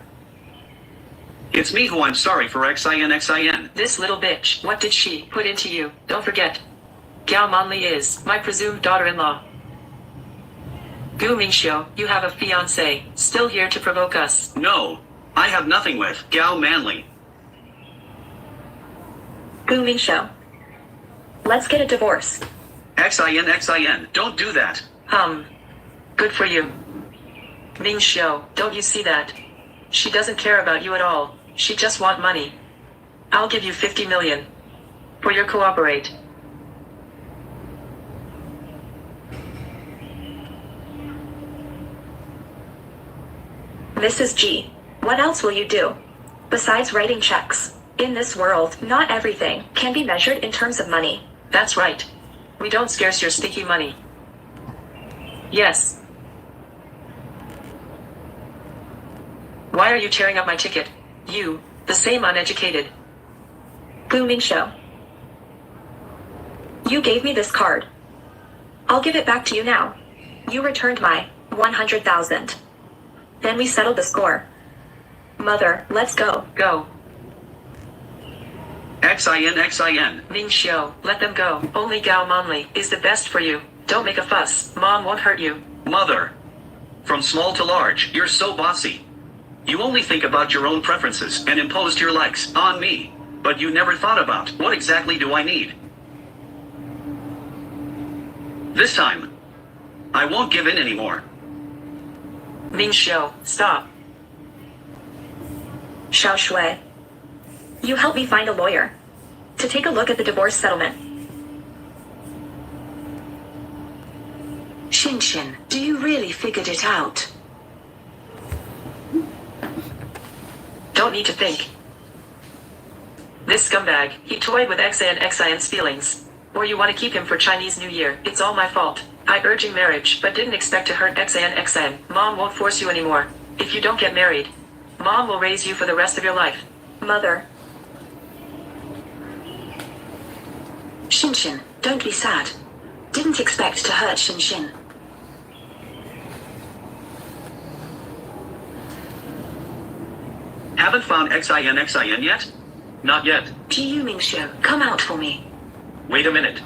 Speaker 7: It's me who I'm sorry for Xin.
Speaker 4: This little bitch, what did she put into you? Don't forget. Gao Manli is my presumed daughter-in-law. Gu Mingxiu, you have a fiancé, still here to provoke us.
Speaker 7: No, I have nothing with Gao Manli.
Speaker 2: Gu Mingxiu. Let's get a divorce.
Speaker 7: Xin, don't do that.
Speaker 4: Good for you. Ming Xiao, don't you see that? She doesn't care about you at all. She just want money. I'll give you 50 million. For your cooperate.
Speaker 2: Mrs. G, what else will you do? Besides writing checks, in this world, not everything can be measured in terms of money.
Speaker 4: That's right. We don't scarce your sticky money. Yes. Why are you tearing up my ticket? You, the same uneducated.
Speaker 2: Gu Mingxiu. You gave me this card. I'll give it back to you now. You returned my 100,000. Then we settled the score. Mother, let's go.
Speaker 4: Go.
Speaker 7: XIN.
Speaker 4: Ming Xiao, let them go. Only Gao Manli is the best for you. Don't make a fuss. Mom won't hurt you.
Speaker 7: Mother. From small to large, you're so bossy. You only think about your own preferences and imposed your likes on me. But you never thought about, what exactly do I need? This time, I won't give in anymore.
Speaker 4: Ming Xiao, stop.
Speaker 2: Xiao Shui. You help me find a lawyer to take a look at the divorce settlement.
Speaker 3: Shinshin, do you really figured it out?
Speaker 4: Don't need to think. This scumbag, he toyed with XIN's feelings. Or you want to keep him for Chinese New Year. It's all my fault. I urging marriage, but didn't expect to hurt XIN. Mom won't force you anymore. If you don't get married, Mom will raise you for the rest of your life.
Speaker 2: Mother.
Speaker 3: Shinshin, don't be sad. Didn't expect to hurt Shinshin.
Speaker 7: Haven't found XIN yet?
Speaker 6: Not yet.
Speaker 3: Ji Mingxiu, come out for me.
Speaker 6: Wait a minute.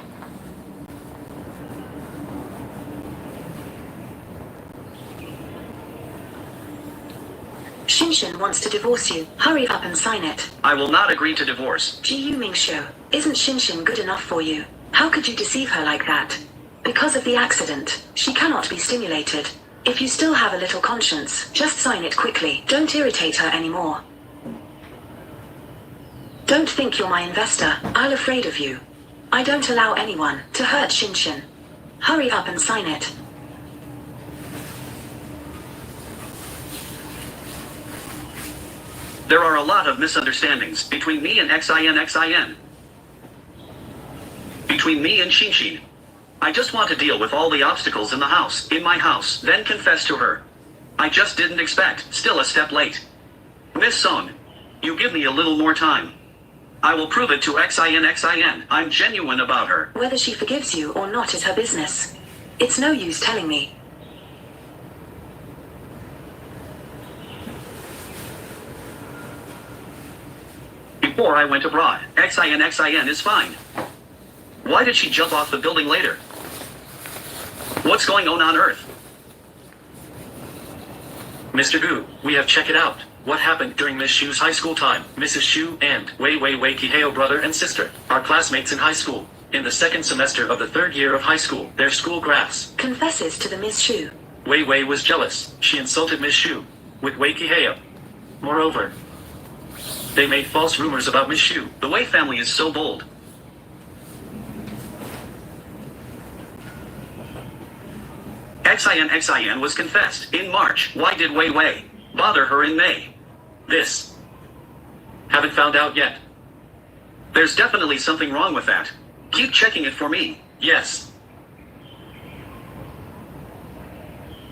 Speaker 3: Shinshin wants to divorce you. Hurry up and sign it.
Speaker 7: I will not agree to divorce.
Speaker 3: Ji Mingxiu, isn't Shinshin good enough for you? How could you deceive her like that? Because of the accident, she cannot be stimulated. If you still have a little conscience, just sign it quickly. Don't irritate her anymore. Don't think you're my investor. I'm afraid of you. I don't allow anyone to hurt Shinshin. Hurry up and sign it.
Speaker 7: There are a lot of misunderstandings between me and XIN. Between me and Shinshin. I just want to deal with all the obstacles in my house, then confess to her. I just didn't expect, still a step late. Miss Song, you give me a little more time. I will prove it to XIN. I'm genuine about her.
Speaker 3: Whether she forgives you or not is her business. It's no use telling me.
Speaker 7: Before I went abroad, XIN is fine. Why did she jump off the building later? What's going on Earth?
Speaker 6: Mr. Gu, we have checked it out. What happened during Miss Shu's high school time? Mrs. Shu and Wei Kiheo brother and sister are classmates in high school. In the second semester of the third year of high school, their school graphs.
Speaker 3: Confesses to the Miss Shu.
Speaker 6: Wei was jealous. She insulted Miss Shu with Wei Kiheo. Moreover, they made false rumors about Miss Shu.
Speaker 7: The Wei family is so bold. XIN was confessed in March. Why did Wei bother her in May?
Speaker 6: This. Haven't found out yet.
Speaker 7: There's definitely something wrong with that. Keep checking it for me.
Speaker 6: Yes.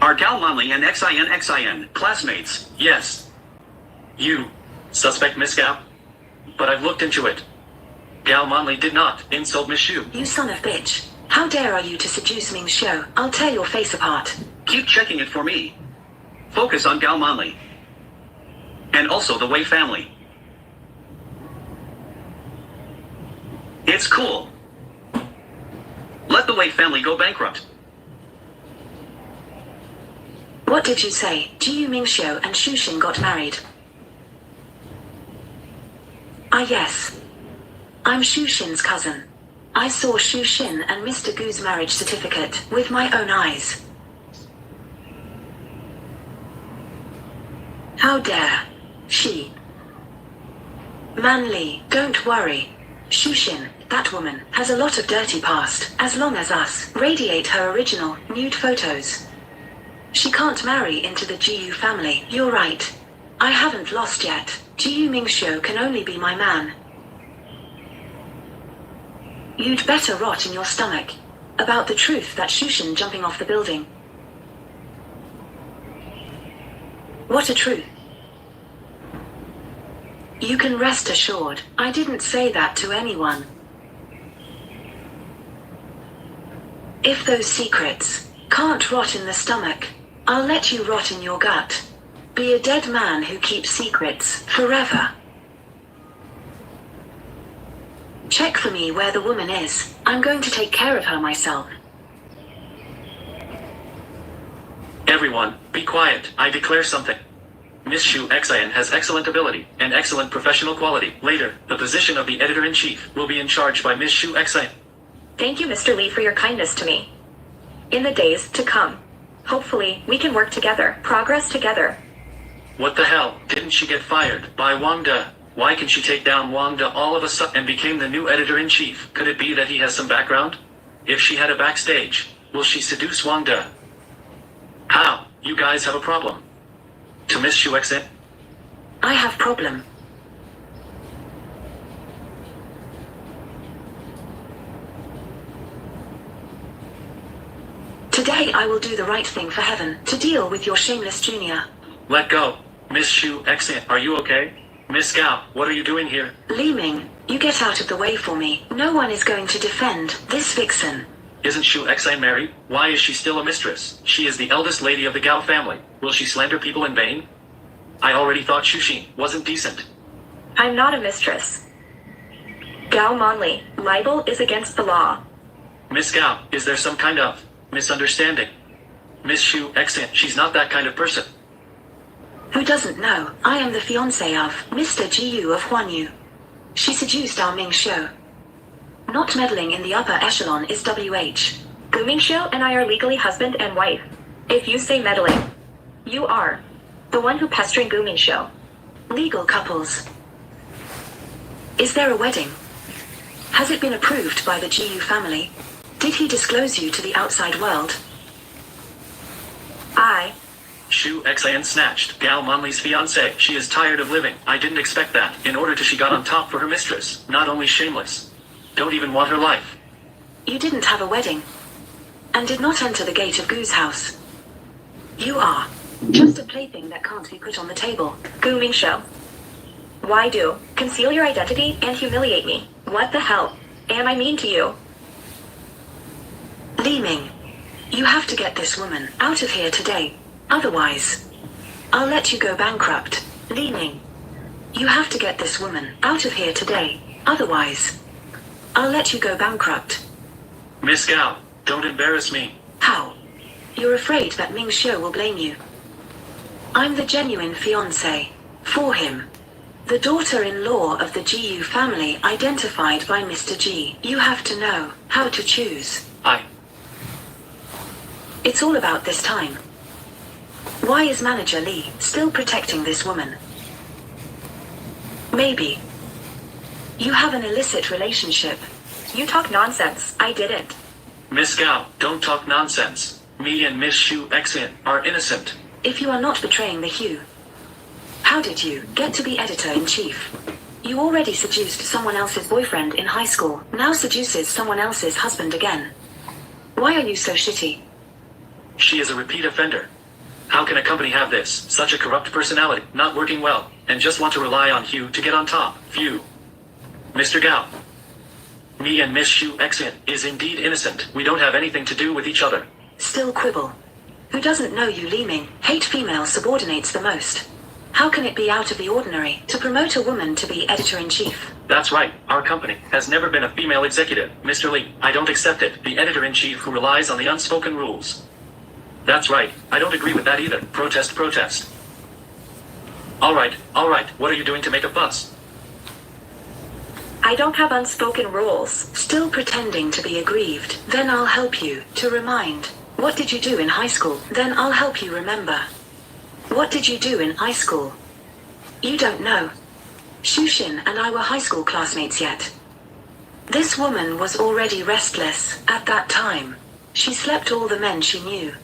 Speaker 7: Are Gao Manli and XIN classmates?
Speaker 6: Yes. You suspect Miss Gao? But I've looked into it. Gao Manli did not insult Miss Shu.
Speaker 3: You son of bitch. How dare are you to seduce Ming Xiu? I'll tear your face apart.
Speaker 7: Keep checking it for me. Focus on Gao Manli. And also the Wei family. It's cool. Let the Wei family go bankrupt.
Speaker 3: What did you say? Ji Mingxiu and Shushin got married. Ah yes. I'm Shushin's cousin. I saw Shushin and Mr. Gu's marriage certificate with my own eyes. How dare she? Manly, don't worry. Shushin, that woman, has a lot of dirty past, as long as us radiate her original, nude photos. She can't marry into the GU family. You're right. I haven't lost yet. GU Mingxiu can only be my man. You'd better rot in your stomach. About the truth that Shushin jumping off the building. What a truth. You can rest assured, I didn't say that to anyone. If those secrets can't rot in the stomach, I'll let you rot in your gut. Be a dead man who keeps secrets forever. Check for me where the woman is. I'm going to take care of her myself.
Speaker 6: Everyone, be quiet. I declare something. Miss Shu Xian has excellent ability and excellent professional quality. Later, the position of the editor-in-chief will be in charge by Miss Shu Xian.
Speaker 2: Thank you, Mr. Lee, for your kindness to me. In the days to come, hopefully, we can work together, progress together.
Speaker 6: What the hell? Didn't she get fired by Wang De? Why can she take down Wang De all of a sudden and became the new editor-in-chief? Could it be that he has some background? If she had a backstage, will she seduce Wang De? How? You guys have a problem. To Miss Shu Xian?
Speaker 3: I have problem. Today I will do the right thing for heaven, to deal with your shameless junior.
Speaker 6: Let go. Miss Shu Xian, are you okay? Miss Gao, what are you doing here?
Speaker 3: Li Ming, you get out of the way for me. No one is going to defend this vixen.
Speaker 6: Isn't Shu Xian married? Why is she still a mistress? She is the eldest lady of the Gao family. Will she slander people in vain? I already thought Shushin wasn't decent.
Speaker 2: I'm not a mistress. Gao Monli, libel is against the law.
Speaker 6: Miss Gao, is there some kind of misunderstanding? Miss Shu Xian, she's not that kind of person.
Speaker 3: Who doesn't know? I am the fiancé of Mr. Jiu of Huanyu. She seduced our Ming Xiu. Not meddling in the upper echelon is WH.
Speaker 2: Gu Mingxiu and I are legally husband and wife. If you say meddling, you are the one who pestering Gu Mingxiu.
Speaker 3: Legal couples. Is there a wedding? Has it been approved by the GU family? Did he disclose you to the outside world?
Speaker 6: Shu Xian snatched Gao Monli's fiancée. She is tired of living. I didn't expect that. In order to she got on top for her mistress. Not only shameless. Don't even want her life.
Speaker 3: You didn't have a wedding. And did not enter the gate of Gu's house. You are just a plaything that can't be put on the table.
Speaker 2: Gu Mingxiu. Why do conceal your identity and humiliate me? What the hell? Am I mean to you?
Speaker 3: Li Ming, you have to get this woman out of here today. Otherwise, I'll let you go bankrupt. Li Ming, you have to get this woman out of here today. Otherwise, I'll let you go bankrupt.
Speaker 6: Miss Gao, don't embarrass me.
Speaker 3: How? You're afraid that Ming Xiu will blame you. I'm the genuine fiancé for him. The daughter-in-law of the GU family identified by Mr. G. You have to know how to choose. It's all about this time. Why is Manager Lee still protecting this woman? Maybe you have an illicit relationship.
Speaker 2: You talk nonsense. I didn't.
Speaker 6: Miss Gao, don't talk nonsense. Me and Miss Shu Xian are innocent.
Speaker 3: If you are not betraying the hue, how did you get to be editor-in-chief? You already seduced someone else's boyfriend in high school, now seduces someone else's husband again. Why are you so shitty?
Speaker 6: She is a repeat offender. How can a company have this, such a corrupt personality, not working well, and just want to rely on Hugh to get on top? Phew. Mr. Gao. Me and Miss Shu Xian is indeed innocent. We don't have anything to do with each other.
Speaker 3: Still quibble. Who doesn't know you, Li Ming? Hate female subordinates the most. How can it be out of the ordinary to promote a woman to be editor-in-chief?
Speaker 6: That's right. Our company has never been a female executive. Mr. Lee, I don't accept it. The editor-in-chief who relies on the unspoken rules. That's right. I don't agree with that either. Protest, protest. All right. What are you doing to make a fuss?
Speaker 2: I don't have unspoken rules.
Speaker 3: Still pretending to be aggrieved. Then I'll help you to remind. What did you do in high school? Then I'll help you remember. What did you do in high school? You don't know. Shushin and I were high school classmates yet. This woman was already restless at that time. She slept all the men she knew.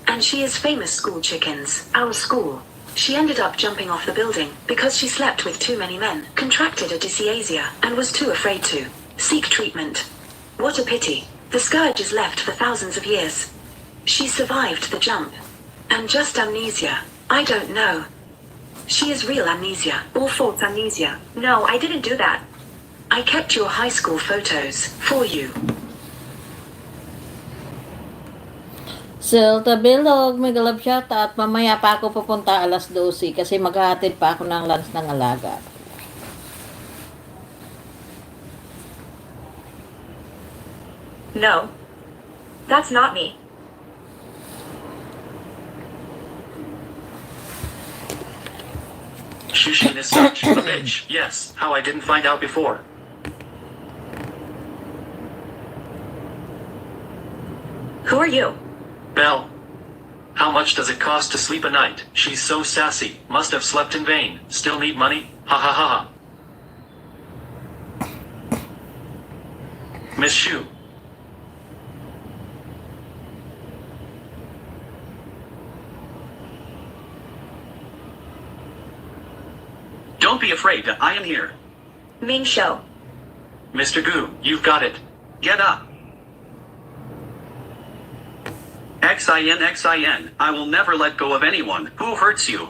Speaker 3: And she is famous school chickens, our school. She ended up jumping off the building because she slept with too many men, contracted a dysplasia, and was too afraid to seek treatment. What a pity. The scourge is left for thousands of years. She survived the jump. And just amnesia. I don't know. She is real amnesia, or false amnesia.
Speaker 2: No, I didn't do that.
Speaker 3: I kept your high school photos for you.
Speaker 5: Silta Bilog, may galap siya at mamaya pa ako pupunta alas 12 kasi maghahatid pa ako ng lunch ng alaga.
Speaker 2: No. That's not me.
Speaker 6: Shushin is such a bitch. Yes, how I didn't find out before.
Speaker 2: Who are you?
Speaker 6: Belle. How much does it cost to sleep a night? She's so sassy. Must have slept in vain. Still need money? Ha ha ha ha. Miss Shu.
Speaker 7: Don't be afraid, I am here.
Speaker 2: Ming Shou.
Speaker 6: Mr. Gu, you've got it.
Speaker 7: Get up. Xin. I will never let go of anyone who hurts you.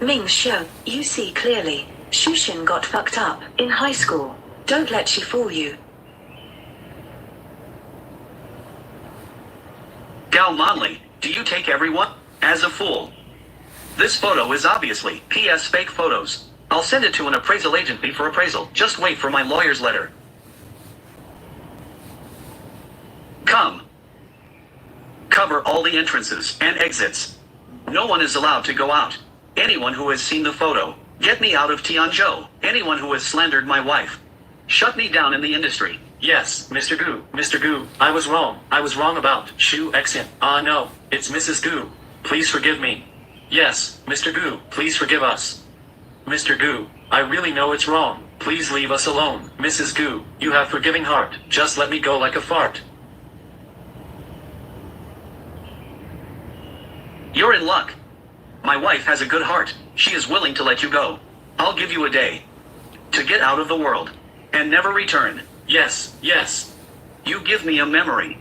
Speaker 3: Ming Shou, you see clearly. Shushin got fucked up in high school. Don't let she fool you.
Speaker 7: Gao Monley, do you take everyone as a fool? This photo is obviously PS fake photos. I'll send it to an appraisal agency for appraisal. Just wait for my lawyer's letter. Come. Cover all the entrances and exits. No one is allowed to go out. Anyone who has seen the photo, get me out of Tianzhou. Anyone who has slandered my wife, shut me down in the industry.
Speaker 6: Yes, Mr. Gu. Mr. Gu, I was wrong. I was wrong about Shu Xin. No, it's Mrs. Gu. Please forgive me. Yes, Mr. Gu, please forgive us. Mr. Gu, I really know it's wrong. Please leave us alone. Mrs. Gu, you have forgiving heart. Just let me go like a fart.
Speaker 7: You're in luck. My wife has a good heart. She is willing to let you go. I'll give you a day to get out of the world and never return.
Speaker 6: Yes, yes.
Speaker 7: You give me a memory.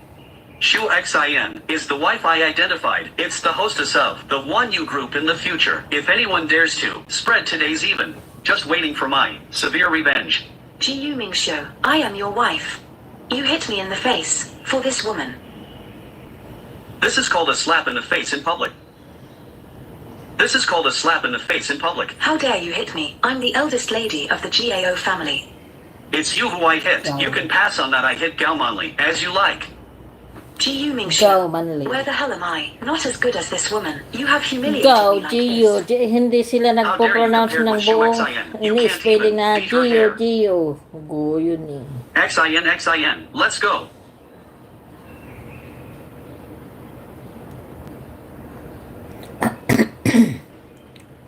Speaker 7: Shu Xin is the wife I identified. It's the hostess of the one you group in the future. If anyone dares to spread today's even, just waiting for my severe revenge.
Speaker 3: Ji Ming Shou, I am your wife. You hit me in the face for this woman.
Speaker 7: This is called a slap in the face in public. This is called a slap in the face in public.
Speaker 3: How dare you hit me? I'm the eldest lady of the GAO family.
Speaker 7: It's you who I hit. You can pass on that I hit Gao Monley as you like.
Speaker 3: Ji Ming
Speaker 5: Gao
Speaker 3: Shou,
Speaker 5: Monley.
Speaker 3: where the hell am I? Not as good as this woman. You have humiliated
Speaker 5: Go,
Speaker 3: me like
Speaker 5: Gio.
Speaker 3: this.
Speaker 5: Hindi sila
Speaker 7: How dare you
Speaker 5: nagpo-pronounce
Speaker 7: compare
Speaker 5: ng
Speaker 7: with Shu
Speaker 5: buong
Speaker 7: Xin? You can't
Speaker 5: ini-spelling
Speaker 7: even
Speaker 5: na
Speaker 7: beat her
Speaker 5: Gio,
Speaker 7: hair.
Speaker 5: Gio. Go, yun eh.
Speaker 7: Xin. Let's go.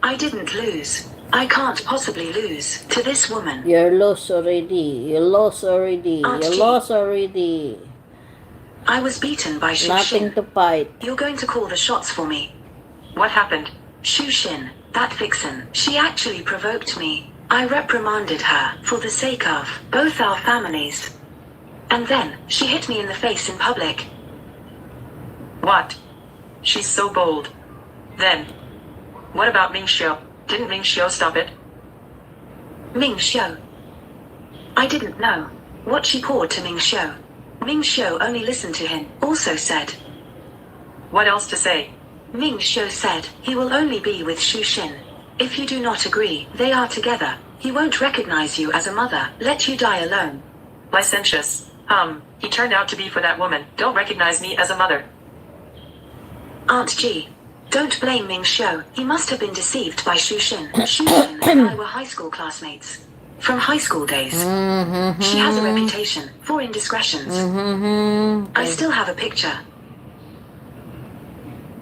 Speaker 3: I didn't lose. I can't possibly lose to this woman.
Speaker 5: You're lost already. You're lost already.
Speaker 3: Aunt
Speaker 5: You're
Speaker 3: G.
Speaker 5: lost already.
Speaker 3: I was beaten by
Speaker 5: Nothing
Speaker 3: Shushin.
Speaker 5: to fight.
Speaker 3: You're going to call the shots for me.
Speaker 4: What happened?
Speaker 3: Shushin, that vixen, she actually provoked me. I reprimanded her for the sake of both our families. And then, she hit me in the face in public.
Speaker 4: What? She's so bold. Then, what about Ming Xiu? Didn't Ming Xiu stop it?
Speaker 3: Ming Xiu. I didn't know what she poured to Ming Xiu. Ming Xiu only listened to him, also said.
Speaker 4: What else to say?
Speaker 3: Ming Xiu said he will only be with Shushin. If you do not agree, they are together. He won't recognize you as a mother, let you die alone.
Speaker 4: Licentious. He turned out to be for that woman. Don't recognize me as a mother.
Speaker 3: Aunt G. Don't blame Ming Xiu. He must have been deceived by Shushin. Shushin and I were high school classmates. From high school days. She has a reputation for indiscretions. I still have a picture.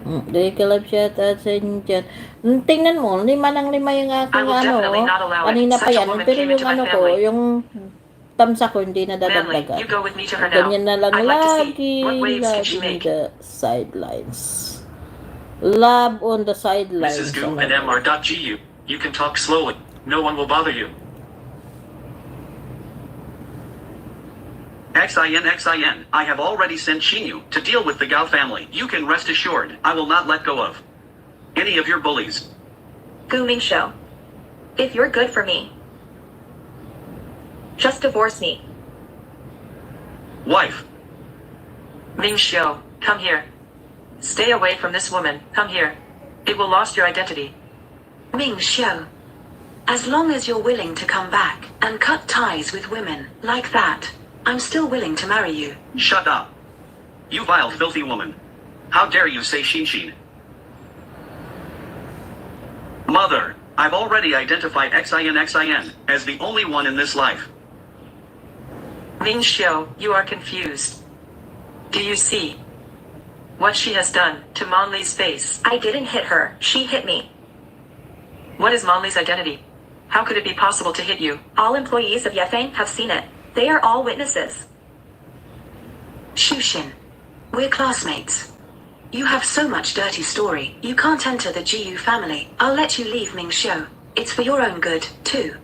Speaker 5: Di ka live chat at sa inyo chat. Tingnan mo, 5 ng 5 yung
Speaker 4: I
Speaker 5: aking
Speaker 4: will definitely not allow it.
Speaker 5: kanina pa
Speaker 4: Such a
Speaker 5: yan.
Speaker 4: woman
Speaker 5: Pero
Speaker 4: came
Speaker 5: yung
Speaker 4: into my
Speaker 5: ko,
Speaker 4: family.
Speaker 5: yung tamsa ko hindi
Speaker 4: Manly,
Speaker 5: nadadagdagan.
Speaker 4: you go with me to her now.
Speaker 5: Ganyan na lang
Speaker 4: I'd like to see what waves can she
Speaker 5: lagi
Speaker 4: make.
Speaker 5: the sidelines. Love on the sidelines.
Speaker 6: Mrs. Gu and MR.GU, you can talk slowly. No one will bother you.
Speaker 7: XIN. I have already sent Shinyu to deal with the Gao family. You can rest assured, I will not let go of any of your bullies.
Speaker 2: Gu Show. If you're good for me, just divorce me.
Speaker 7: Wife,
Speaker 4: Ming Xiu, come here. Stay away from this woman. Come here. It will lost your identity.
Speaker 3: Ming Xiu. As long as you're willing to come back and cut ties with women like that, I'm still willing to marry you.
Speaker 7: shut up. You vile, filthy woman. How dare you say Shinshin? Mother, I've already identified XIN as the only one in this life.
Speaker 4: Ming Xiu, you are confused. Do you see what she has done to Monli's face?
Speaker 2: I didn't hit her. She hit me.
Speaker 4: What is Monli's identity? How could it be possible to hit you?
Speaker 2: All employees of Yefeng have seen it. They are all witnesses.
Speaker 3: Shushin, we're classmates. You have so much dirty story. You can't enter the GU family. I'll let you leave Ming Xiu. It's for your own good, too.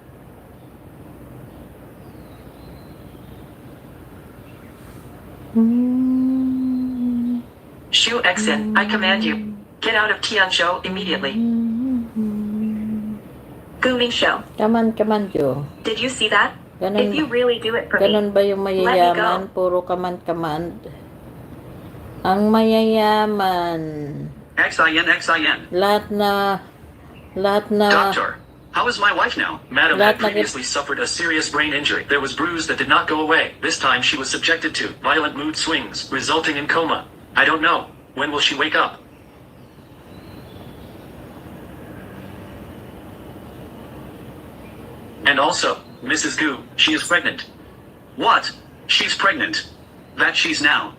Speaker 4: Shu Exin, I command you. Get out of Tianzhou immediately.
Speaker 2: Gu Show.
Speaker 5: Kaman, Jo.
Speaker 2: Did you see that?
Speaker 5: Ganun,
Speaker 2: If you really do it for me,
Speaker 5: ganun ba yung mayayaman? Puro kaman. Ang mayayaman.
Speaker 7: XIN.
Speaker 5: Lahat na
Speaker 7: Doctor, how is my wife now?
Speaker 6: Madam
Speaker 5: Lahat
Speaker 6: had
Speaker 5: na-
Speaker 6: previously suffered a serious brain injury. There was bruise that did not go away. This time she was subjected to violent mood swings, resulting in coma. I don't know. When will she wake up? And also, Mrs. Gu, she is pregnant.
Speaker 7: What? She's pregnant. That she's now.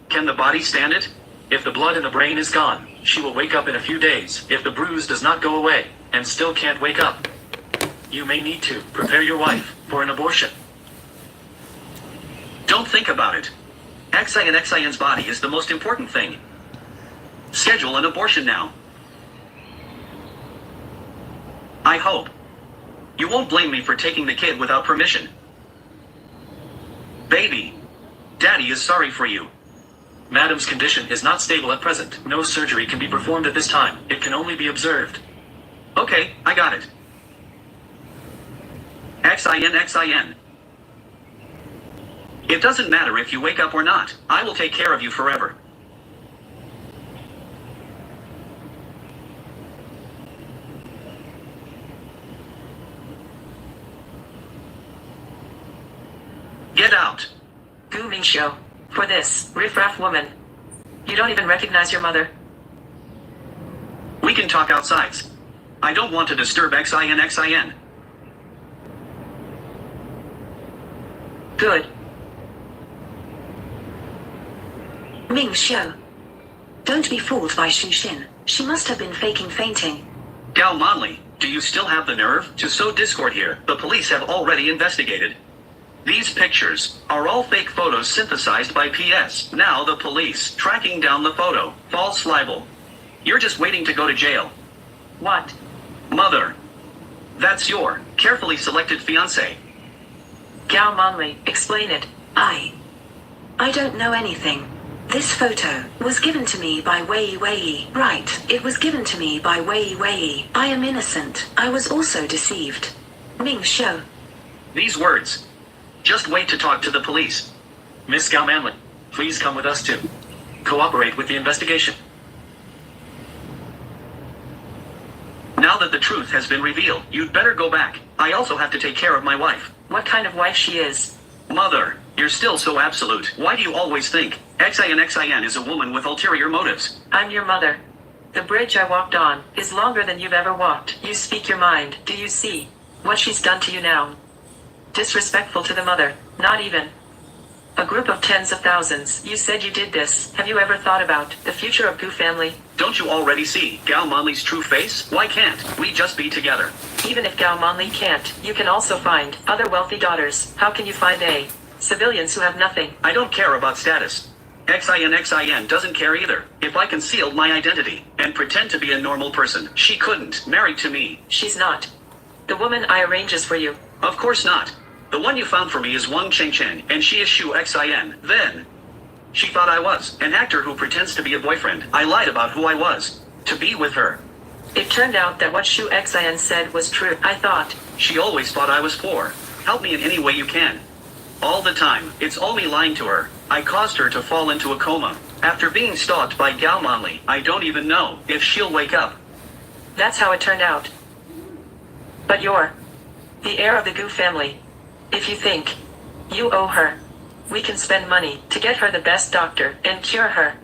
Speaker 7: Can the body stand it?
Speaker 6: If the blood in the brain is gone, she will wake up in a few days. If the bruise does not go away, and still can't wake up, you may need to prepare your wife for an abortion.
Speaker 7: Don't think about it. XIN's body is the most important thing. Schedule an abortion now. I hope you won't blame me for taking the kid without permission. Baby, Daddy is sorry for you.
Speaker 6: Madam's condition is not stable at present. No surgery can be performed at this time. It can only be observed.
Speaker 7: Okay, I got it. XIN. It doesn't matter if you wake up or not. I will take care of you forever. Get out.
Speaker 4: Gu Mingxiu, for this riffraff woman. You don't even recognize your mother.
Speaker 7: We can talk outside. I don't want to disturb XIN.
Speaker 4: Good.
Speaker 3: Ming Xiu. Don't be fooled by Shushin. She must have been faking fainting.
Speaker 7: Gao Monli, do you still have the nerve to sow discord here? The police have already investigated. These pictures are all fake photos synthesized by PS. Now the police tracking down the photo. False libel. You're just waiting to go to jail.
Speaker 4: What?
Speaker 7: Mother, that's your carefully selected fiancé.
Speaker 4: Gao Monli, explain it.
Speaker 3: I don't know anything. This photo was given to me by Wei Wei. Right, it was given to me by Wei Wei. I am innocent. I was also deceived. Ming Xiu.
Speaker 7: These words. Just wait to talk to the police.
Speaker 6: Miss Gao Manlin, please come with us too. Cooperate with the investigation.
Speaker 7: Now that the truth has been revealed, you'd better go back. I also have to take care of my wife.
Speaker 4: What kind of wife she is?
Speaker 7: Mother, you're still so absolute. Why do you always think XIN is a woman with ulterior motives?
Speaker 4: I'm your mother. The bridge I walked on is longer than you've ever walked. You speak your mind. Do you see what she's done to you now? Disrespectful to the mother. Not even. A group of tens of thousands. You said you did this. Have you ever thought about the future of Gu family?
Speaker 7: Don't you already see Gao Manli's true face? Why can't we just be together?
Speaker 4: Even if Gao Manli can't, you can also find other wealthy daughters. How can you find civilians who have nothing?
Speaker 7: I don't care about status. XIN doesn't care either. If I concealed my identity and pretend to be a normal person, she couldn't marry to me.
Speaker 4: She's not. The woman I arrange is for you.
Speaker 7: Of course not. The one you found for me is Wang Chengcheng, and she is Shu Xin. Then, she thought I was an actor who pretends to be a boyfriend. I lied about who I was, to be with her.
Speaker 4: It turned out that what Shu Xin said was true. I thought.
Speaker 7: She always thought I was poor. Help me in any way you can. All the time, it's all me lying to her. I caused her to fall into a coma. After being stalked by Gao Manli, I don't even know if she'll wake up.
Speaker 4: That's how it turned out. But you're the heir of the Gu family. If you think you owe her, we can spend money to get her the best doctor and cure her.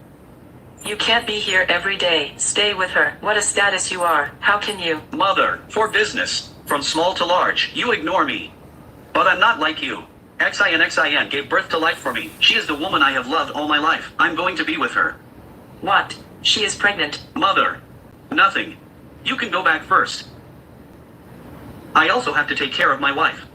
Speaker 4: You can't be here every day. Stay with her. What a status you are. How can you?
Speaker 7: Mother, for business, from small to large, you ignore me. But I'm not like you. XIN gave birth to life for me. She is the woman I have loved all my life. I'm going to be with her.
Speaker 4: What? She is pregnant.
Speaker 7: Mother, nothing. You can go back first. I also have to take care of my wife.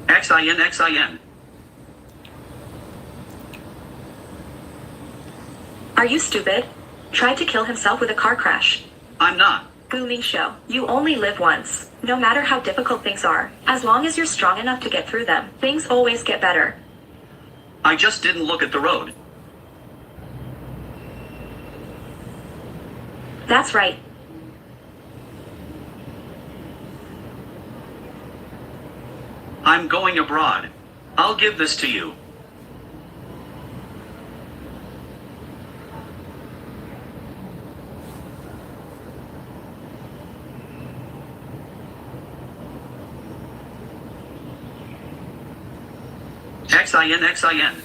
Speaker 7: XIN.
Speaker 2: Are you stupid? Tried to kill himself with a car crash.
Speaker 7: I'm not.
Speaker 2: Gu Mingxiu, you only live once. No matter how difficult things are, as long as you're strong enough to get through them, things always get better.
Speaker 7: I just didn't look at the road.
Speaker 2: That's right.
Speaker 7: I'm going abroad. I'll give this to you. XIN.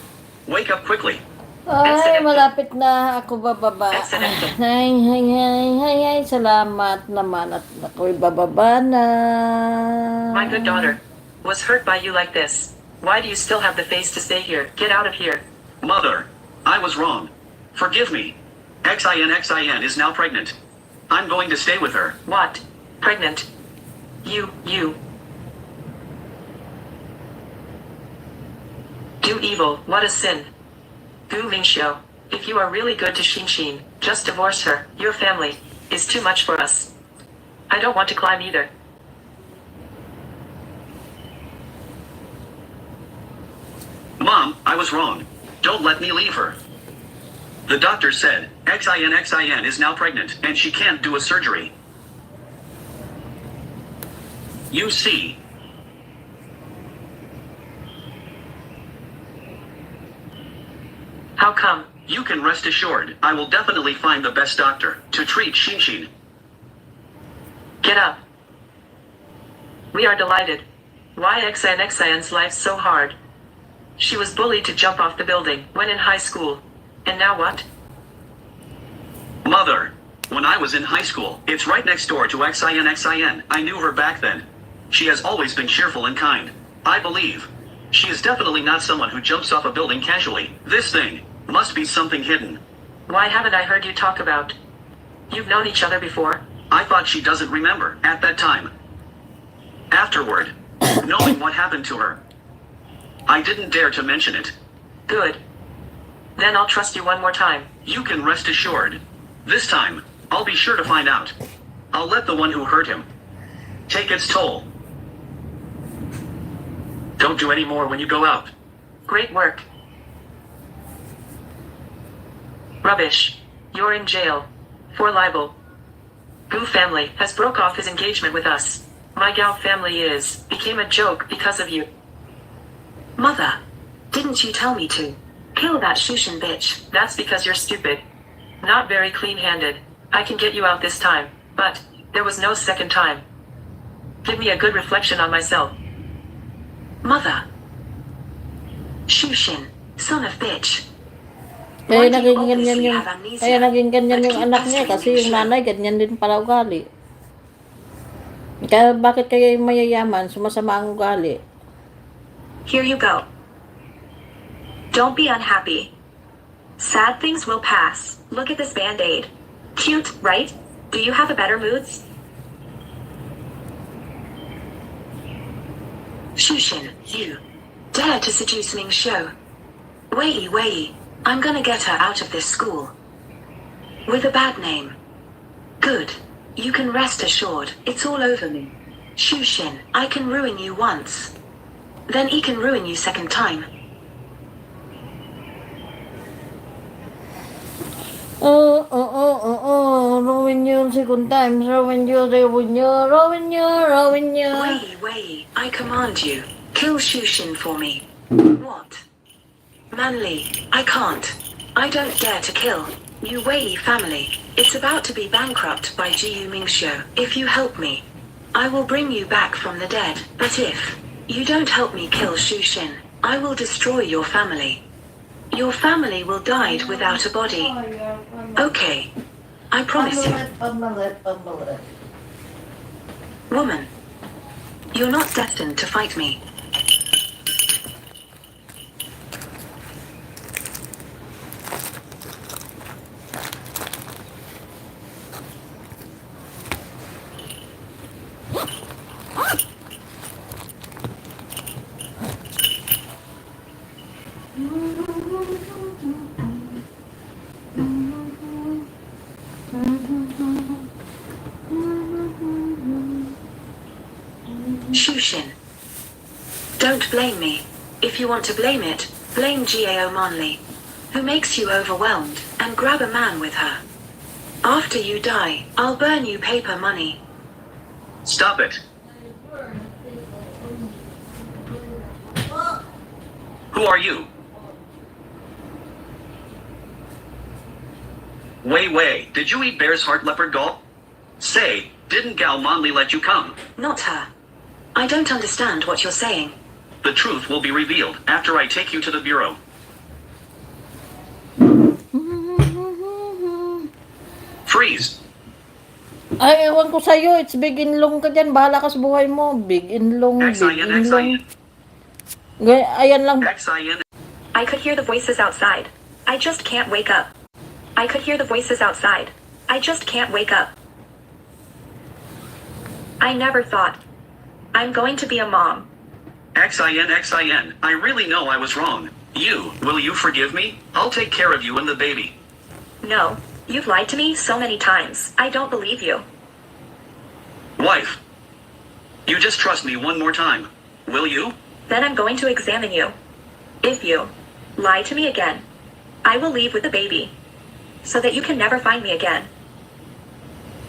Speaker 7: Wake up quickly.
Speaker 5: Ay, malapit na ako bababa.
Speaker 4: Excellent.
Speaker 5: Hay, salamat naman at ako'y bababa na.
Speaker 4: My good daughter was hurt by you like this. Why do you still have the face to stay here? Get out of here.
Speaker 7: Mother, I was wrong. Forgive me. XIN is now pregnant. I'm going to stay with her.
Speaker 4: What? Pregnant? You. Do evil, what a sin. Gu Mingxiu, if you are really good to Xin, just divorce her. Your family is too much for us. I don't want to climb either.
Speaker 7: Mom, I was wrong. Don't let me leave her. The doctor said XIN is now pregnant and she can't do a surgery. You see.
Speaker 4: How come?
Speaker 7: You can rest assured, I will definitely find the best doctor to treat Xin.
Speaker 4: Get up. We are delighted. Why XIN's life so hard? She was bullied to jump off the building when in high school. And now what?
Speaker 7: Mother, when I was in high school, it's right next door to XIN. I knew her back then. She has always been cheerful and kind. I believe. She is definitely not someone who jumps off a building casually. This thing must be something hidden.
Speaker 4: Why haven't I heard you talk about? You've known each other before.
Speaker 7: I thought she doesn't remember at that time. Afterward, knowing what happened to her, I didn't dare to mention it.
Speaker 4: Good. Then I'll trust you one more time.
Speaker 7: You can rest assured. This time, I'll be sure to find out. I'll let the one who hurt him take its toll.
Speaker 6: Don't do any more when you go out.
Speaker 4: Great work. Rubbish. You're in jail. For libel. Gu family has broke off his engagement with us. My Gao family became a joke because of you.
Speaker 3: Mother, didn't you tell me to kill that Shushan bitch?
Speaker 4: That's because you're stupid. Not very clean-handed. I can get you out this time, but there was no second time. Give me a good reflection on myself.
Speaker 3: Mother, Shushin, son of bitch.
Speaker 5: Kaya naging ganyan yung anak niya kasi yung nanay ganyan din pala ugali. Kaya bakit kayo yung mayayaman, sumasama ang ugali?
Speaker 2: Here you go. Don't be unhappy. Sad things will pass. Look at this band-aid. Cute, right? Do you have a better moods?
Speaker 3: Shushin, you dare to seduce Ming Shou. Wei, I'm gonna get her out of this school. With a bad name. Good. You can rest assured, it's all over me. Shushin, I can ruin you once. Then he can ruin you second time.
Speaker 5: Ruin you second time, ruin you.
Speaker 3: Wei, I command you. Kill Shushin for me. What? Manly, I can't. I don't dare to kill. You Wei family. It's about to be bankrupt by Jiu Mingxiu. If you help me, I will bring you back from the dead. But if you don't help me kill Shushin, I will destroy your family. Your family will die without a body. Okay. I promise you. Woman, you're not destined to fight me. Shushin. Don't blame me. If you want to blame it, blame Gao Monley, who makes you overwhelmed, and grab a man with her. After you die, I'll burn you paper money.
Speaker 7: Stop it. Who are you? Wei, did you eat bear's heart leopard gall? Say, didn't Gao Monley let you come?
Speaker 3: Not her. I don't understand what you're saying.
Speaker 7: The truth will be revealed after I take you to the bureau. Freeze!
Speaker 5: Ay, ewan ko sa'yo. It's big in long ka dyan. Bahala ka sa buhay mo. Big in long, big
Speaker 7: XIN,
Speaker 5: in long.
Speaker 7: XIN,
Speaker 5: Ayan lang.
Speaker 7: XIN.
Speaker 2: I could hear the voices outside. I just can't wake up. I could hear the voices outside. I just can't wake up. I never thought I'm going to be a mom.
Speaker 7: XIN. I really know I was wrong. Will you forgive me? I'll take care of you and the baby.
Speaker 2: No, you've lied to me so many times. I don't believe you.
Speaker 7: Wife, you just trust me one more time. Will you?
Speaker 2: Then I'm going to examine you. If you lie to me again, I will leave with the baby, so that you can never find me again.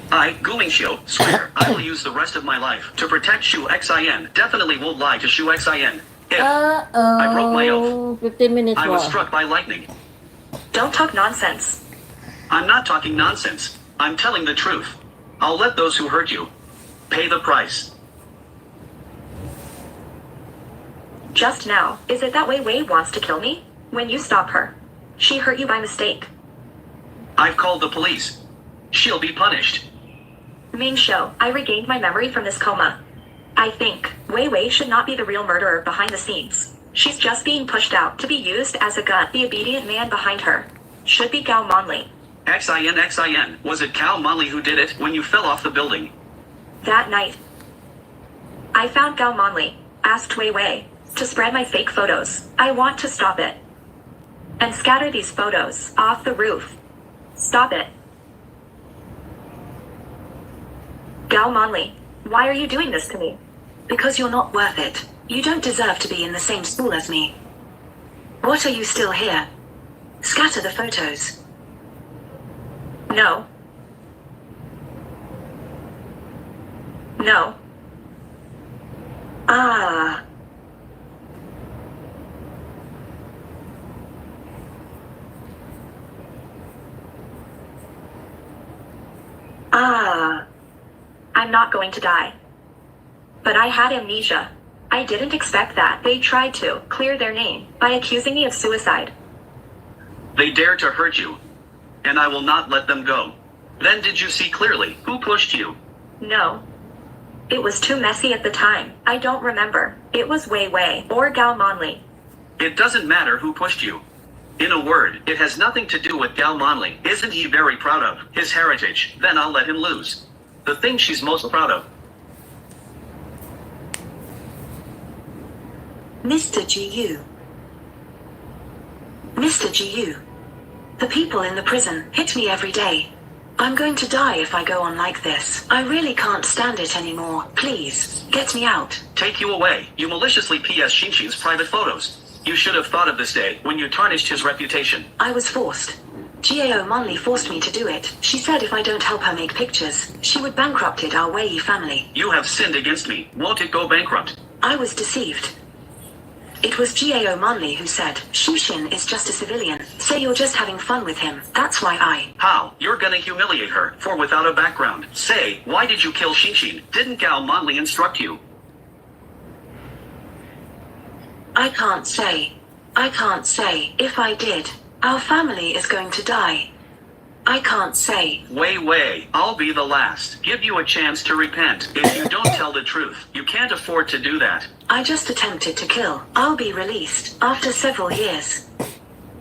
Speaker 7: I, Gulingshu, swear I will use the rest of my life to protect Shu XIN. Definitely won't lie to Shu XIN. If I broke my oath,
Speaker 5: 15 minutes
Speaker 7: I was
Speaker 5: more.
Speaker 7: struck by lightning.
Speaker 2: Don't talk nonsense.
Speaker 7: I'm not talking nonsense. I'm telling the truth. I'll let those who hurt you pay the price.
Speaker 2: Just now, is it that way Wei wants to kill me? When you stop her, she hurt you by mistake.
Speaker 7: I've called the police. She'll be punished.
Speaker 2: Ming Shou, I regained my memory from this coma. I think Wei should not be the real murderer behind the scenes. She's just being pushed out to be used as a gun. The obedient man behind her should be Gao Monley.
Speaker 7: XIN. Was it Cao Monley who did it when you fell off the building?
Speaker 2: That night, I found Gao Monley, asked Wei to spread my fake photos. I want to stop it. And scatter these photos off the roof. Stop it. Gao Monley, why are you doing this to me?
Speaker 3: Because you're not worth it. You don't deserve to be in the same school as me. What are you still here? Scatter the photos.
Speaker 2: No. No.
Speaker 3: Ah.
Speaker 2: I'm not going to die. But I had amnesia. I didn't expect that. They tried to clear their name by accusing me of suicide.
Speaker 7: They dared to hurt you, and I will not let them go. Then did you see clearly who pushed you?
Speaker 2: No. It was too messy at the time. I don't remember. It was Wei Wei or Gao Monli.
Speaker 7: It doesn't matter who pushed you. In a word, it has nothing to do with Gao Monli. Isn't he very proud of his heritage? Then I'll let him lose. The thing she's most proud of.
Speaker 3: Mr. GU. Mr. GU. The people in the prison hit me every day. I'm going to die if I go on like this. I really can't stand it anymore. Please, get me out.
Speaker 7: Take you away. You maliciously PS Shinshin's private photos. You should have thought of this day when you tarnished his reputation.
Speaker 3: I was forced. Gao Monli forced me to do it. She said if I don't help her make pictures, she would bankrupt our Wei family.
Speaker 7: You have sinned against me. Won't it go bankrupt?
Speaker 3: I was deceived. It was Gao Monli who said, Shushin is just a civilian. Say you're just having fun with him. That's why I...
Speaker 7: How? You're gonna humiliate her, for without a background. Say, why did you kill Shinshin? Didn't Gao Monli instruct you?
Speaker 3: I can't say. I can't say. If I did, our family is going to die. I can't say.
Speaker 7: Wei, I'll be the last. Give you a chance to repent. If you don't tell the truth, you can't afford to do that.
Speaker 3: I just attempted to kill. I'll be released after several years.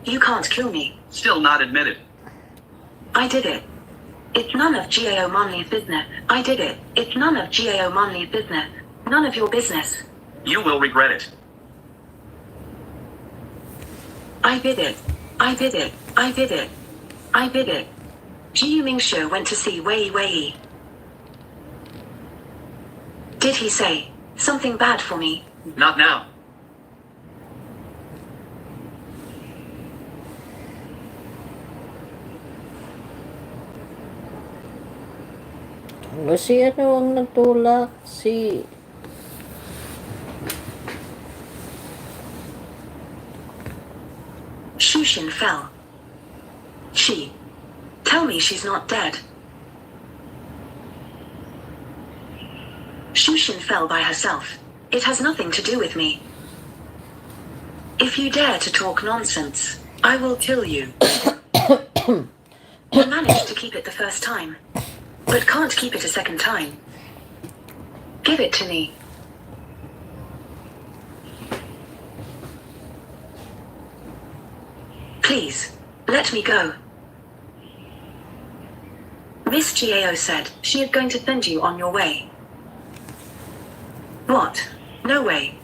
Speaker 3: You can't kill me.
Speaker 7: Still not admitted.
Speaker 3: I did it. It's none of Gao Monli's business. I did it. It's none of Gao Monli's business. None of your business.
Speaker 7: You will regret it.
Speaker 3: I did it. I did it. I did it. I did it. Ji Mingshu went to see Wei Wei. Did he say something bad for me?
Speaker 6: Not now.
Speaker 5: Si ano ang nagtulak? Si...
Speaker 3: Shushin fell. She. Tell me she's not dead. Shushin fell by herself. It has nothing to do with me. If you dare to talk nonsense, I will kill you. I managed to keep it the first time, but can't keep it a second time. Give it to me. Please, let me go. Miss Gao said she is going to send you on your way. What? No way.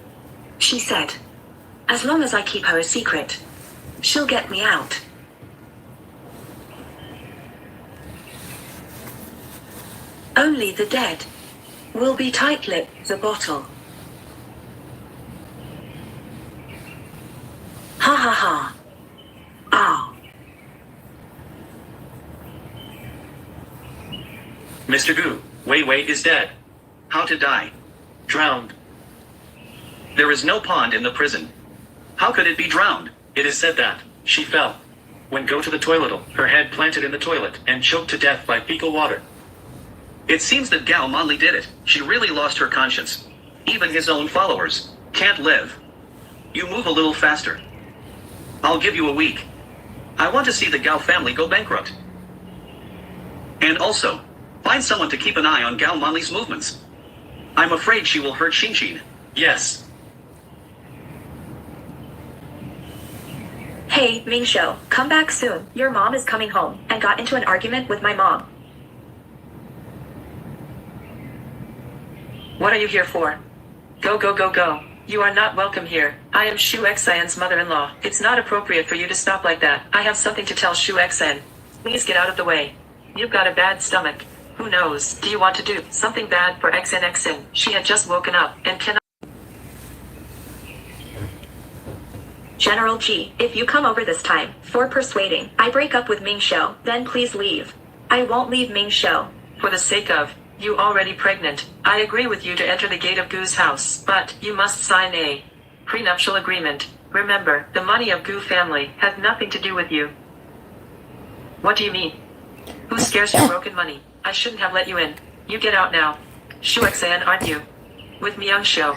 Speaker 3: She said, as long as I keep her a secret, she'll get me out. Only the dead will be tight-lipped the bottle. Ha ha ha. Ow.
Speaker 6: Mr. Gu, Wei is dead.
Speaker 7: How to die?
Speaker 6: Drowned.
Speaker 7: There is no pond in the prison. How could it be drowned?
Speaker 6: It is said that she fell. When go to the toilet, her head planted in the toilet and choked to death by fecal water.
Speaker 7: It seems that Gao Monli did it. She really lost her conscience. Even his own followers can't live. You move a little faster. I'll give you a week. I want to see the Gao family go bankrupt. And also, find someone to keep an eye on Gao Monli's movements. I'm afraid she will hurt Shinshin.
Speaker 6: Yes.
Speaker 2: Hey, Mingshu, come back soon. Your mom is coming home and got into an argument with my mom.
Speaker 4: What are you here for? Go. You are not welcome here. I am Shu Xian's mother-in-law. It's not appropriate for you to stop like that. I have something to tell Shu Xian. Please get out of the way. You've got a bad stomach. Who knows? Do you want to do something bad for Xian? She had just woken up and cannot.
Speaker 2: General G, if you come over this time for persuading, I break up with Mingshu, then please leave. I won't leave Mingshu.
Speaker 4: For the sake of, you already pregnant, I agree with you to enter the gate of Gu's house, but you must sign a prenuptial agreement. Remember, the money of Gu family has nothing to do with you. What do you mean? Who scares your broken money? I shouldn't have let you in. You get out now. Shu Xian, aren't you? With Miyongshu.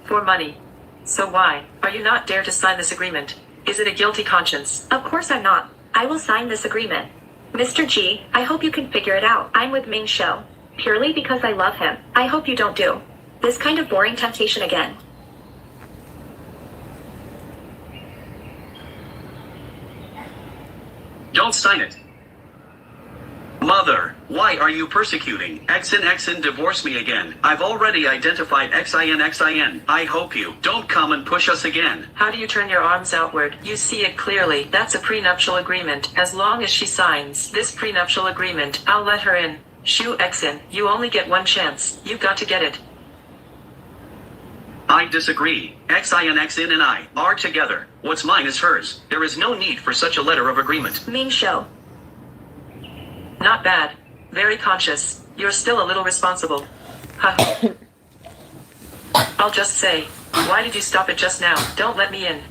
Speaker 4: For money. So why are you not dare to sign this agreement? Is it a guilty conscience?
Speaker 2: Of course I'm not. I will sign this agreement. Mr. G, I hope you can figure it out. I'm with Mingshu. Purely because I love him. I hope you don't do this kind of boring temptation again.
Speaker 7: Don't sign it. Mother, why are you persecuting? Xin divorce me again. I've already identified xin. I hope you don't come and push us again.
Speaker 4: How do you turn your arms outward? You see it clearly. That's a prenuptial agreement. As long as she signs this prenuptial agreement, I'll let her in. Shu Xin, you only get one chance. You've got to get it.
Speaker 7: I disagree. Xin and I are together. What's mine is hers. There is no need for such a letter of agreement.
Speaker 2: Ming Shou.
Speaker 4: Not bad. Very conscious. You're still a little responsible. Huh. I'll just say, why did you stop it just now? Don't let me in.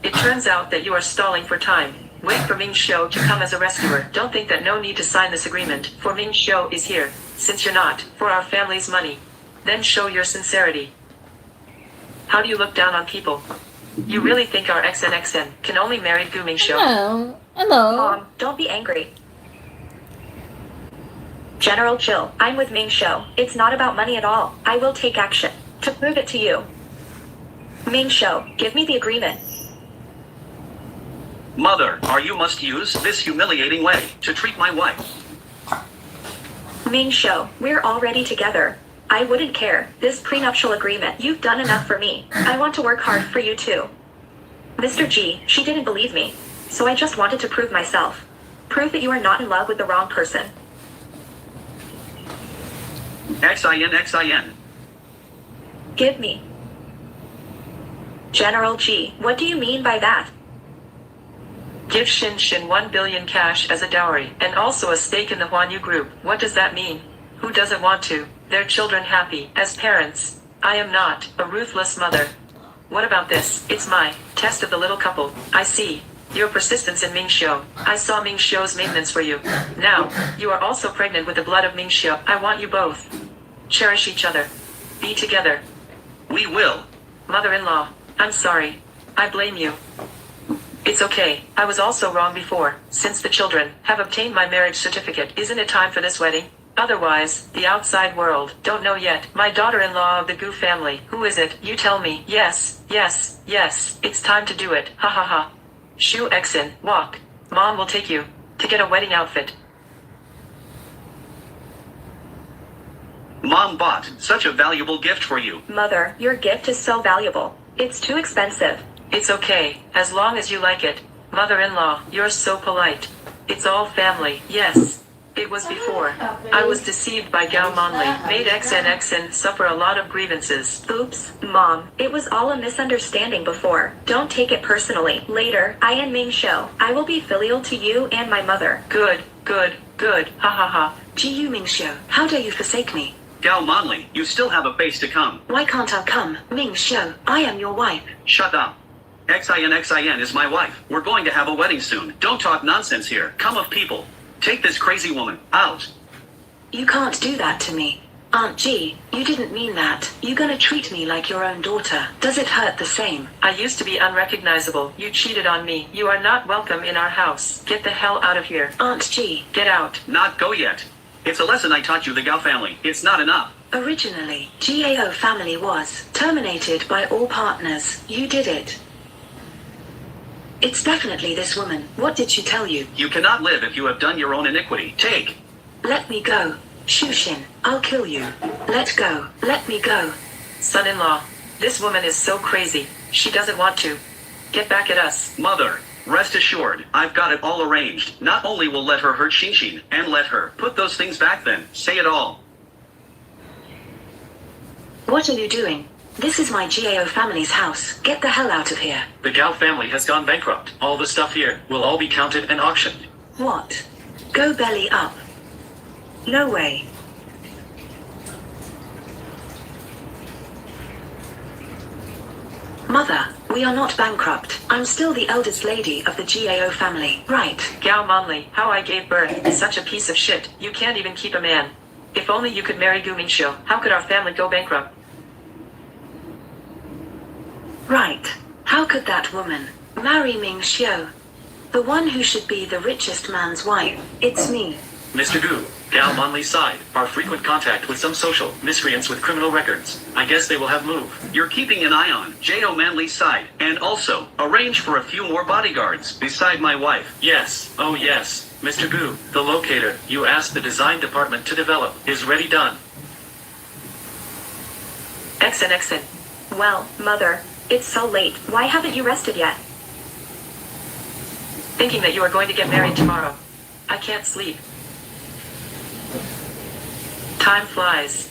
Speaker 4: It turns out that you are stalling for time. Wait for Ming Shou to come as a rescuer. Don't think that no need to sign this agreement, for Ming Shou is here. Since you're not, for our family's money. Then show your sincerity. How do you look down on people? You really think our XNXN can only marry Gu Ming Shou?
Speaker 5: Hello. Hello.
Speaker 2: Mom, don't be angry. General, chill. I'm with Ming Shou. It's not about money at all. I will take action to prove it to you. Ming Shou, give me the agreement.
Speaker 7: Mother, you must use this humiliating way to treat my wife.
Speaker 2: Ming Shou, we're already together. I wouldn't care. This prenuptial agreement, you've done enough for me. I want to work hard for you too. Mr. G, she didn't believe me. So I just wanted to prove myself. Prove that you are not in love with the wrong person.
Speaker 7: Xin.
Speaker 2: Give me. General G, what do you mean by that?
Speaker 4: Give Shin 1 billion cash as a dowry, and also a stake in the Huanyu Group. What does that mean? Who doesn't want to? Their children happy. As parents, I am not a ruthless mother. What about this? It's my test of the little couple. I see your persistence in Ming Shou. I saw Ming Shou's maintenance for you. Now, you are also pregnant with the blood of Ming Shou. I want you both. Cherish each other. Be together.
Speaker 7: We will.
Speaker 4: Mother-in-law, I'm sorry. I blame you. It's okay. I was also wrong before. Since the children have obtained my marriage certificate, isn't it time for this wedding? Otherwise, the outside world don't know yet. My daughter-in-law of the Gu family. Who is it? You tell me. Yes. It's time to do it. Ha ha ha. Shu Xin, walk. Mom will take you to get a wedding outfit.
Speaker 7: Mom bought such a valuable gift for you.
Speaker 2: Mother, your gift is so valuable. It's too expensive.
Speaker 4: It's okay, as long as you like it. Mother-in-law, you're so polite. It's all family. Yes. It was before. I was deceived by Gao Monli, made XNXN suffer a lot of grievances.
Speaker 2: Oops, Mom. It was all a misunderstanding before. Don't take it personally. Later, I and Ming Shou, I will be filial to you and my mother.
Speaker 4: Good. Ha ha ha.
Speaker 3: Ji Ming Shou, how dare you forsake me?
Speaker 7: Gao Monli, you still have a face to come.
Speaker 3: Why can't I come? Ming Shou, I am your wife.
Speaker 7: Shut up. Xin is my wife. We're going to have a wedding soon. Don't talk nonsense here. Come of people. Take this crazy woman out.
Speaker 3: You can't do that to me. Aunt G, you didn't mean that. You gonna treat me like your own daughter. Does it hurt the same?
Speaker 4: I used to be unrecognizable. You cheated on me. You are not welcome in our house. Get the hell out of here.
Speaker 3: Aunt G,
Speaker 4: Get out.
Speaker 7: Not go yet. It's a lesson I taught you, the Gao family. It's not enough.
Speaker 3: originally, GAO family was terminated by all partners. You did it. It's definitely this woman. What did she tell you?
Speaker 7: You cannot live if you have done your own iniquity. Take.
Speaker 3: Let me go. Shushin, I'll kill you. Let go. Let me go.
Speaker 4: Son-in-law, this woman is so crazy. She doesn't want to. Get back at us.
Speaker 7: Mother, rest assured, I've got it all arranged. Not only will let her hurt Shinshin, and let her put those things back then. Say it all.
Speaker 3: What are you doing? This is my GAO family's house. Get the hell out of here.
Speaker 6: The Gao family has gone bankrupt. All the stuff here will all be counted and auctioned.
Speaker 3: What? Go belly up. No way. Mother, we are not bankrupt. I'm still the eldest lady of the GAO family. Right.
Speaker 4: Gao Monli, how I gave birth is such a piece of shit. You can't even keep a man. If only you could marry Gu Mingxiu, how could our family go bankrupt?
Speaker 3: Right. How could that woman marry Ming Xiu? The one who should be the richest man's wife. It's me.
Speaker 6: Mr. Gu, Gal Monley's side are frequent contact with some social miscreants with criminal records. I guess they will have move.
Speaker 7: You're keeping an eye on J.O. Manley's side, and also arrange for a few more bodyguards beside my wife.
Speaker 6: Yes, oh yes, Mr. Gu, the locator you asked the design department to develop is ready done.
Speaker 4: Excellent.
Speaker 2: Well, Mother, it's so late. Why haven't you rested yet?
Speaker 4: Thinking that you are going to get married tomorrow. I can't sleep. Time flies.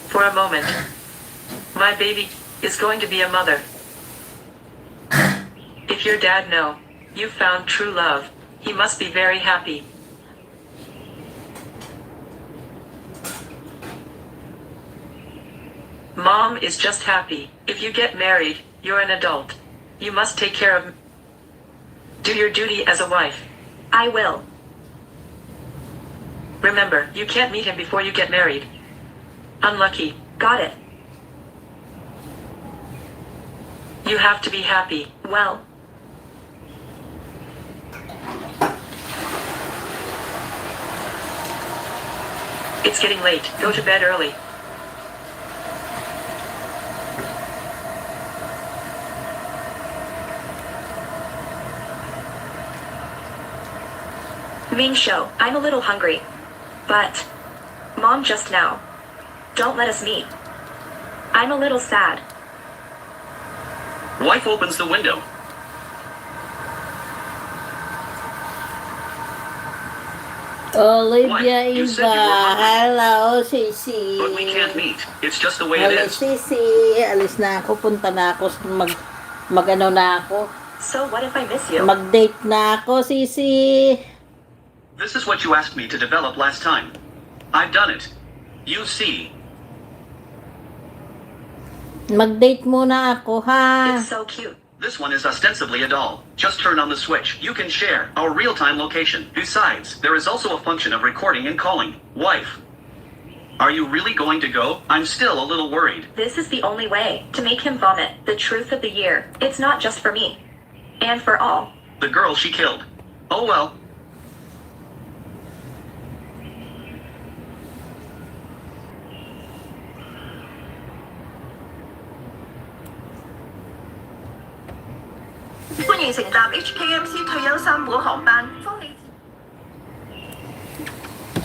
Speaker 4: For a moment. My baby is going to be a mother. If your dad know you found true love, he must be very happy. Mom is just happy. If you get married, you're an adult. You must take care of... Do your duty as a wife.
Speaker 2: I will.
Speaker 4: Remember, you can't meet him before you get married. Unlucky.
Speaker 2: Got it.
Speaker 4: You have to be happy.
Speaker 2: Well,
Speaker 4: It's getting late. Go to bed early.
Speaker 2: Ming Show, I'm a little hungry. But, Mom just now. Don't let us meet. I'm a little sad.
Speaker 7: Wife opens the window.
Speaker 5: Olivia
Speaker 7: What? You said
Speaker 5: Iba.
Speaker 7: you were hungry.
Speaker 5: Hello, Sisi.
Speaker 7: But we can't meet. It's just the way it
Speaker 5: Hello,
Speaker 7: is.
Speaker 5: Sisi. Alis na ako. Punta na ako. Mag-ano na ako.
Speaker 2: So what if I miss you?
Speaker 5: Mag-date na ako, Sisi.
Speaker 7: This is what you asked me to develop last time. I've done it. You see.
Speaker 5: Mag-date muna ako, ha?
Speaker 2: It's so cute.
Speaker 7: This one is ostensibly a doll. Just turn on the switch. You can share our real-time location. Besides, there is also a function of recording and calling. Wife. Are you really going to go? I'm still a little worried.
Speaker 2: This is the only way to make him vomit the truth of the year. It's not just for me. And for all.
Speaker 7: The girl she killed. Oh well.
Speaker 8: HKMC 退休生活航班，福利。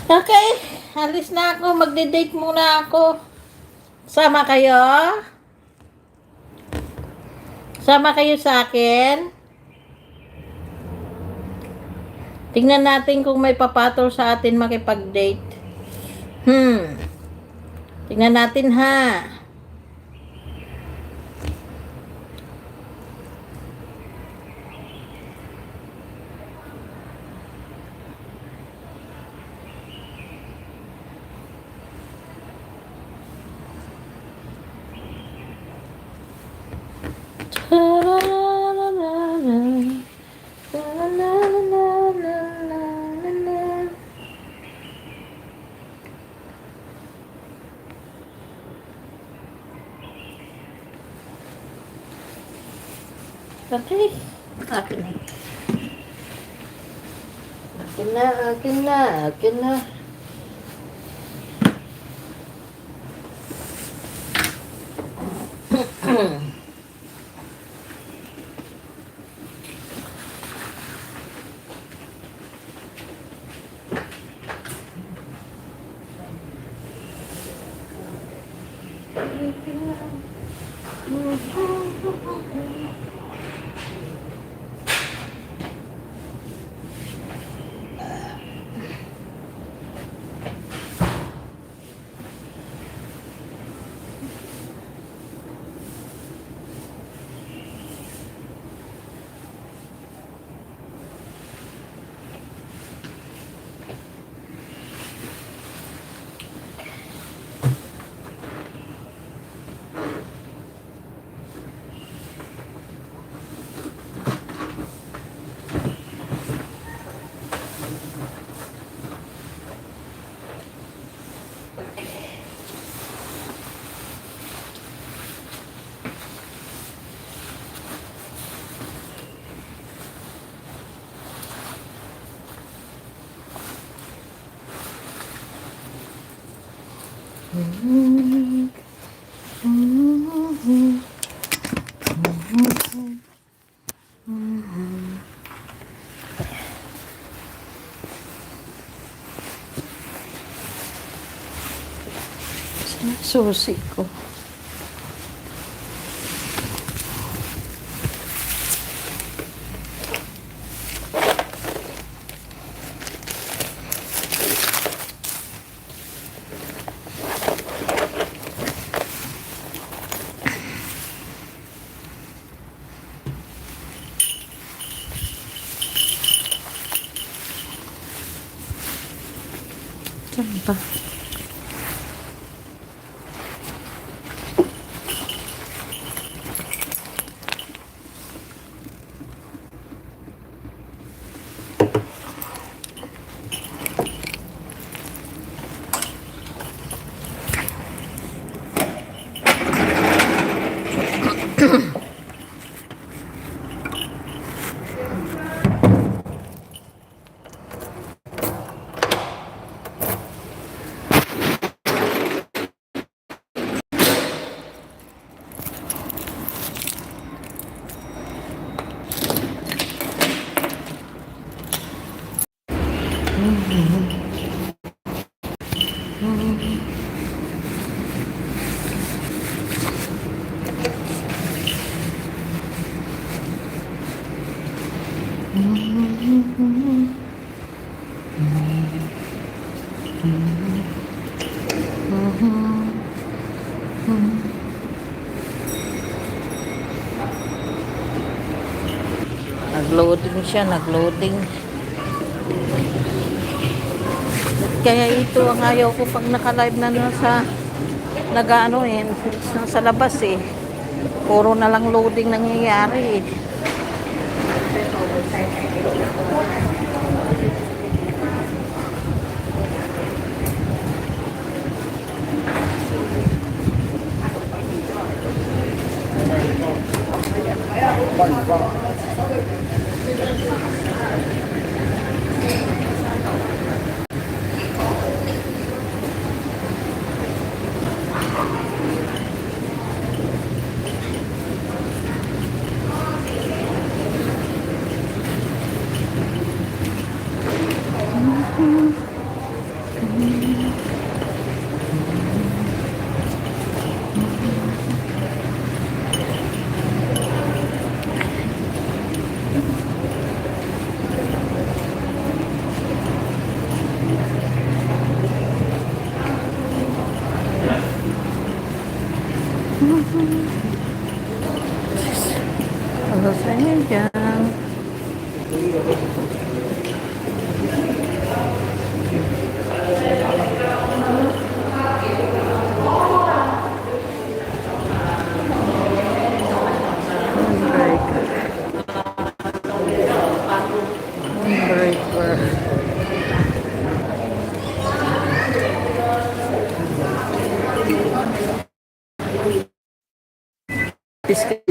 Speaker 5: Okay, alis na ako. Magde-date muna ako. Sama kayo? Sama kayo sa akin? Tingnan natin kung may papatol sa atin makipag-date. Tingnan natin, ha? Okay. Akin na. Akin na. Susi ko. Saan ba? Nagloading siya, nagloading. Kaya ito ang ayaw ko pag naka-live na nasa nag-ano nasa labas eh. Puro na lang loading nangyayari eh. Ano sa inyo dyan? Biscuit.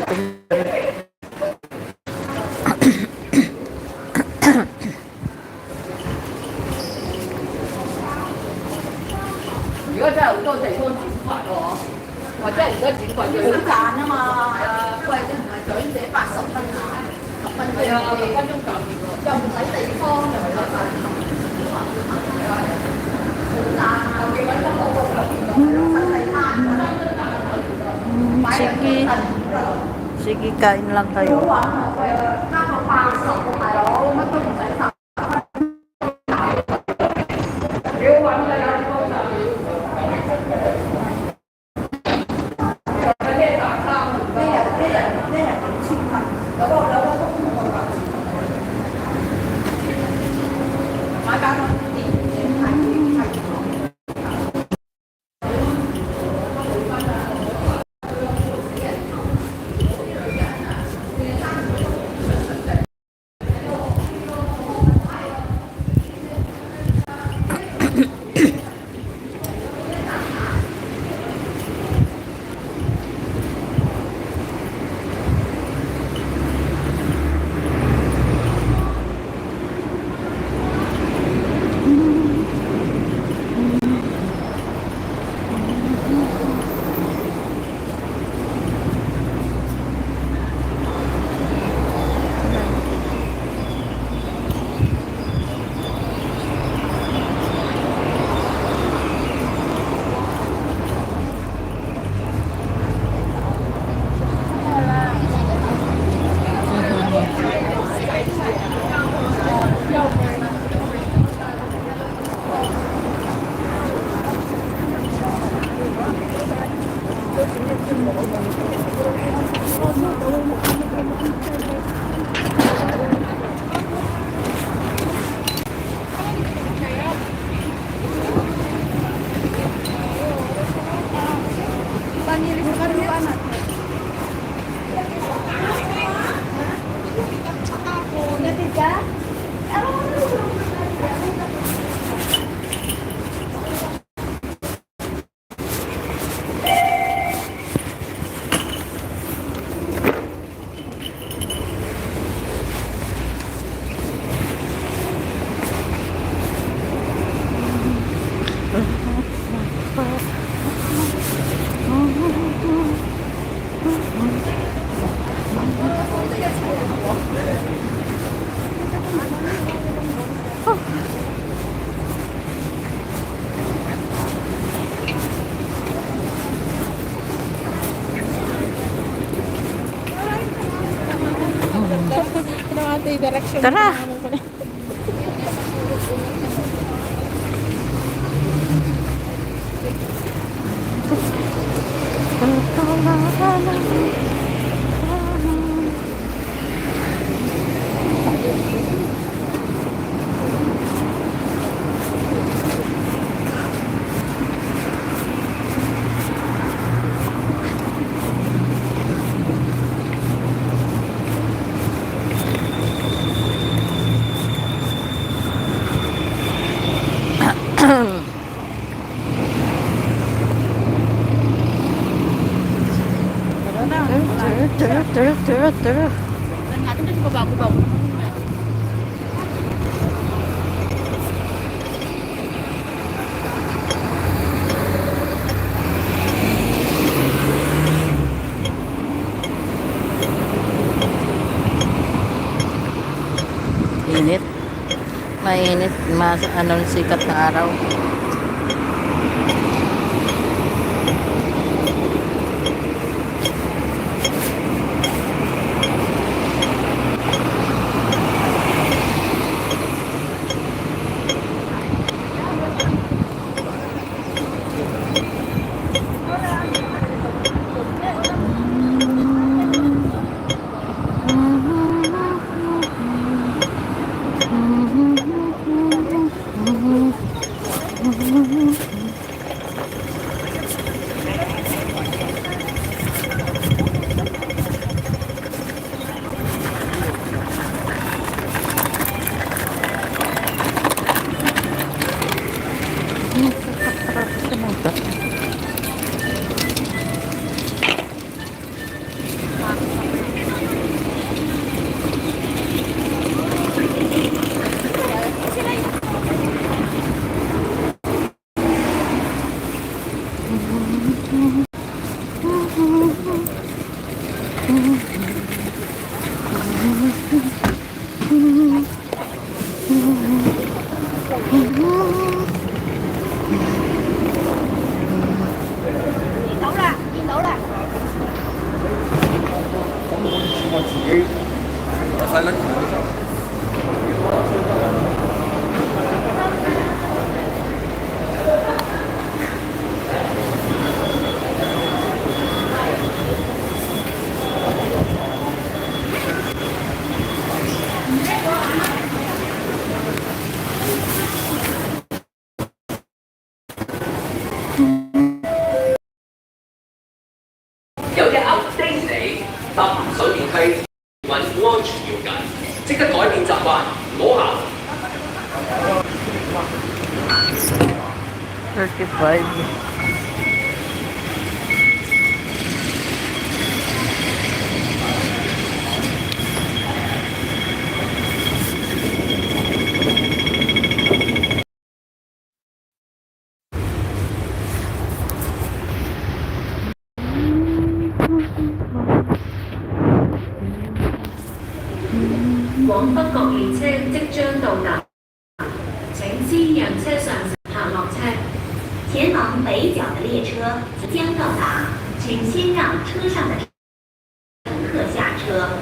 Speaker 5: Sige. Sige, kain lang kayo. Tara! Tara. Init. Mainit. Sikat na araw.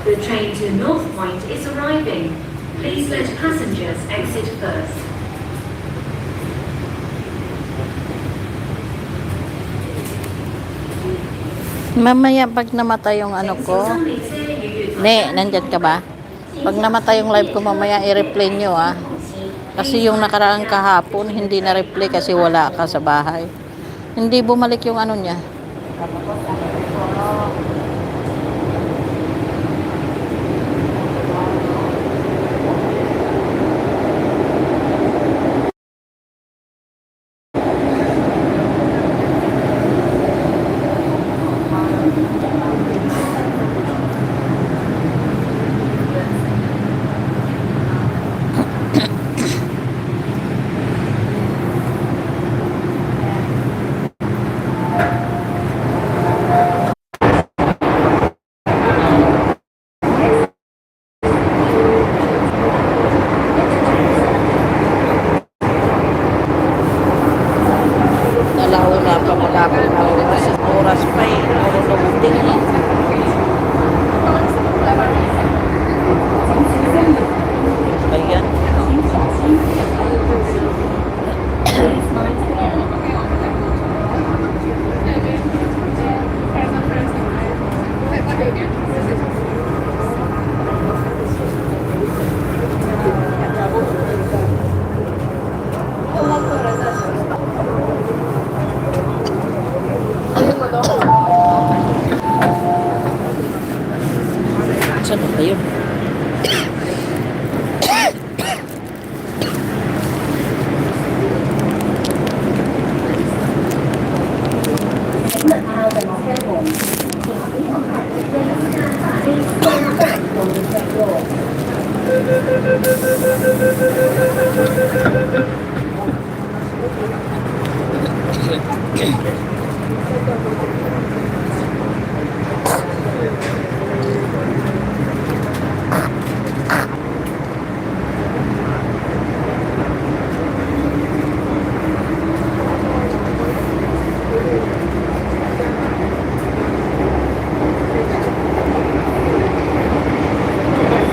Speaker 9: The train to North Point is arriving. Please let passengers exit first.
Speaker 5: Mamaya pag namatay yung ano ko, nandyan ka ba? Pag namatay yung live ko mamaya i-replay nyo ah. Kasi yung nakaraang kahapon hindi na-replay kasi wala ka sa bahay. Hindi bumalik yung ano niya. Alauna pa magapon na oras pa eh. Marunong ayan. Saan ba yun?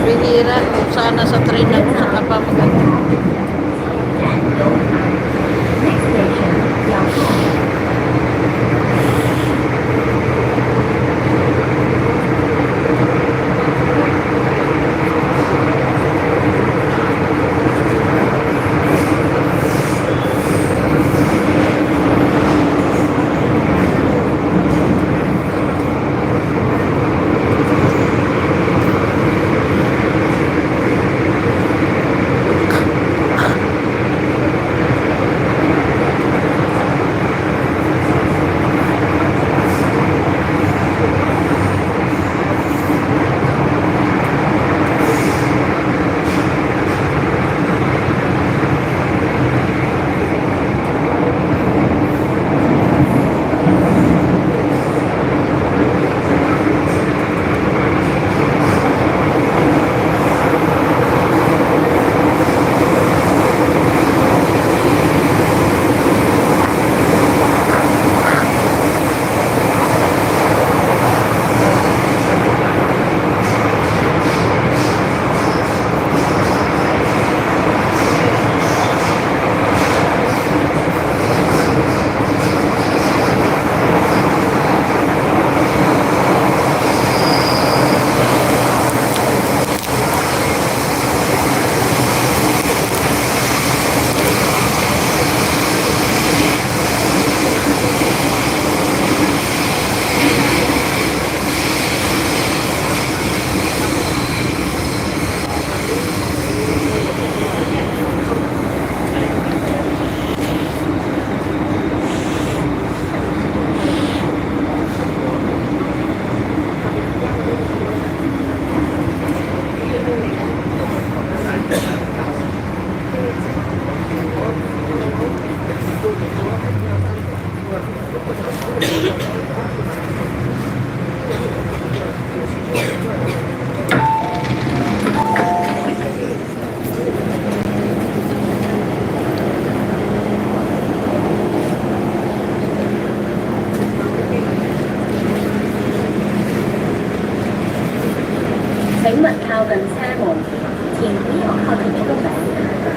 Speaker 5: Bihira, sana sa train ako sa kapamagat.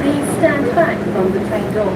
Speaker 9: Please stand back from the train door.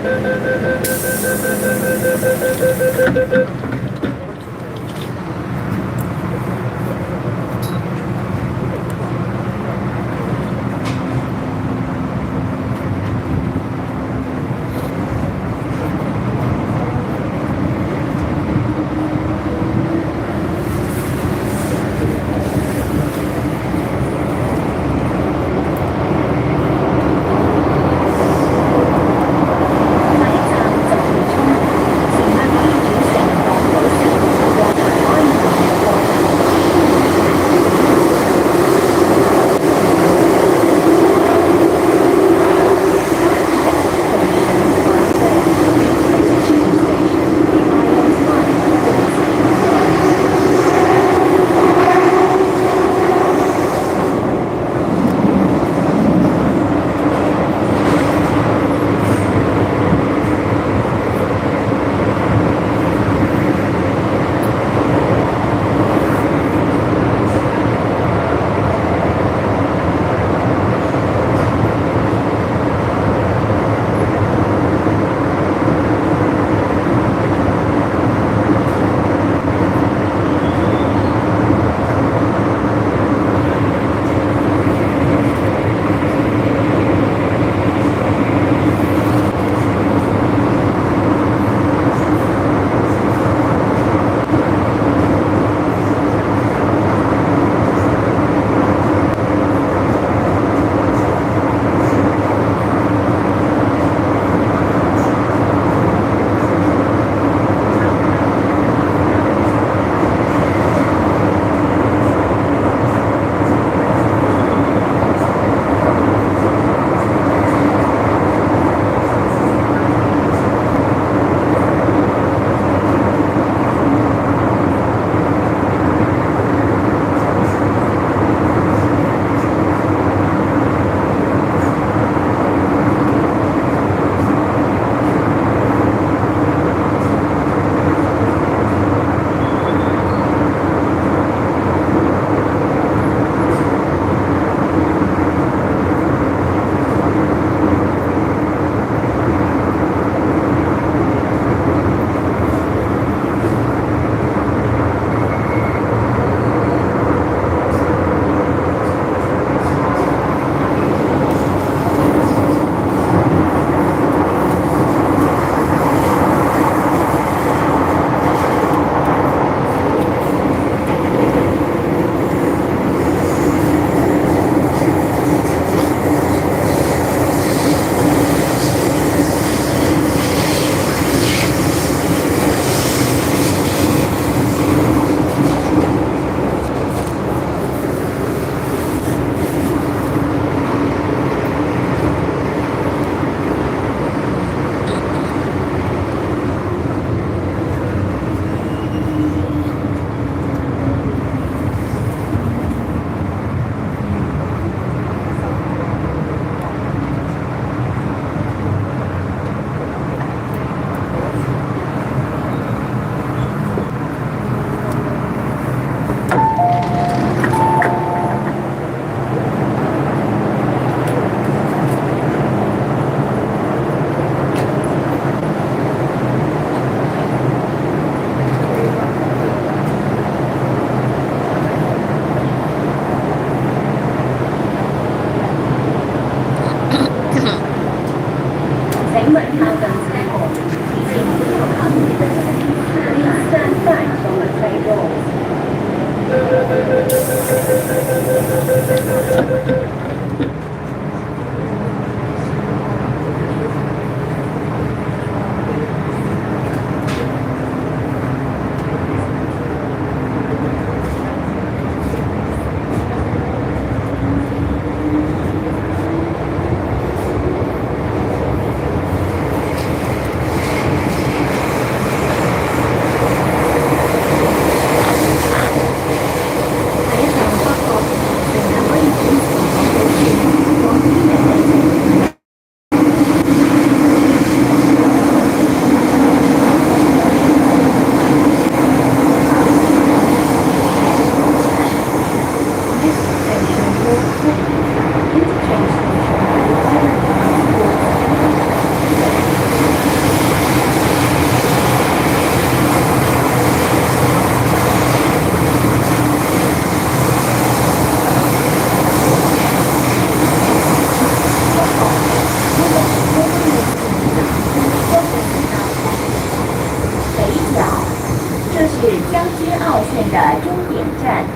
Speaker 9: 是江津澳线的终点站，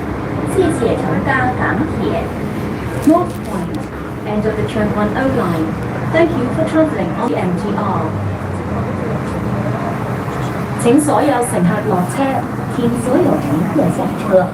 Speaker 9: 谢谢乘搭港铁。North Point, end of the Train 10 line. Thank you for travelling on the MTR. 请所有乘客落車，请所有乘客下車。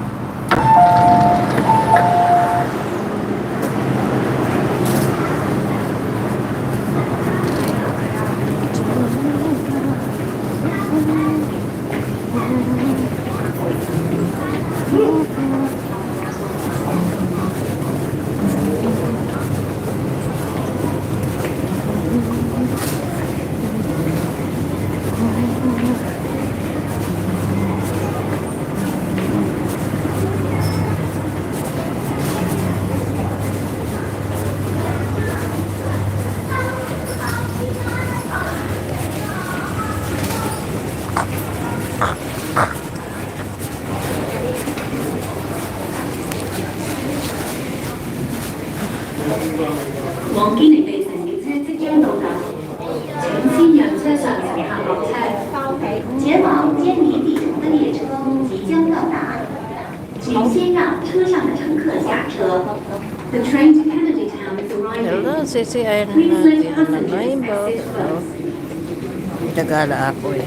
Speaker 9: 往堅尼地城列車即將到達，請先讓車上乘客落車。前往堅尼地城的列車即將到達，請先讓車上的乘客下車。The train to Kennedy Town is arriving.
Speaker 5: Hello, sisiyahin
Speaker 9: Please let
Speaker 5: natin ang
Speaker 9: passengers
Speaker 5: rainbow.
Speaker 9: exit first.
Speaker 5: Nagala ako eh.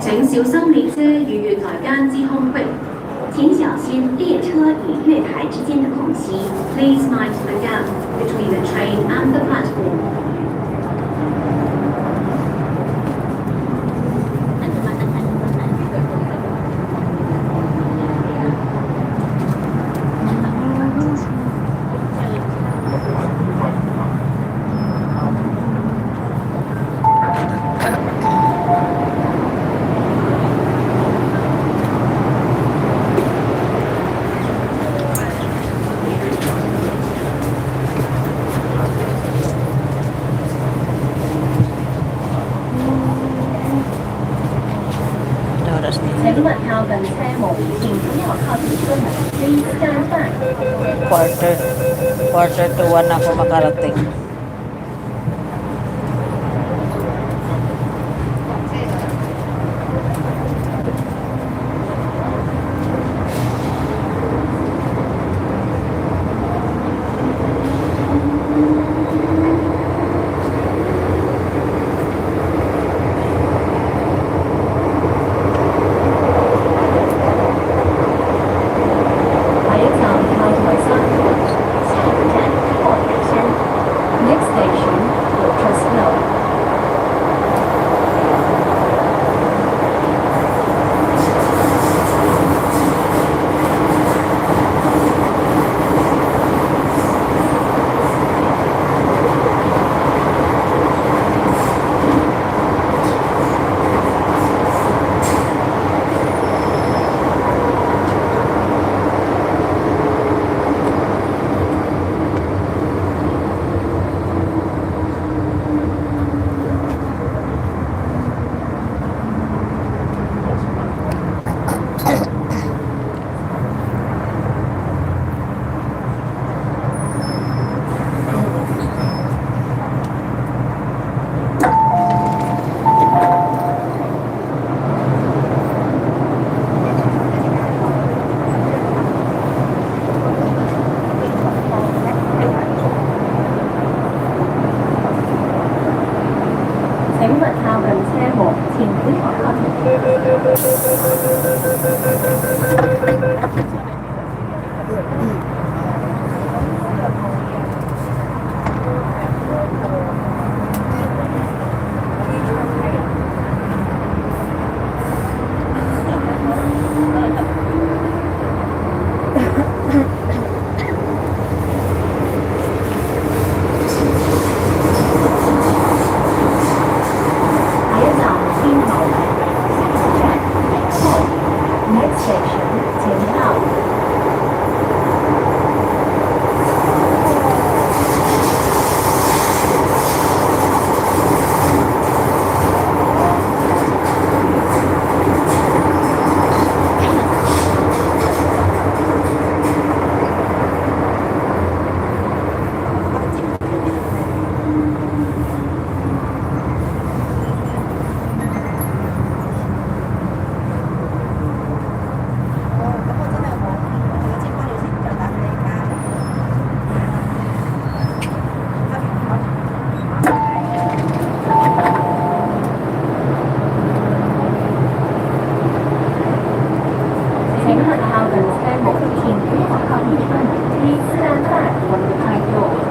Speaker 9: 請小心列車與月台間之空隙，請小心列車與月台之間的空隙。Please mind the gap between the train and the platform. 請勿靠近車門，並不要靠近車門。Please stand back.
Speaker 5: Quarter to 1 ako makarating.
Speaker 9: back from the train doors.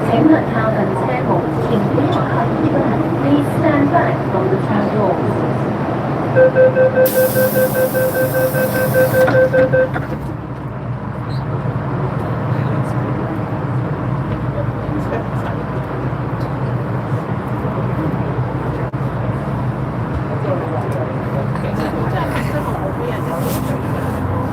Speaker 9: 请勿靠近车门，前不要靠近车门。Please stand back from the train doors. 请勿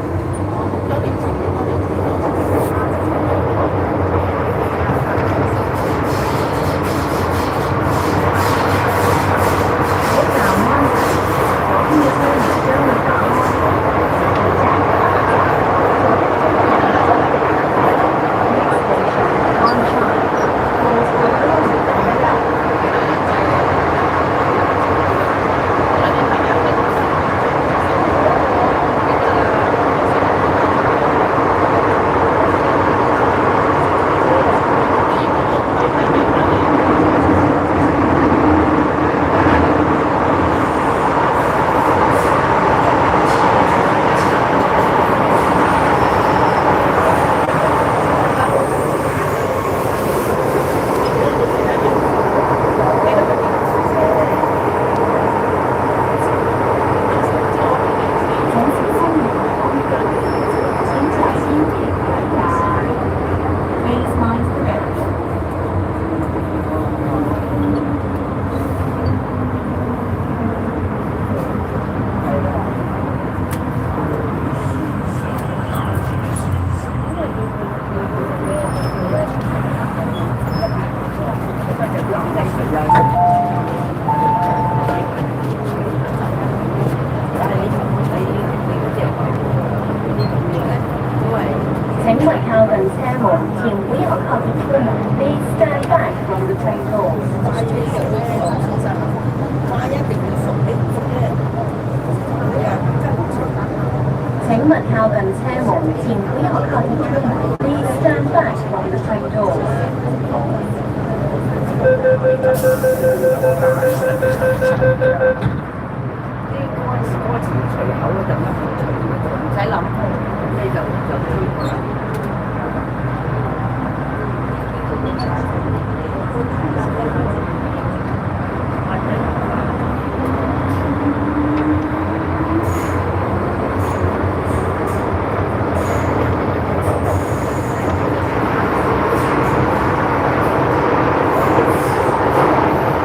Speaker 9: 靠近车门，请不要靠近车门。Please stand back from the train doors. 请勿靠近车门，请不要靠近车门。Please stand back from the train doors.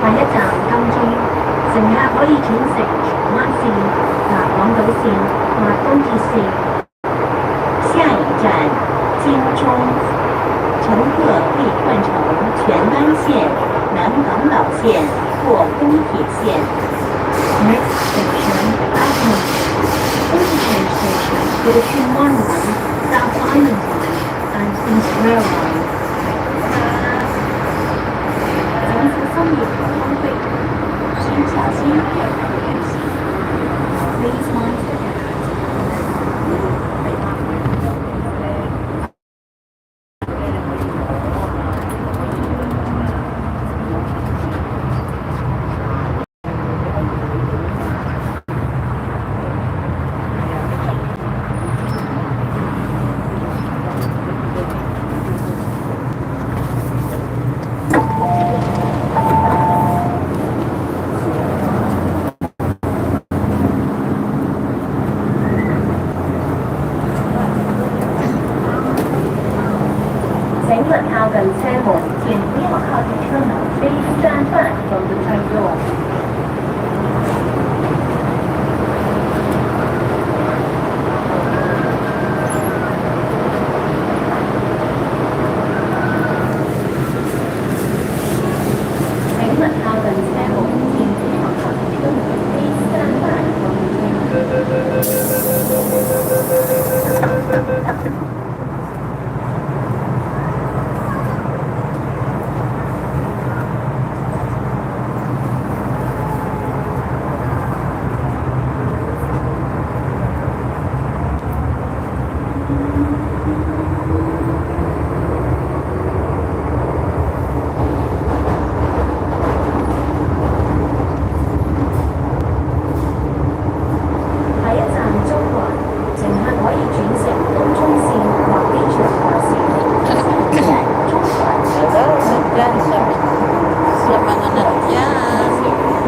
Speaker 9: 下一站金鐘，乘客可以轉乘灣線、南港島線或東鐵線。下一站客可以换乘全班线、南港岛线或东铁线。Next station, Athens. Interchange station for the Shinwan Line, South Island Line, and East Rail Line. 乘坐松野交通队，请小心月台运行。Please mind the gap. 请勿靠近车門，前不要靠近車門。Please stand back from the train door. 請勿靠近車門，前不要靠近車門。Please stand back from the train door. 下一站中環，乘客可以轉乘東涌線或機場快線。中環
Speaker 5: Sa mga nandiyan.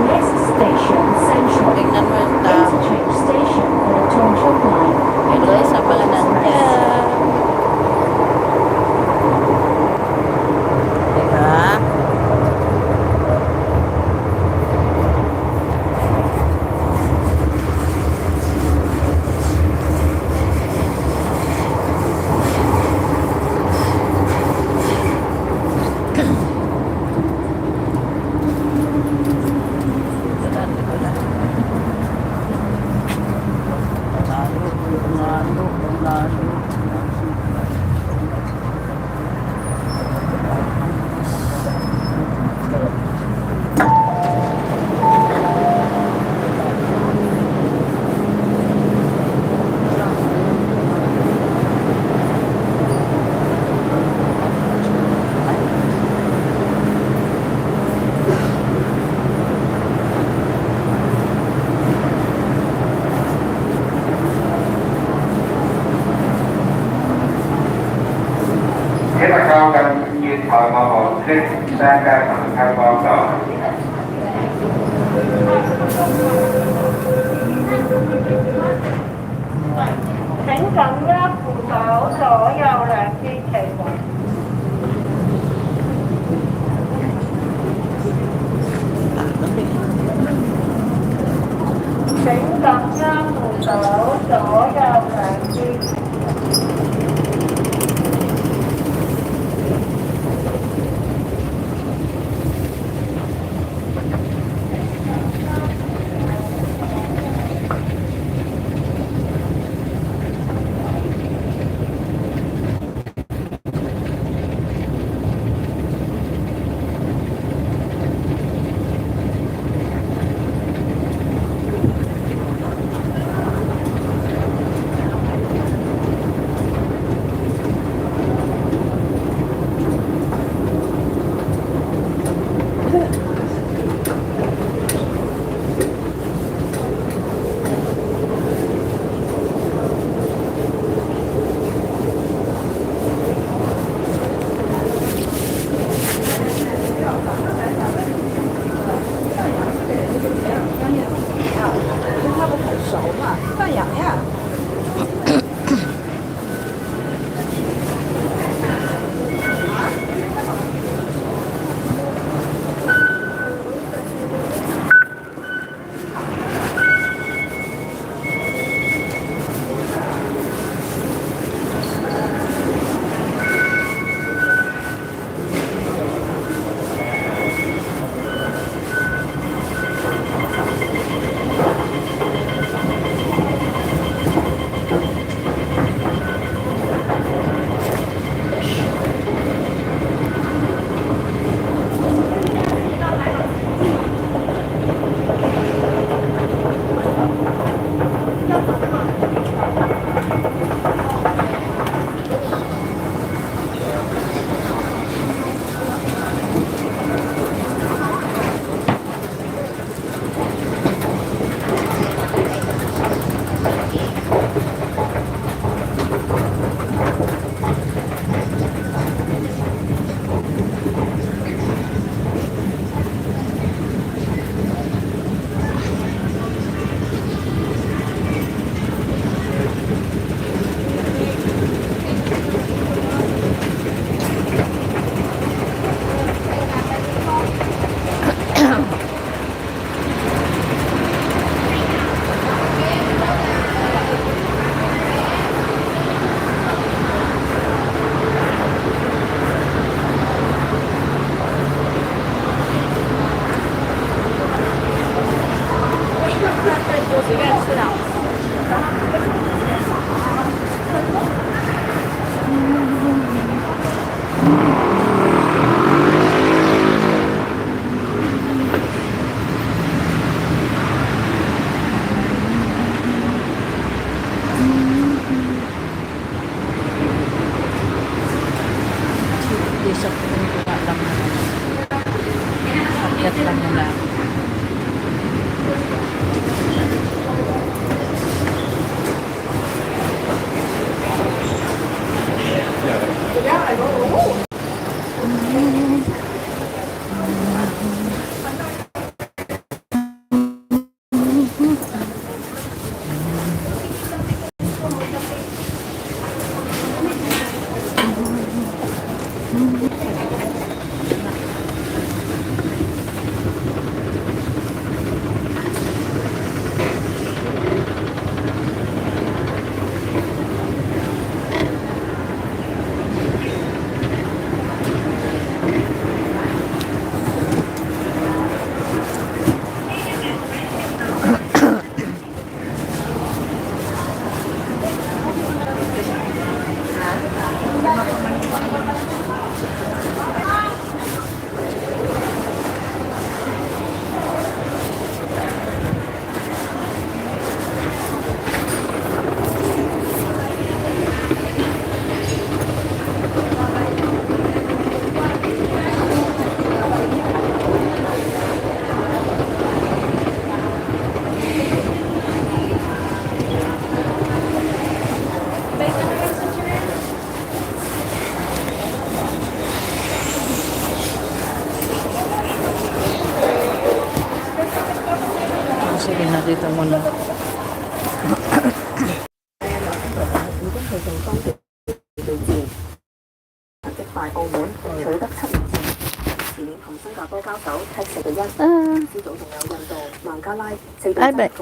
Speaker 9: Next station, Central.
Speaker 5: Tingnan mo yung tao.
Speaker 9: Interchange station for the Chongqing Line.
Speaker 5: Hello sa mga nandiyan. Diba?
Speaker 8: 請緊握扶手，左右兩邊企穩。請緊握扶手，左右兩邊。
Speaker 5: sa pinuntunga lang naman. Akyat lang nila. Sige na, dito muna.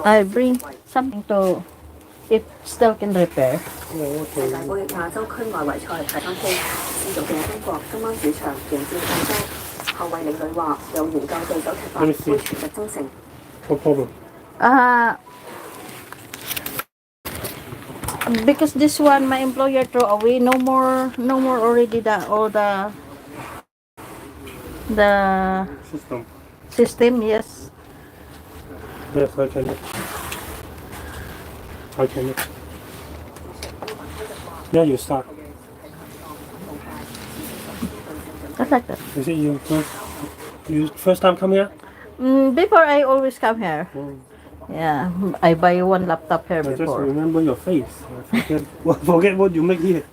Speaker 5: I bring something to it still can repair.
Speaker 10: 大埔亞洲區外圍賽提餐廳，試做嘅中國今晚主場迎戰亞洲。後衛領隊話：有研究對手踢法，會全力爭勝。
Speaker 11: No problem.
Speaker 5: Because this one my employer throw away, no more already the system, yes.
Speaker 11: Yes, I can. Yeah, you start.
Speaker 5: Just like that.
Speaker 11: Is it you first time come here?
Speaker 5: Before I always come here. Yeah, I buy one laptop here
Speaker 11: I just
Speaker 5: before.
Speaker 11: remember your face. I forget what you make here.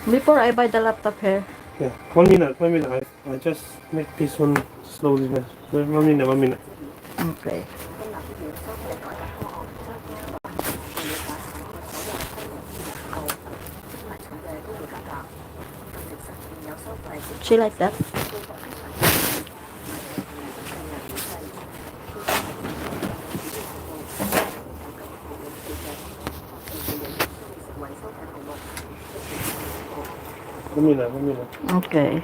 Speaker 5: Before I buy the laptop here.
Speaker 11: Yeah, 1 minute. I just make this one slowly. 1 minute.
Speaker 5: Okay. She like that?
Speaker 11: One minute.
Speaker 5: Okay.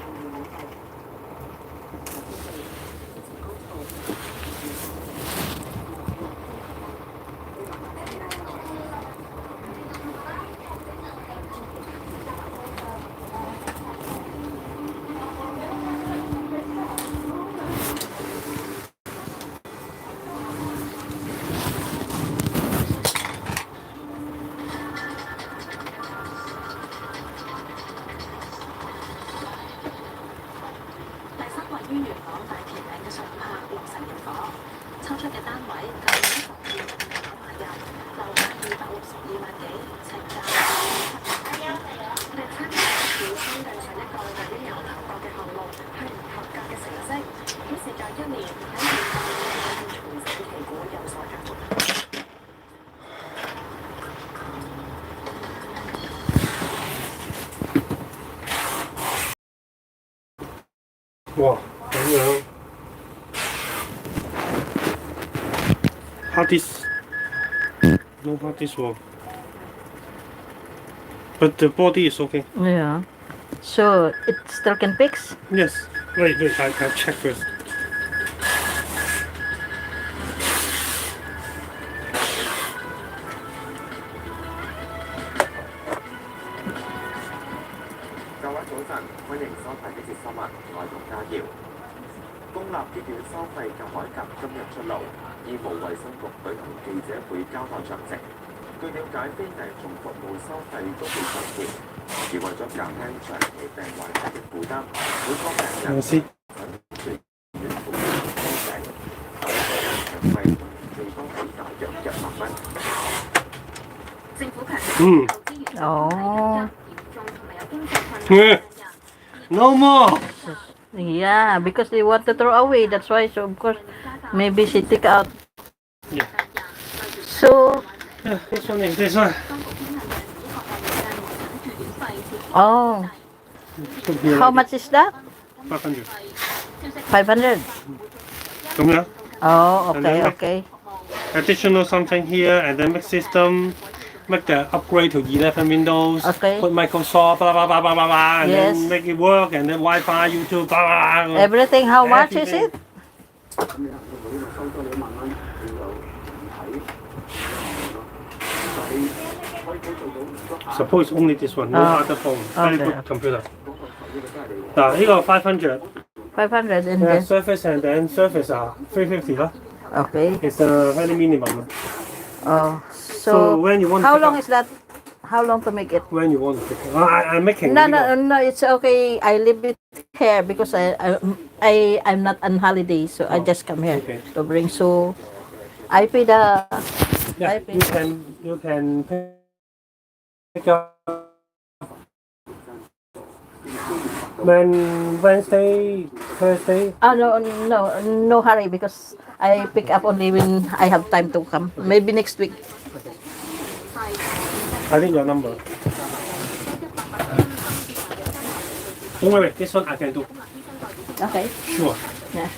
Speaker 11: Wow, well, hard disk. No hard disk wall. But the body is okay.
Speaker 5: Yeah. So it still can fix?
Speaker 11: Yes. Wait, I'll check first.
Speaker 12: 據了解，非病重服務收費都會收貼，而為咗減輕長期病患者嘅負擔，每個病人
Speaker 11: 我先。
Speaker 12: 最遠付費長費最多係大約100蚊。政府強調資源
Speaker 5: 哦。
Speaker 12: 嚴重同埋有經濟困難。
Speaker 11: No more.
Speaker 5: Yeah, because they want to throw away. That's why, so of course, maybe she take out.
Speaker 11: Yeah.
Speaker 5: So,
Speaker 11: Yeah, this one and this one.
Speaker 5: oh,
Speaker 11: Put here
Speaker 5: how
Speaker 11: like
Speaker 5: much is that?
Speaker 11: 500.
Speaker 5: 500.
Speaker 11: Come here.
Speaker 5: Oh,
Speaker 11: And
Speaker 5: okay,
Speaker 11: then
Speaker 5: okay.
Speaker 11: Additional something here, and then make system, make the upgrade to 11 Windows.
Speaker 5: Okay.
Speaker 11: Put Microsoft, blah blah blah blah blah blah, and
Speaker 5: Yes.
Speaker 11: then make it work, and then Wi-Fi, YouTube, blah blah blah.
Speaker 5: Everything, how much is it?
Speaker 11: Suppose only this one, no other phone. Very
Speaker 5: Okay.
Speaker 11: good computer. 嗱，呢個500
Speaker 5: 500 and
Speaker 11: yeah,
Speaker 5: then,
Speaker 11: Surface and then Surface 350 啦。
Speaker 5: okay.
Speaker 11: It's a very minimum.
Speaker 5: Oh,
Speaker 11: So when you want to
Speaker 5: how
Speaker 11: pick
Speaker 5: long
Speaker 11: up-
Speaker 5: is that? How long to make it?
Speaker 11: When you want to pick it. I'm making.
Speaker 5: No, no, no, it's okay. I leave it here because I'm not on holiday, so I just come here
Speaker 11: Okay.
Speaker 5: to bring. So I pay the.
Speaker 11: Yeah,
Speaker 5: I pay.
Speaker 11: you can pick up when Wednesday, Thursday.
Speaker 5: Oh no hurry because I pick up only when I have time to come. Maybe next week.
Speaker 11: I need your number. Don't worry, this one I can do.
Speaker 5: Okay.
Speaker 11: Sure.
Speaker 5: Yeah.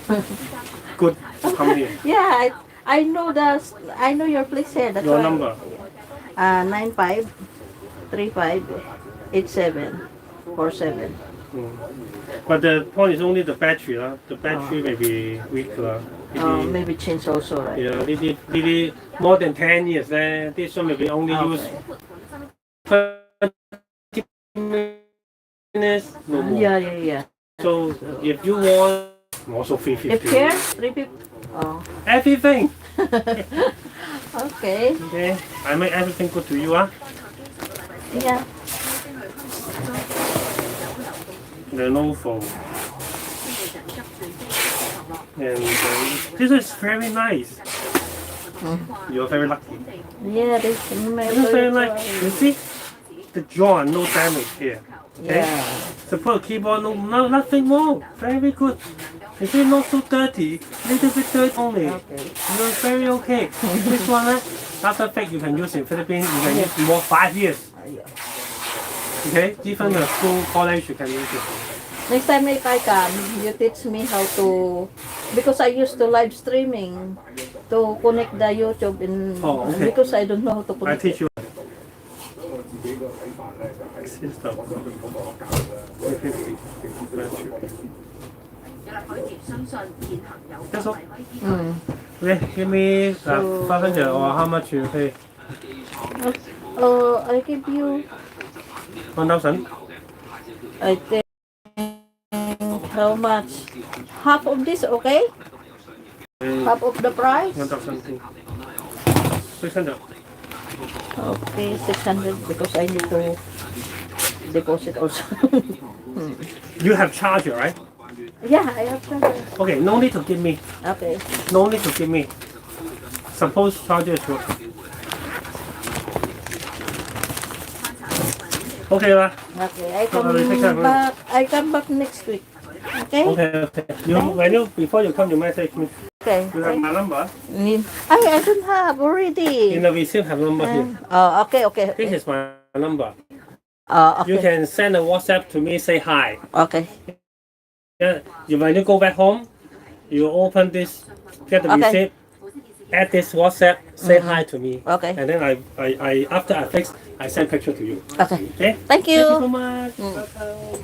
Speaker 11: Good. Come here.
Speaker 5: Yeah, I know your place here. That's
Speaker 11: Your
Speaker 5: why.
Speaker 11: number.
Speaker 5: 95358747.
Speaker 11: But the point is only the battery. The battery may be weak.
Speaker 5: Maybe change also, right?
Speaker 11: Yeah, this more than 10 years. This one may be only used 30 minutes. No more.
Speaker 5: Yeah.
Speaker 11: So if you want, also 350.
Speaker 5: If here, 350. Oh,
Speaker 11: Everything.
Speaker 5: okay.
Speaker 11: Okay. I make everything good to you.
Speaker 5: Yeah.
Speaker 11: Lenovo. And this is very nice. You're very lucky.
Speaker 5: Yeah, this is my
Speaker 11: This is very nice. You see, the jaw, no damage here. Okay?
Speaker 5: Yeah.
Speaker 11: Support keyboard, no, nothing wrong. Very good. You see, not so dirty. Little bit dirt only.
Speaker 5: Okay.
Speaker 11: You're very okay. This one, after fact, you can use in Philippines. You can use more 5 years. Okay? Even your school, college, you can use it.
Speaker 5: Next time if I come, you teach me how to, because I used to live streaming to connect the YouTube in,
Speaker 11: Oh, okay.
Speaker 5: because I don't know how to
Speaker 11: I
Speaker 5: connect
Speaker 11: teach
Speaker 5: it.
Speaker 11: you. System. That's all. Okay, give me 500 or how much you pay?
Speaker 5: I give you,
Speaker 11: 1,000?
Speaker 5: I think, how much? Half of this, okay? Half of the price?
Speaker 11: 1,000. 600.
Speaker 5: Okay, 600 because I need to deposit also.
Speaker 11: You have charger, right?
Speaker 5: Yeah, I have charger.
Speaker 11: Okay, no need to give me.
Speaker 5: Okay.
Speaker 11: No need to give me. Suppose charger is working. Okay, lah.
Speaker 5: Okay, I
Speaker 11: take care,
Speaker 5: come back. I come back next week. Okay.
Speaker 11: Okay. Before you come, you message me.
Speaker 5: Okay.
Speaker 11: You have my number.
Speaker 5: I don't have already.
Speaker 11: In the receipt, have number here.
Speaker 5: Oh, okay.
Speaker 11: This is my number.
Speaker 5: Okay.
Speaker 11: You can send a WhatsApp to me, say hi.
Speaker 5: Okay.
Speaker 11: Yeah. When you go back home, you open this, get the receipt, add this WhatsApp, say hi to me.
Speaker 5: Okay.
Speaker 11: And then I after I fix, I send picture to you.
Speaker 5: Okay.
Speaker 11: Okay.
Speaker 5: Thank you.
Speaker 11: Thank you so much. Welcome.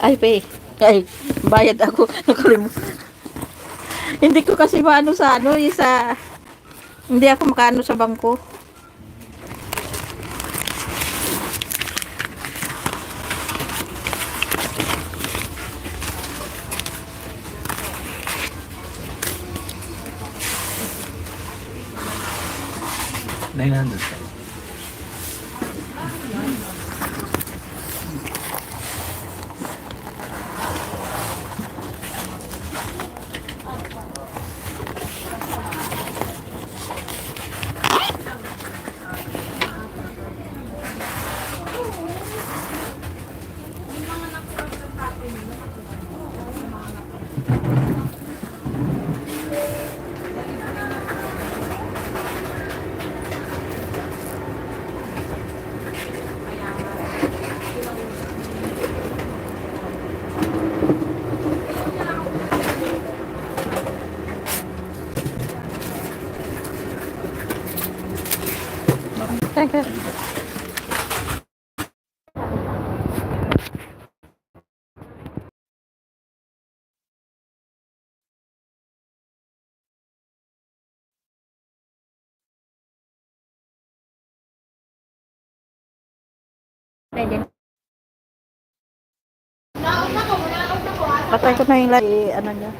Speaker 5: Ay, pay. Ay, bayad ako. Nakalimutan. Hindi ko kasi maano sa hindi ako makaano sa bangko.
Speaker 13: 900.
Speaker 5: Thank you. Patay ko na yung ano niya.